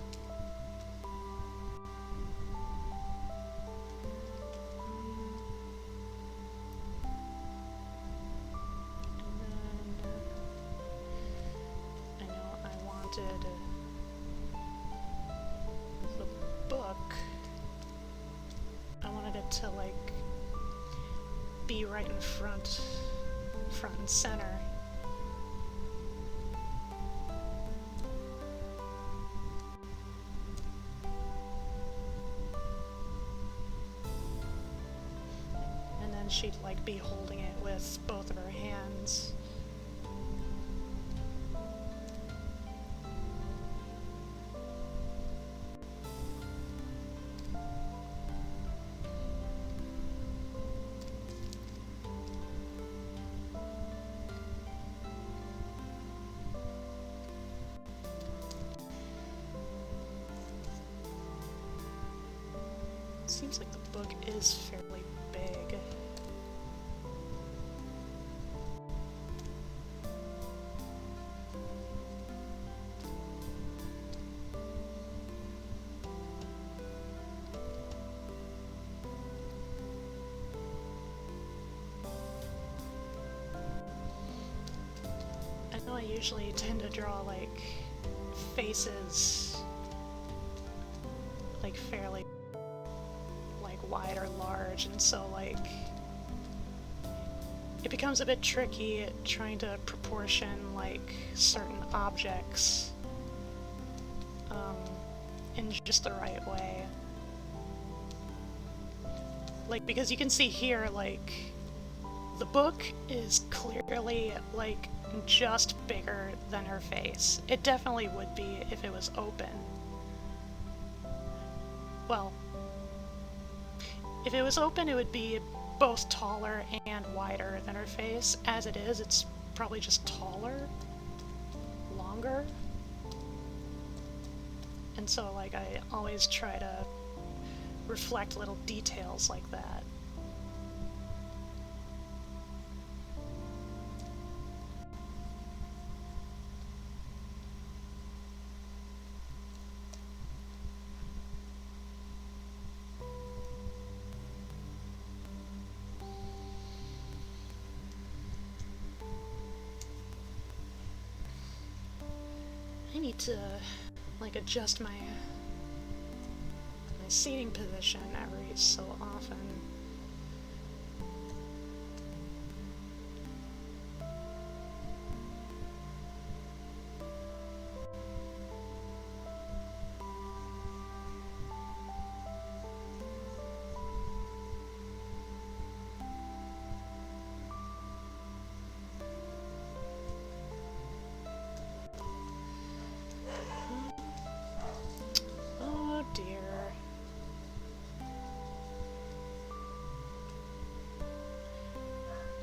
Speaker 1: The book, I wanted it to like be right in front and center. And then she'd like be holding it with both of her hands. Seems like the book is fairly big. I know I usually tend to draw like faces like fairly wide or large, and so like it becomes a bit tricky at trying to proportion like certain objects in just the right way. Like, because you can see here, like, the book is clearly like just bigger than her face. It definitely would be if it was open. Well, if it was open, it would be both taller and wider than her face. As it is, it's probably just taller, longer. And so, like, I always try to reflect little details like that. I need to, like, adjust my seating position every so often.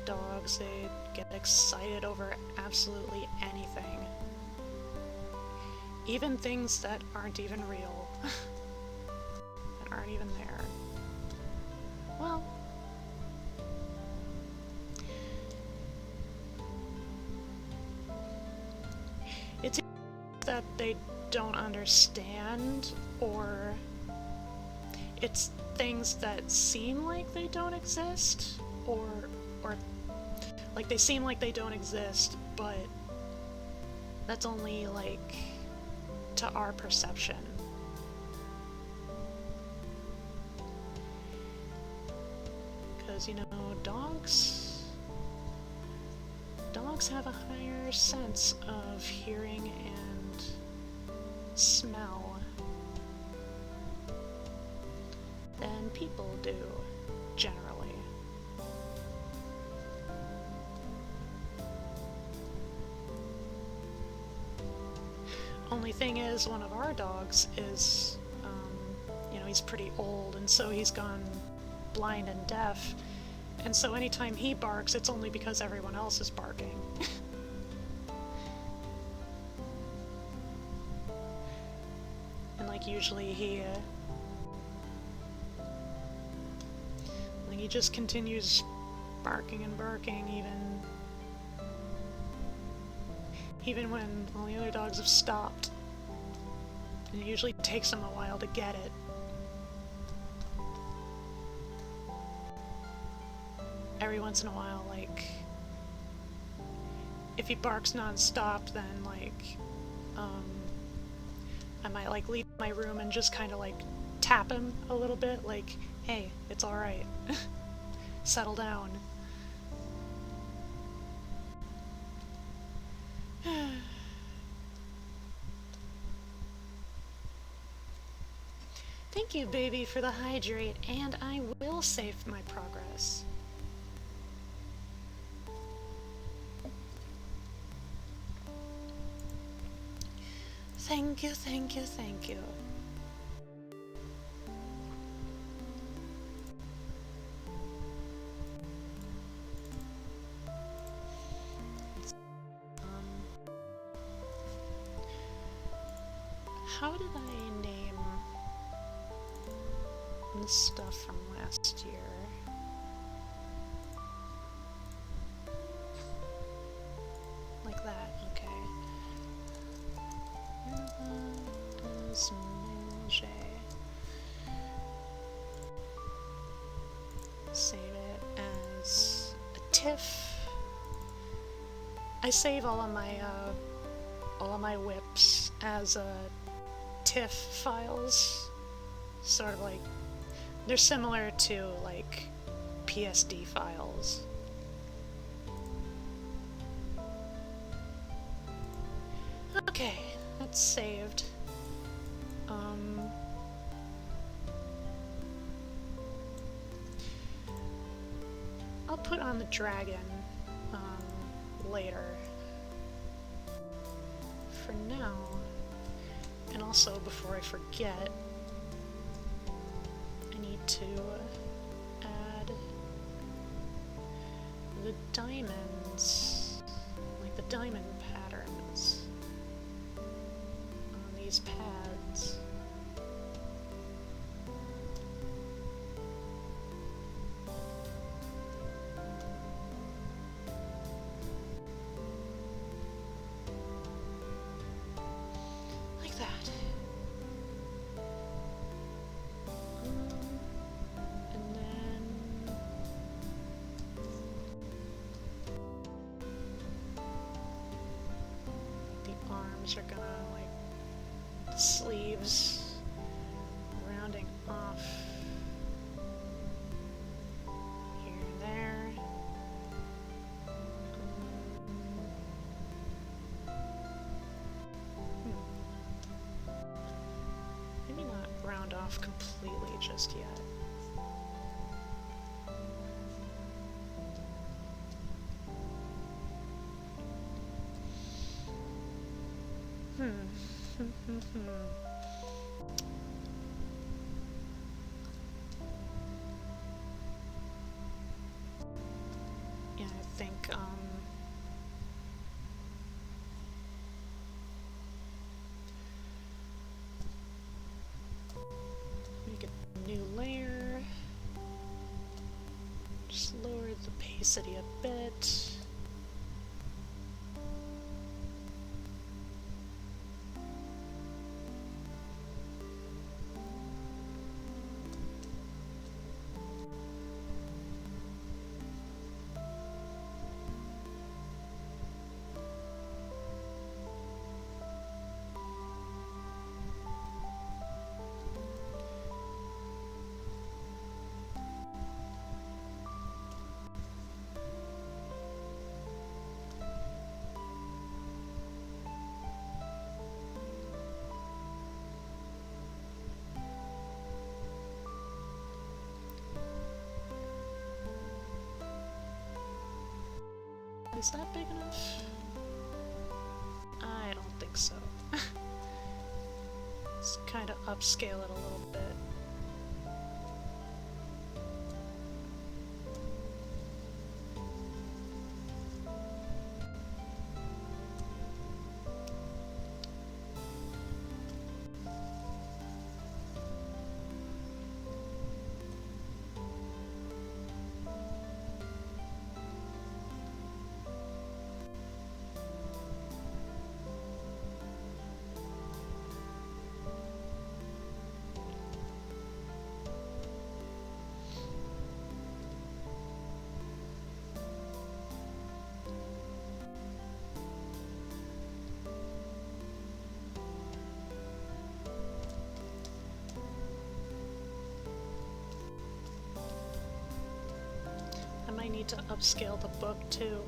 Speaker 1: Dogs, they get excited over absolutely anything. Even things that aren't even real. that aren't even there. Well, it's that they don't understand, or it's things that seem like they don't exist, or like they seem like they don't exist, but that's only like to our perception. Because, you know, dogs have a higher sense of hearing and smell than people do, generally. Only thing is, one of our dogs is, you know, he's pretty old, and so he's gone blind and deaf, and so anytime he barks, it's only because everyone else is barking. like usually he just continues barking and barking even when all the other dogs have stopped. And it usually takes him a while to get it. Every once in a while, like, if he barks non-stop, then, like, I might, like, leave my room and just kind of, like, tap him a little bit, like, hey, it's alright. Settle down. Thank you, baby, for the hydrate, and I will save my progress. Thank you, thank you, thank you. How did I name the stuff from last year? Like that, okay. Save it as a TIFF. I save all of my whips as TIFF files. Sort of like, they're similar to like PSD files. Okay, that's saved. I'll put on the dragon later. For now, and also before I forget, I need to add the diamonds, like the diamond patterns on these pads. Are gonna, like, the sleeves rounding off here and there. Maybe not round off completely just yet. Yeah, I think, make a new layer. Just lower the opacity a bit. Is that big enough? I don't think so. Let's kind of upscale it a little bit. need to upscale the book too.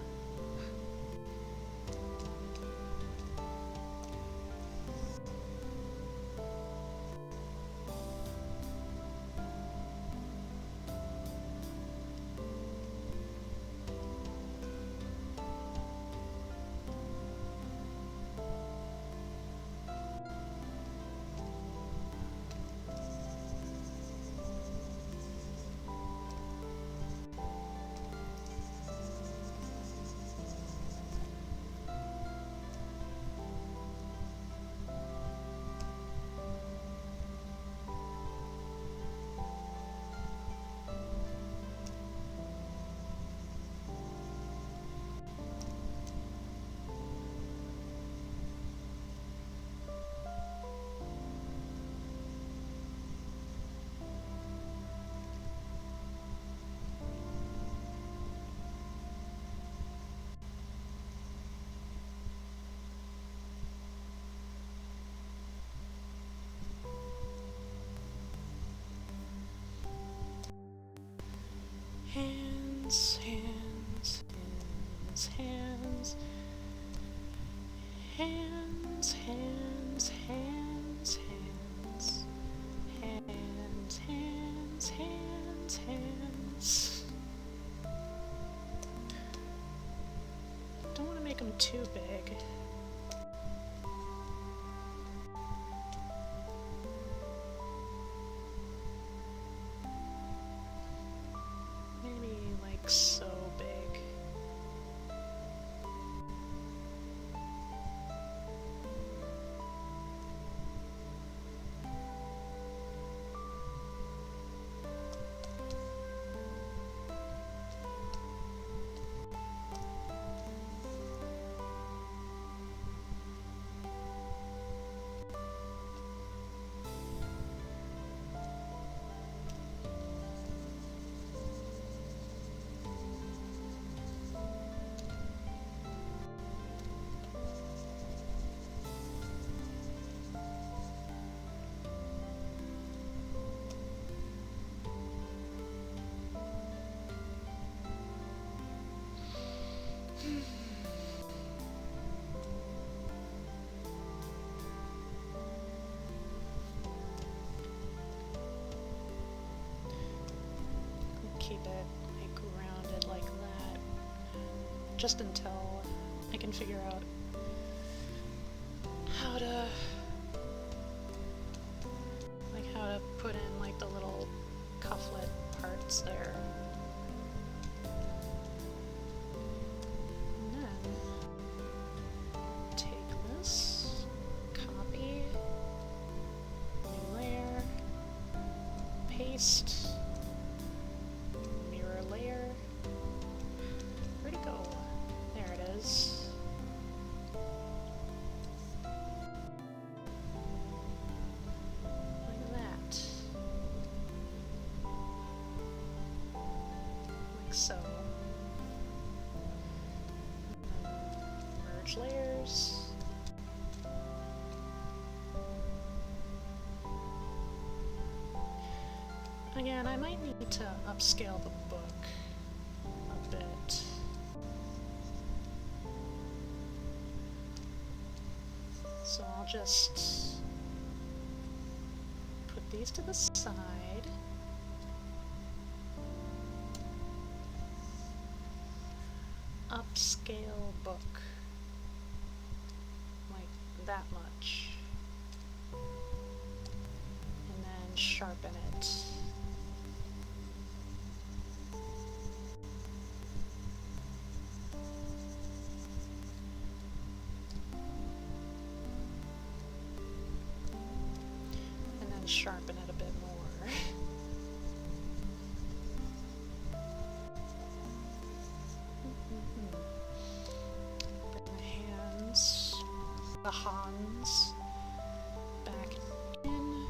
Speaker 1: Hands, hands, hands, hands. Hands, hands, hands, hands. Hands, hands, hands, hands. Don't want to make them too big. So big. Keep it like grounded like that, just until I can figure out how to put in like the little cufflet parts there. And then take this, copy, new layer, paste. Layer. Where'd it go? There it is. Like that. Like so. Merge layers. Again, I might need to upscale the book a bit. So I'll just put these to the side. Upscale book. Like that much. And then sharpen it. Sharpen it a bit more. Bring the hands, the Hans back in.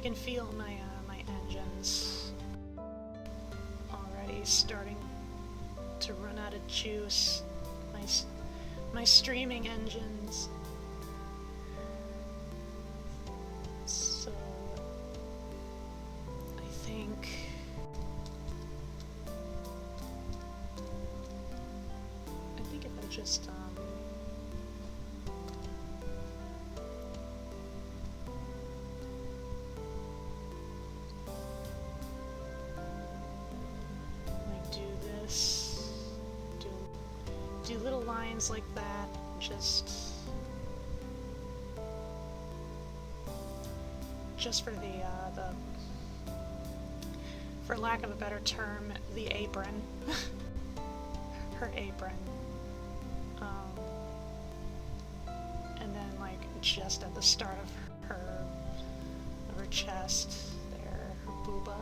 Speaker 1: I can feel my engines already starting to run out of juice. My streaming engines. So I think if I just like do this, do little lines like that, just for the for lack of a better term, the apron. Her apron. And then like just at the start of her chest there, her booba.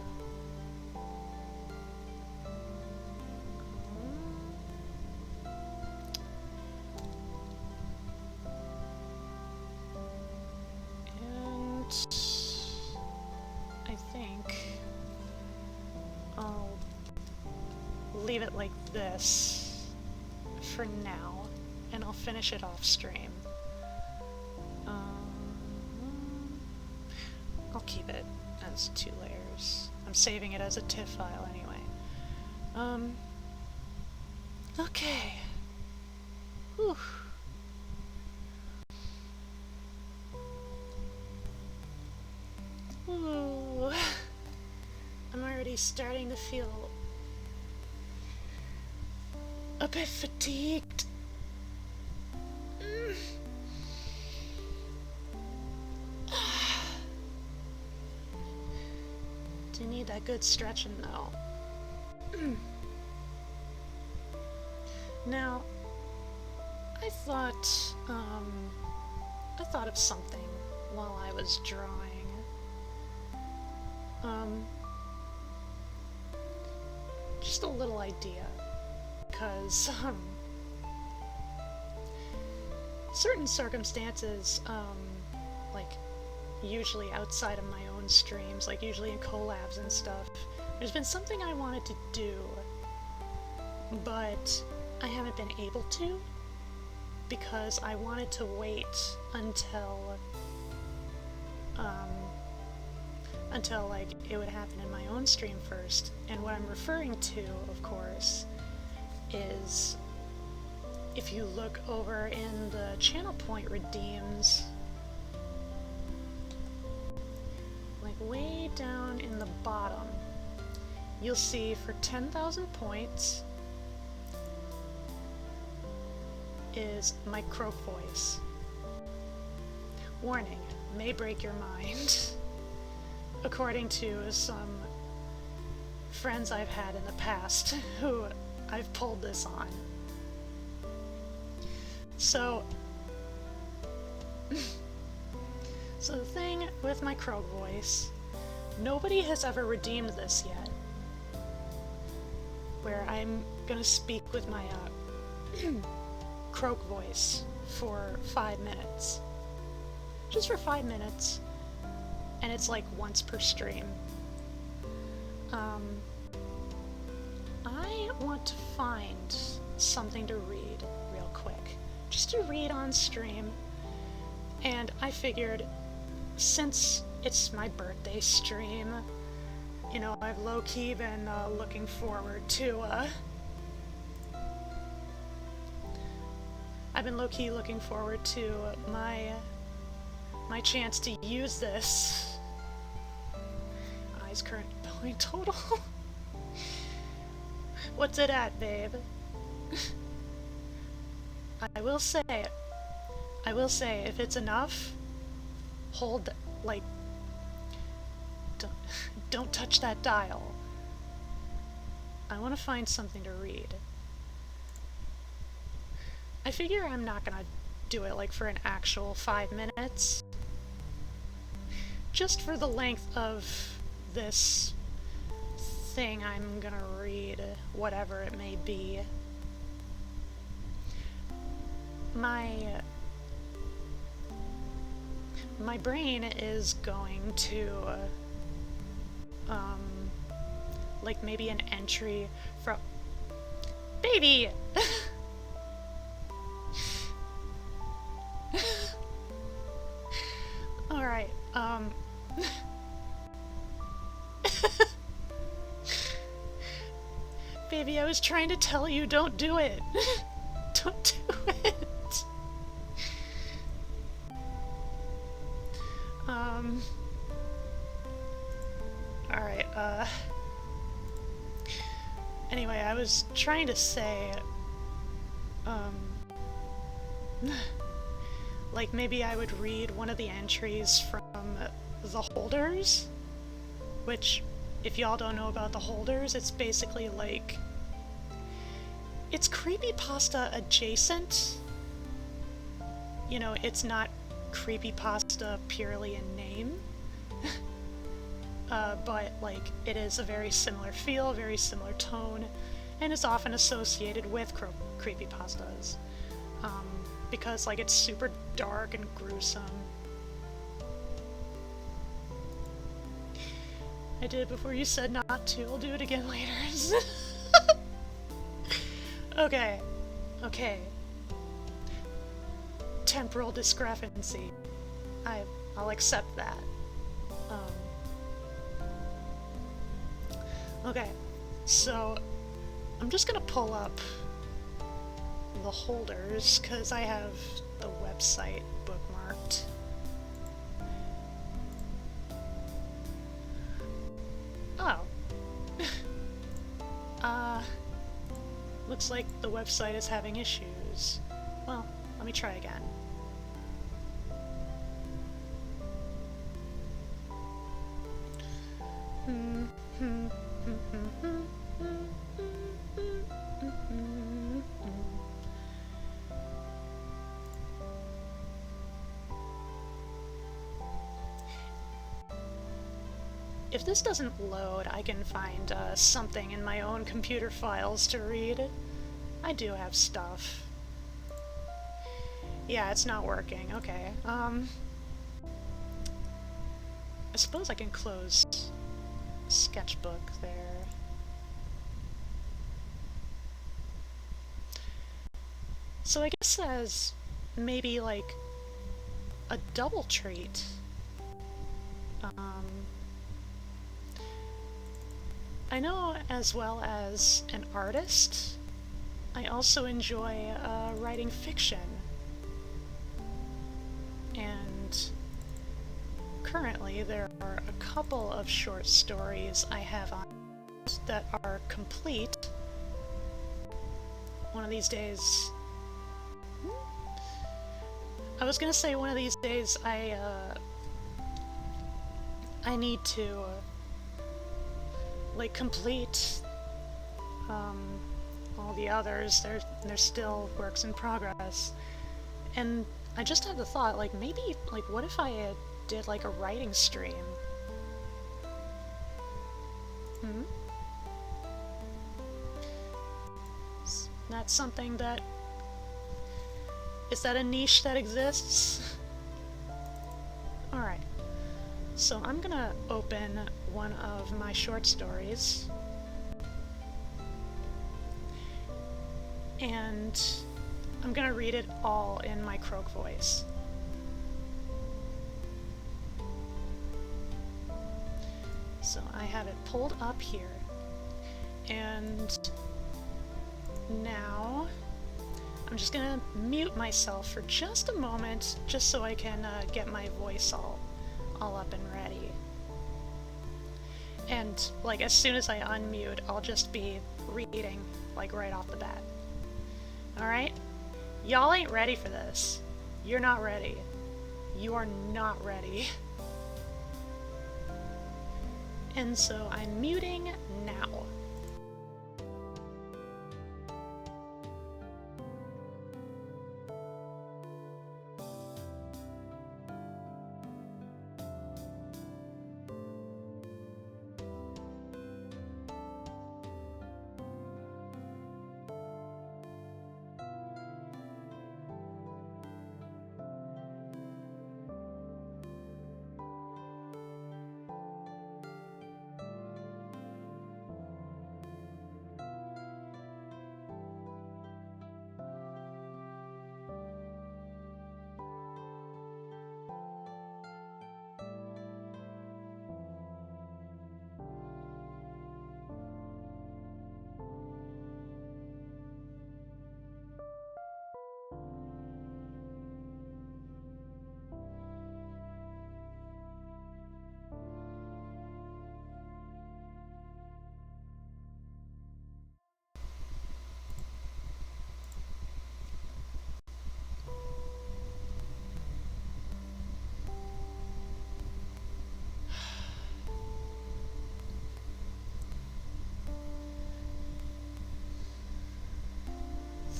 Speaker 1: And I think I'll leave it like this for now, and I'll finish it off stream. I'll keep it as 2 layers. I'm saving it as a TIFF file anyway. Okay. Whew. Ooh. I'm already starting to feel a bit fatigued. Do need that good stretching though. Now, I thought of something while I was drawing. Just a little idea, because certain circumstances, like usually outside of my own streams, like usually in collabs and stuff, there's been something I wanted to do, but I haven't been able to, because I wanted to wait until like it would happen in my own stream first. And what I'm referring to, of course, is if you look over in the channel point redeems, like way down in the bottom, you'll see for 10,000 points is my croak voice. Warning, may break your mind. According to some friends I've had in the past who I've pulled this on. So the thing with my croak voice, nobody has ever redeemed this yet, where I'm gonna speak with my croak voice for 5 minutes. Just for 5 minutes. And it's like once per stream. I want to find something to read real quick. Just to read on stream. And I figured, since it's my birthday stream, you know, I've low-key been looking forward to, I've been low-key looking forward to my chance to use this. Eyes current point total. What's it at, babe? I will say, if it's enough, hold, like, don't touch that dial. I want to find something to read. I figure I'm not gonna do it like for an actual 5 minutes. Just for the length of this thing I'm gonna read, whatever it may be. My my brain is going to, like maybe an entry from... Baby! Alright, Baby, I was trying to tell you, don't do it! Don't do it! Alright, anyway, I was trying to say, like maybe I would read one of the entries from the Holders, which, if y'all don't know about the Holders, it's basically like, it's creepypasta adjacent. You know, it's not creepypasta purely in name, but like it is a very similar feel, very similar tone, and is often associated with creepypastas, because like it's super dark and gruesome. I did it before you said not to. I'll do it again later. Okay. Okay. Temporal discrepancy. I'll accept that. Okay, so I'm just gonna pull up the Holders, because I have the website bookmarked. Oh. Looks like the website is having issues. Well, let me try again. If this doesn't load, I can find something in my own computer files to read. I do have stuff. Yeah, it's not working. Okay. I suppose I can close Sketchbook there. So I guess as maybe like a double treat. I know, as well as an artist, I also enjoy writing fiction. And currently there are a couple of short stories I have on that are complete. One of these days... I was gonna say one of these days I need to like complete all the others. They're still works in progress. And I just had the thought, like, maybe, like, what if I did, like, a writing stream? That's something that... Is that a niche that exists? Alright. So I'm gonna open one of my short stories. And I'm gonna read it all in my croak voice. So I have it pulled up here. And now I'm just gonna mute myself for just a moment, just so I can get my voice all up and ready. And like as soon as I unmute, I'll just be reading like right off the bat. Alright? Y'all ain't ready for this. You're not ready. You are not ready. And so I'm muting now.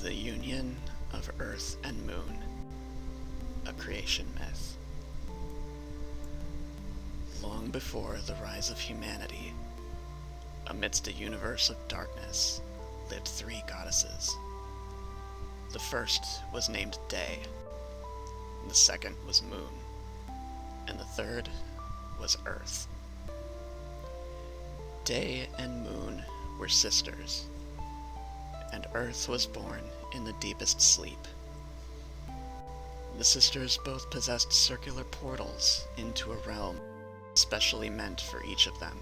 Speaker 2: The union of Earth and Moon, a creation myth. Long before the rise of humanity, amidst a universe of darkness, lived three goddesses. The first was named Day, the second was Moon, and the third was Earth. Day and Moon were sisters, and Earth was born in the deepest sleep. The sisters both possessed circular portals into a realm specially meant for each of them.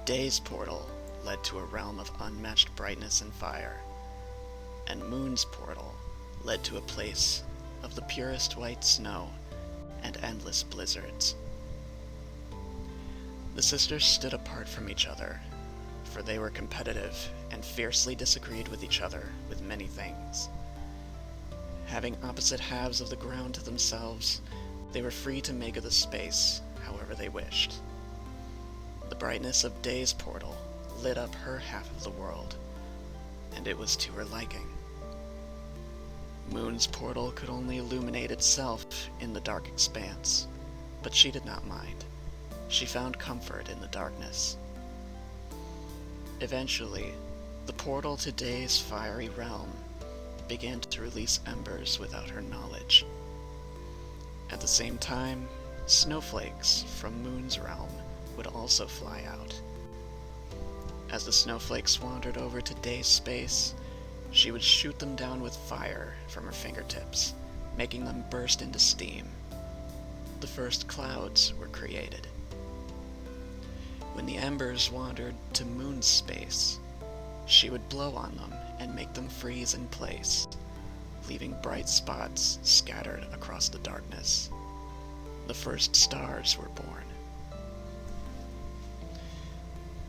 Speaker 2: Day's portal led to a realm of unmatched brightness and fire, and Moon's portal led to a place of the purest white snow and endless blizzards. The sisters stood apart from each other, for they were competitive and fiercely disagreed with each other with many things. Having opposite halves of the ground to themselves, they were free to make of the space however they wished. The brightness of Day's portal lit up her half of the world, and it was to her liking. Moon's portal could only illuminate itself in the dark expanse, but she did not mind. She found comfort in the darkness. Eventually, the portal to Day's fiery realm began to release embers without her knowledge. At the same time, snowflakes from Moon's realm would also fly out. As the snowflakes wandered over to Day's space, she would shoot them down with fire from her fingertips, making them burst into steam. The first clouds were created. When the embers wandered to Moon's space, she would blow on them and make them freeze in place, leaving bright spots scattered across the darkness. The first stars were born.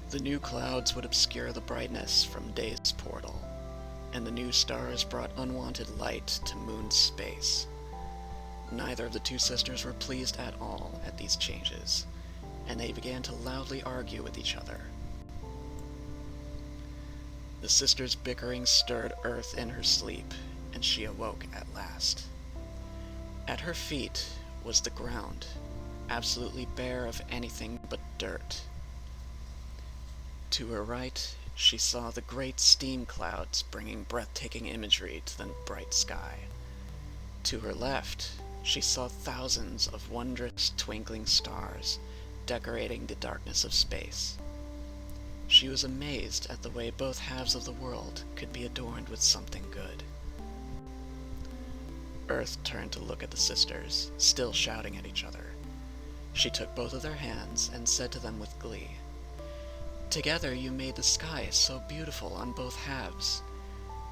Speaker 2: The new clouds would obscure the brightness from Day's portal, and the new stars brought unwanted light to Moon's space. Neither of the two sisters were pleased at all at these changes, and they began to loudly argue with each other. The sisters' bickering stirred Earth in her sleep, and she awoke at last. At her feet was the ground, absolutely bare of anything but dirt. To her right, she saw the great steam clouds bringing breathtaking imagery to the bright sky. To her left, she saw thousands of wondrous twinkling stars decorating the darkness of space. She was amazed at the way both halves of the world could be adorned with something good. Earth turned to look at the sisters, still shouting at each other. She took both of their hands and said to them with glee, "Together you made the sky so beautiful on both halves.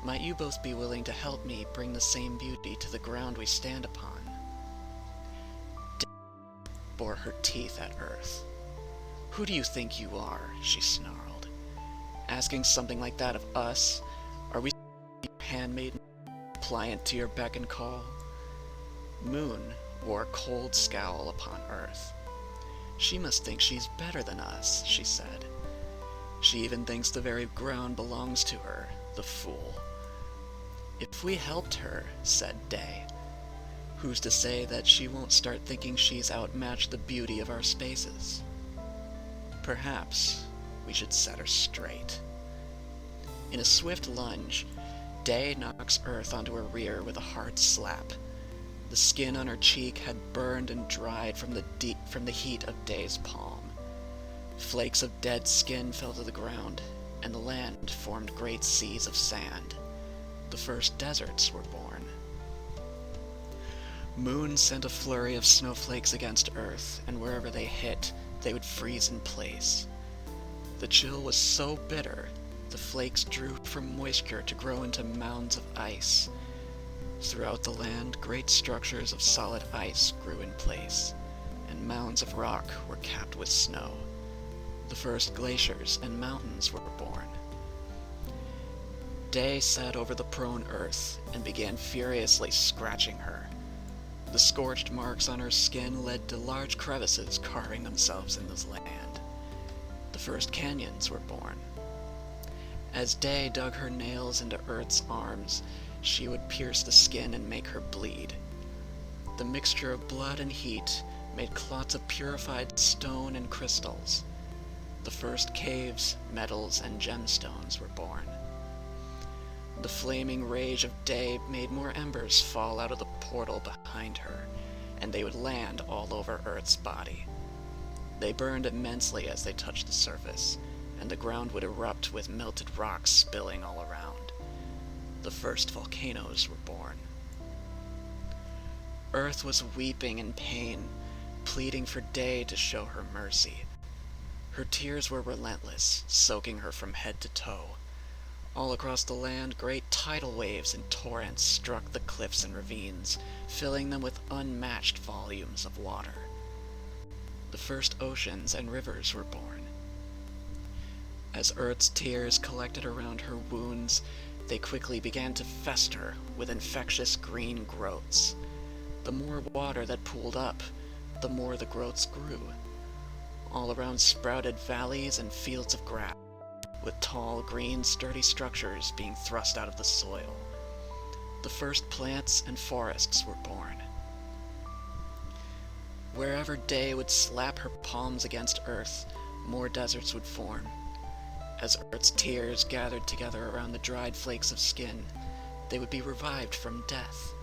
Speaker 2: Might you both be willing to help me bring the same beauty to the ground we stand upon?" Day bore her teeth at Earth. "Who do you think you are?" she snarled. "Asking something like that of us? Are we handmaiden, pliant to your beck and call?" Moon wore a cold scowl upon Earth. "She must think she's better than us," she said. "She even thinks the very ground belongs to her, the fool." "If we helped her," said Day, "who's to say that she won't start thinking she's outmatched the beauty of our spaces? Perhaps we should set her straight." In a swift lunge, Day knocks Earth onto her rear with a hard slap. The skin on her cheek had burned and dried from the heat of Day's palm. Flakes of dead skin fell to the ground, and the land formed great seas of sand. The first deserts were born. Moon sent a flurry of snowflakes against Earth, and wherever they hit, they would freeze in place. The chill was so bitter, the flakes drew from moisture to grow into mounds of ice. Throughout the land, great structures of solid ice grew in place, and mounds of rock were capped with snow. The first glaciers and mountains were born. Day sat over the prone Earth and began furiously scratching her. The scorched marks on her skin led to large crevices carving themselves in the land. The first canyons were born. As Day dug her nails into Earth's arms, she would pierce the skin and make her bleed. The mixture of blood and heat made clots of purified stone and crystals. The first caves, metals, and gemstones were born. The flaming rage of Day made more embers fall out of the portal behind her, and they would land all over Earth's body. They burned immensely as they touched the surface, and the ground would erupt with melted rocks spilling all around. The first volcanoes were born. Earth was weeping in pain, pleading for Day to show her mercy. Her tears were relentless, soaking her from head to toe. All across the land, great tidal waves and torrents struck the cliffs and ravines, filling them with unmatched volumes of water. The first oceans and rivers were born. As Earth's tears collected around her wounds, they quickly began to fester with infectious green growths. The more water that pooled up, the more the growths grew. All around sprouted valleys and fields of grass, with tall, green, sturdy structures being thrust out of the soil. The first plants and forests were born. Wherever Day would slap her palms against Earth, more deserts would form. As Earth's tears gathered together around the dried flakes of skin, they would be revived from death.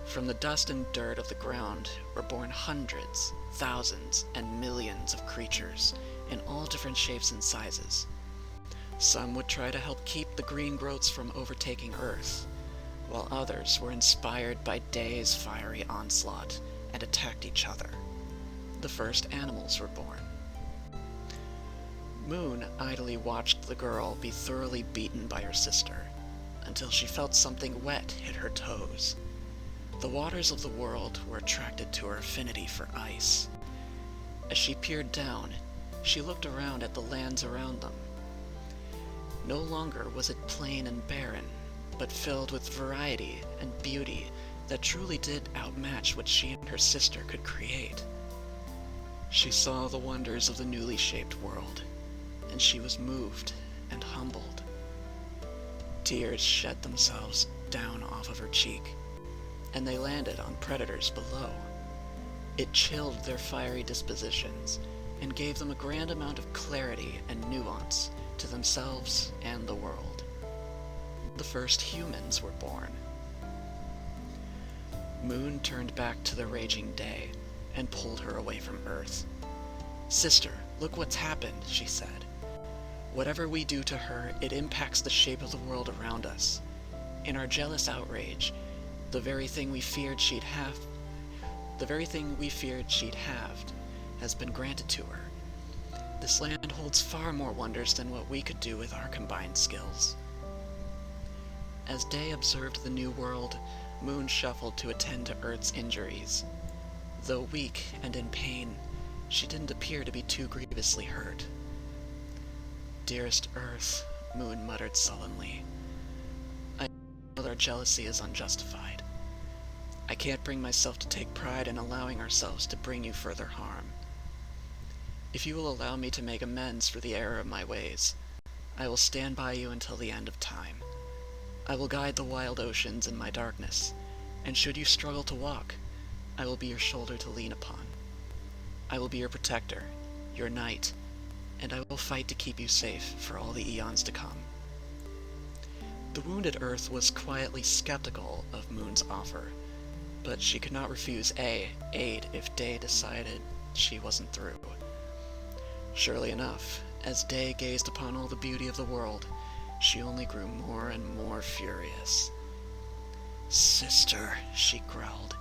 Speaker 2: From the dust and dirt of the ground were born hundreds, thousands, and millions of creatures in all different shapes and sizes. Some would try to help keep the green growths from overtaking Earth, while others were inspired by Day's fiery onslaught and attacked each other. The first animals were born. Moon idly watched the girl be thoroughly beaten by her sister, until she felt something wet hit her toes. The waters of the world were attracted to her affinity for ice. As she peered down, she looked around at the lands around them. No longer was it plain and barren, but filled with variety and beauty that truly did outmatch what she and her sister could create. She saw the wonders of the newly shaped world, and she was moved and humbled. Tears shed themselves down off of her cheek, and they landed on predators below. It chilled their fiery dispositions, and gave them a grand amount of clarity and nuance to themselves and the world. The first humans were born. Moon turned back to the raging Day, and pulled her away from Earth. "Sister, look what's happened," she said. "Whatever we do to her, it impacts the shape of the world around us. In our jealous outrage, the very thing we feared she'd halved has been granted to her. This land holds far more wonders than what we could do with our combined skills." As Day observed the new world, Moon shuffled to attend to Earth's injuries. Though weak and in pain, she didn't appear to be too grievously hurt. "Dearest Earth," Moon muttered sullenly, "I know that our jealousy is unjustified. I can't bring myself to take pride in allowing ourselves to bring you further harm. If you will allow me to make amends for the error of my ways, I will stand by you until the end of time. I will guide the wild oceans in my darkness, and should you struggle to walk, I will be your shoulder to lean upon. I will be your protector, your knight, and I will fight to keep you safe for all the eons to come." The wounded Earth was quietly skeptical of Moon's offer, but she could not refuse aid if Day decided she wasn't through. Surely enough, as Day gazed upon all the beauty of the world, she only grew more and more furious. "Sister," she growled,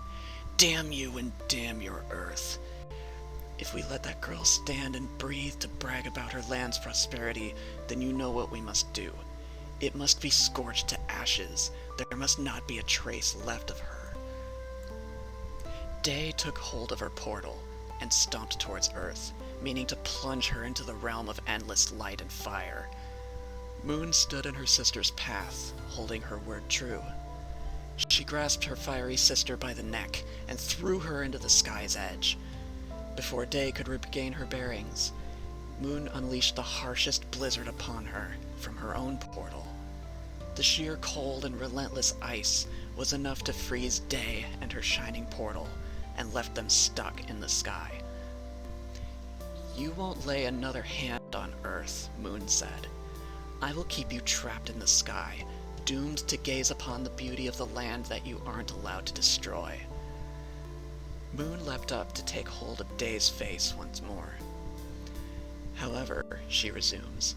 Speaker 2: "damn you and damn your Earth. If we let that girl stand and breathe to brag about her land's prosperity, then you know what we must do. It must be scorched to ashes. There must not be a trace left of her." Day took hold of her portal and stomped towards Earth, meaning to plunge her into the realm of endless light and fire. Moon stood in her sister's path, holding her word true. She grasped her fiery sister by the neck and threw her into the sky's edge. Before Day could regain her bearings, Moon unleashed the harshest blizzard upon her, from her own portal. The sheer cold and relentless ice was enough to freeze Day and her shining portal, and left them stuck in the sky. "You won't lay another hand on Earth," Moon said. "I will keep you trapped in the sky, doomed to gaze upon the beauty of the land that you aren't allowed to destroy." Moon leapt up to take hold of Day's face once more. "However," she resumes,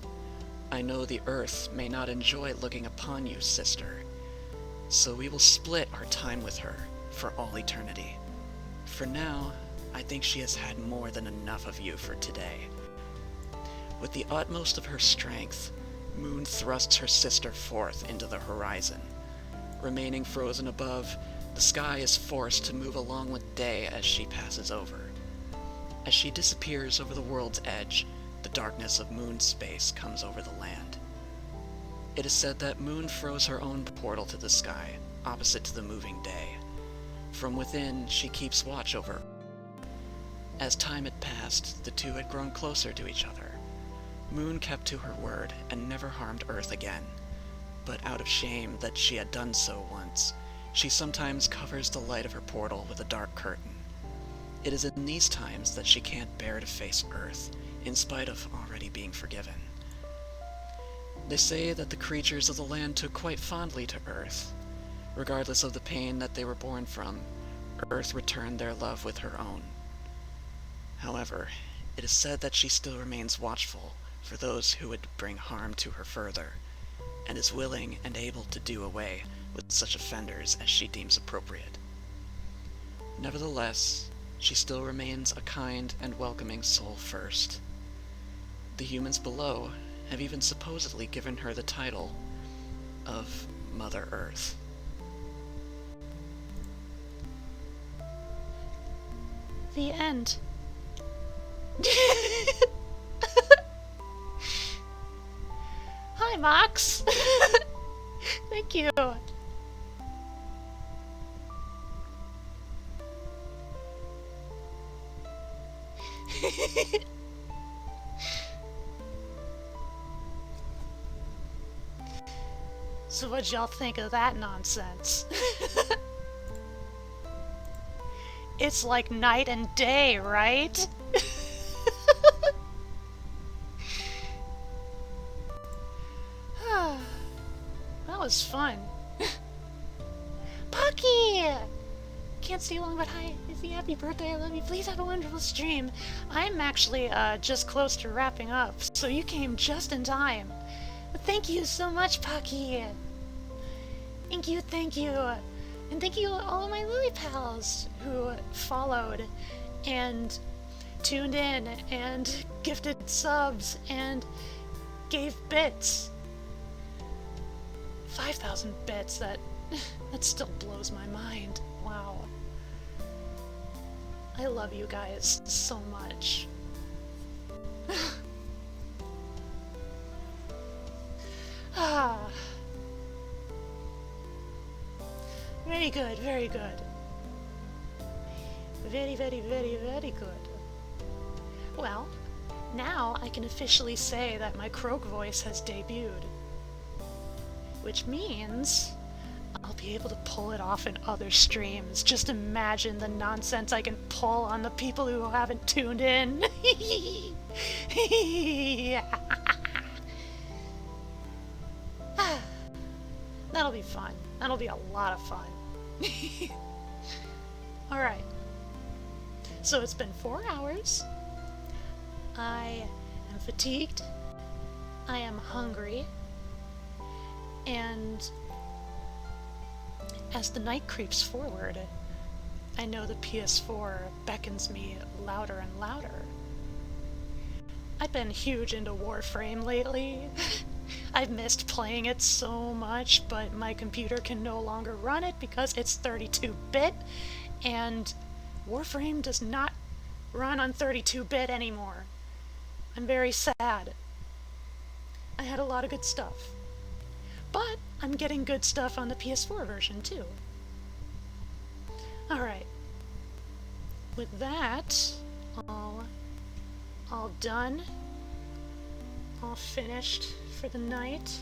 Speaker 2: "I know the Earth may not enjoy looking upon you, sister. So we will split our time with her for all eternity. For now, I think she has had more than enough of you for today." With the utmost of her strength, Moon thrusts her sister forth into the horizon. Remaining frozen above, the sky is forced to move along with Day as she passes over. As she disappears over the world's edge, the darkness of Moon's space comes over the land. It is said that Moon froze her own portal to the sky, opposite to the moving Day. From within, she keeps watch over. As time had passed, the two had grown closer to each other. Moon kept to her word and never harmed Earth again. But out of shame that she had done so once, she sometimes covers the light of her portal with a dark curtain. It is in these times that she can't bear to face Earth, in spite of already being forgiven. They say that the creatures of the land took quite fondly to Earth. Regardless of the pain that they were born from, Earth returned their love with her own. However, it is said that she still remains watchful for those who would bring harm to her further, and is willing and able to do away with such offenders as she deems appropriate. Nevertheless, she still remains a kind and welcoming soul first. The humans below have even supposedly given her the title of Mother Earth.
Speaker 1: The end. Hi, Mox. Thank you. So what'd y'all think of that nonsense? It's like night and day, right? That was fun. Pucky! Can't stay long, but hi, Izzy, happy birthday, I love you. Please have a wonderful stream. I'm actually just close to wrapping up, so you came just in time. Thank you so much, Pucky. Thank you, thank you. And thank you all of my Lily pals who followed and tuned in and gifted subs and gave bits. 5,000 bits, that still blows my mind. Wow. I love you guys so much. Ah. Very good, very good. Very, very, very, very good. Well, now I can officially say that my croak voice has debuted. Which means I'll be able to pull it off in other streams. Just imagine the nonsense I can pull on the people who haven't tuned in. That'll be fun. That'll be a lot of fun. Alright. So it's been 4 hours. I am fatigued. I am hungry. And as the night creeps forward, I know the PS4 beckons me louder and louder. I've been huge into Warframe lately. I've missed playing it so much, but my computer can no longer run it because it's 32-bit, and Warframe does not run on 32-bit anymore. I'm very sad. I had a lot of good stuff. But I'm getting good stuff on the PS4 version, too. Alright. With that, all done, all finished for the night.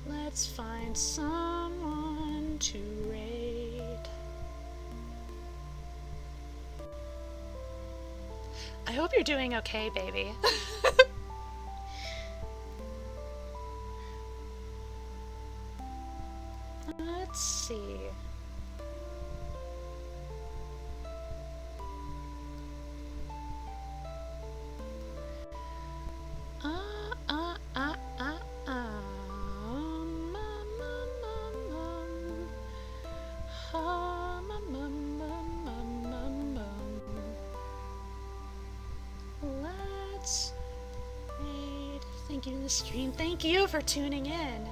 Speaker 1: Let's find someone to raid. I hope you're doing okay, baby. Let's see. Let's raid. Thank you to the stream. Thank you for tuning in.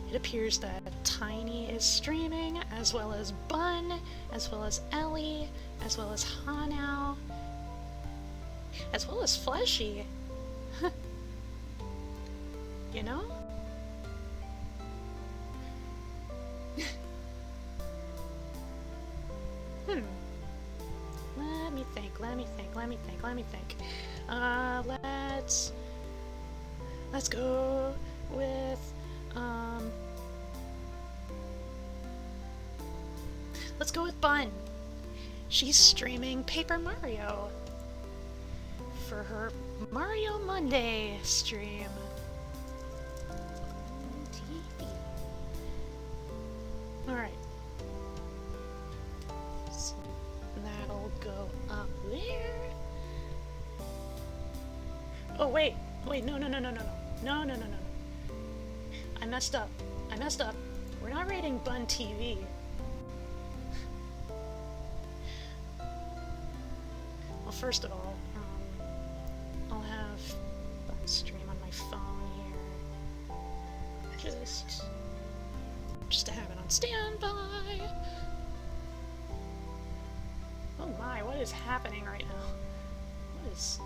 Speaker 1: It appears that Tiny is streaming, as well as Bun, as well as Ellie, as well as Hanao, as well as Fleshy. You know? Let me think. Let's go with, let's go with Bun. She's streaming Paper Mario for her Mario Monday stream. Alright. So that'll go up there. Oh, wait, no. I messed up. We're not rating Bun TV. Well, first of all, I'll have Bun stream on my phone here. Just to have it on standby. Oh my, what is happening right now? What is...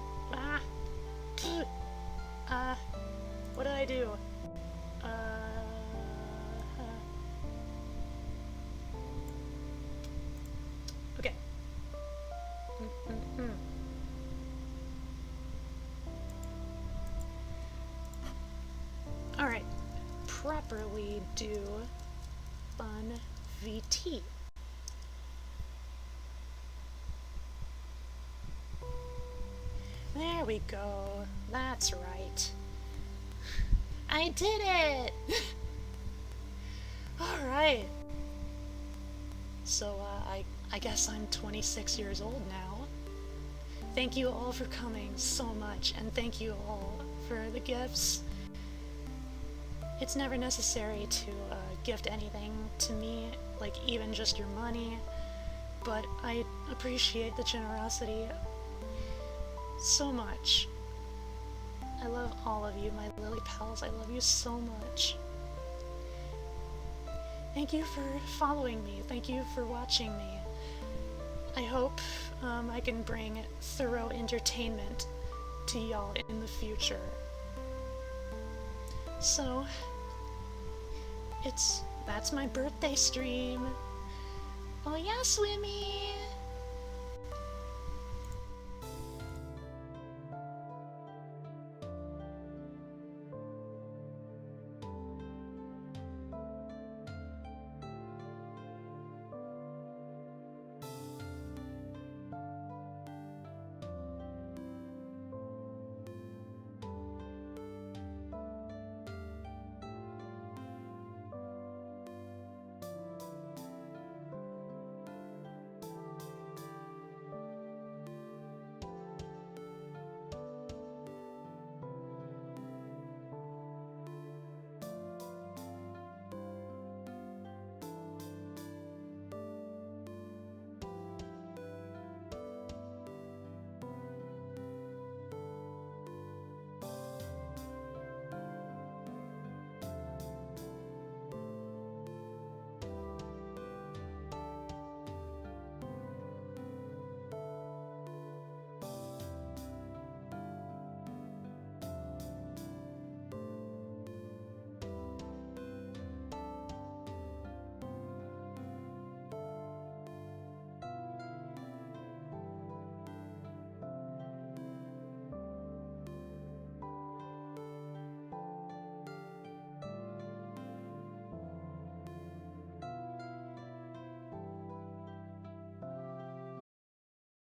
Speaker 1: what did I do? Okay. Alright. Properly do Bun VT. There we go. That's right. I did it! Alright. So, I guess I'm 26 years old now. Thank you all for coming so much, and thank you all for the gifts. It's never necessary to gift anything to me, like even just your money, but I appreciate the generosity so much. I love all of you, my lily pals. I love you so much. Thank you for following me. Thank you for watching me. I hope I can bring thorough entertainment to y'all in the future. So, that's my birthday stream. Oh yeah, Swimmy!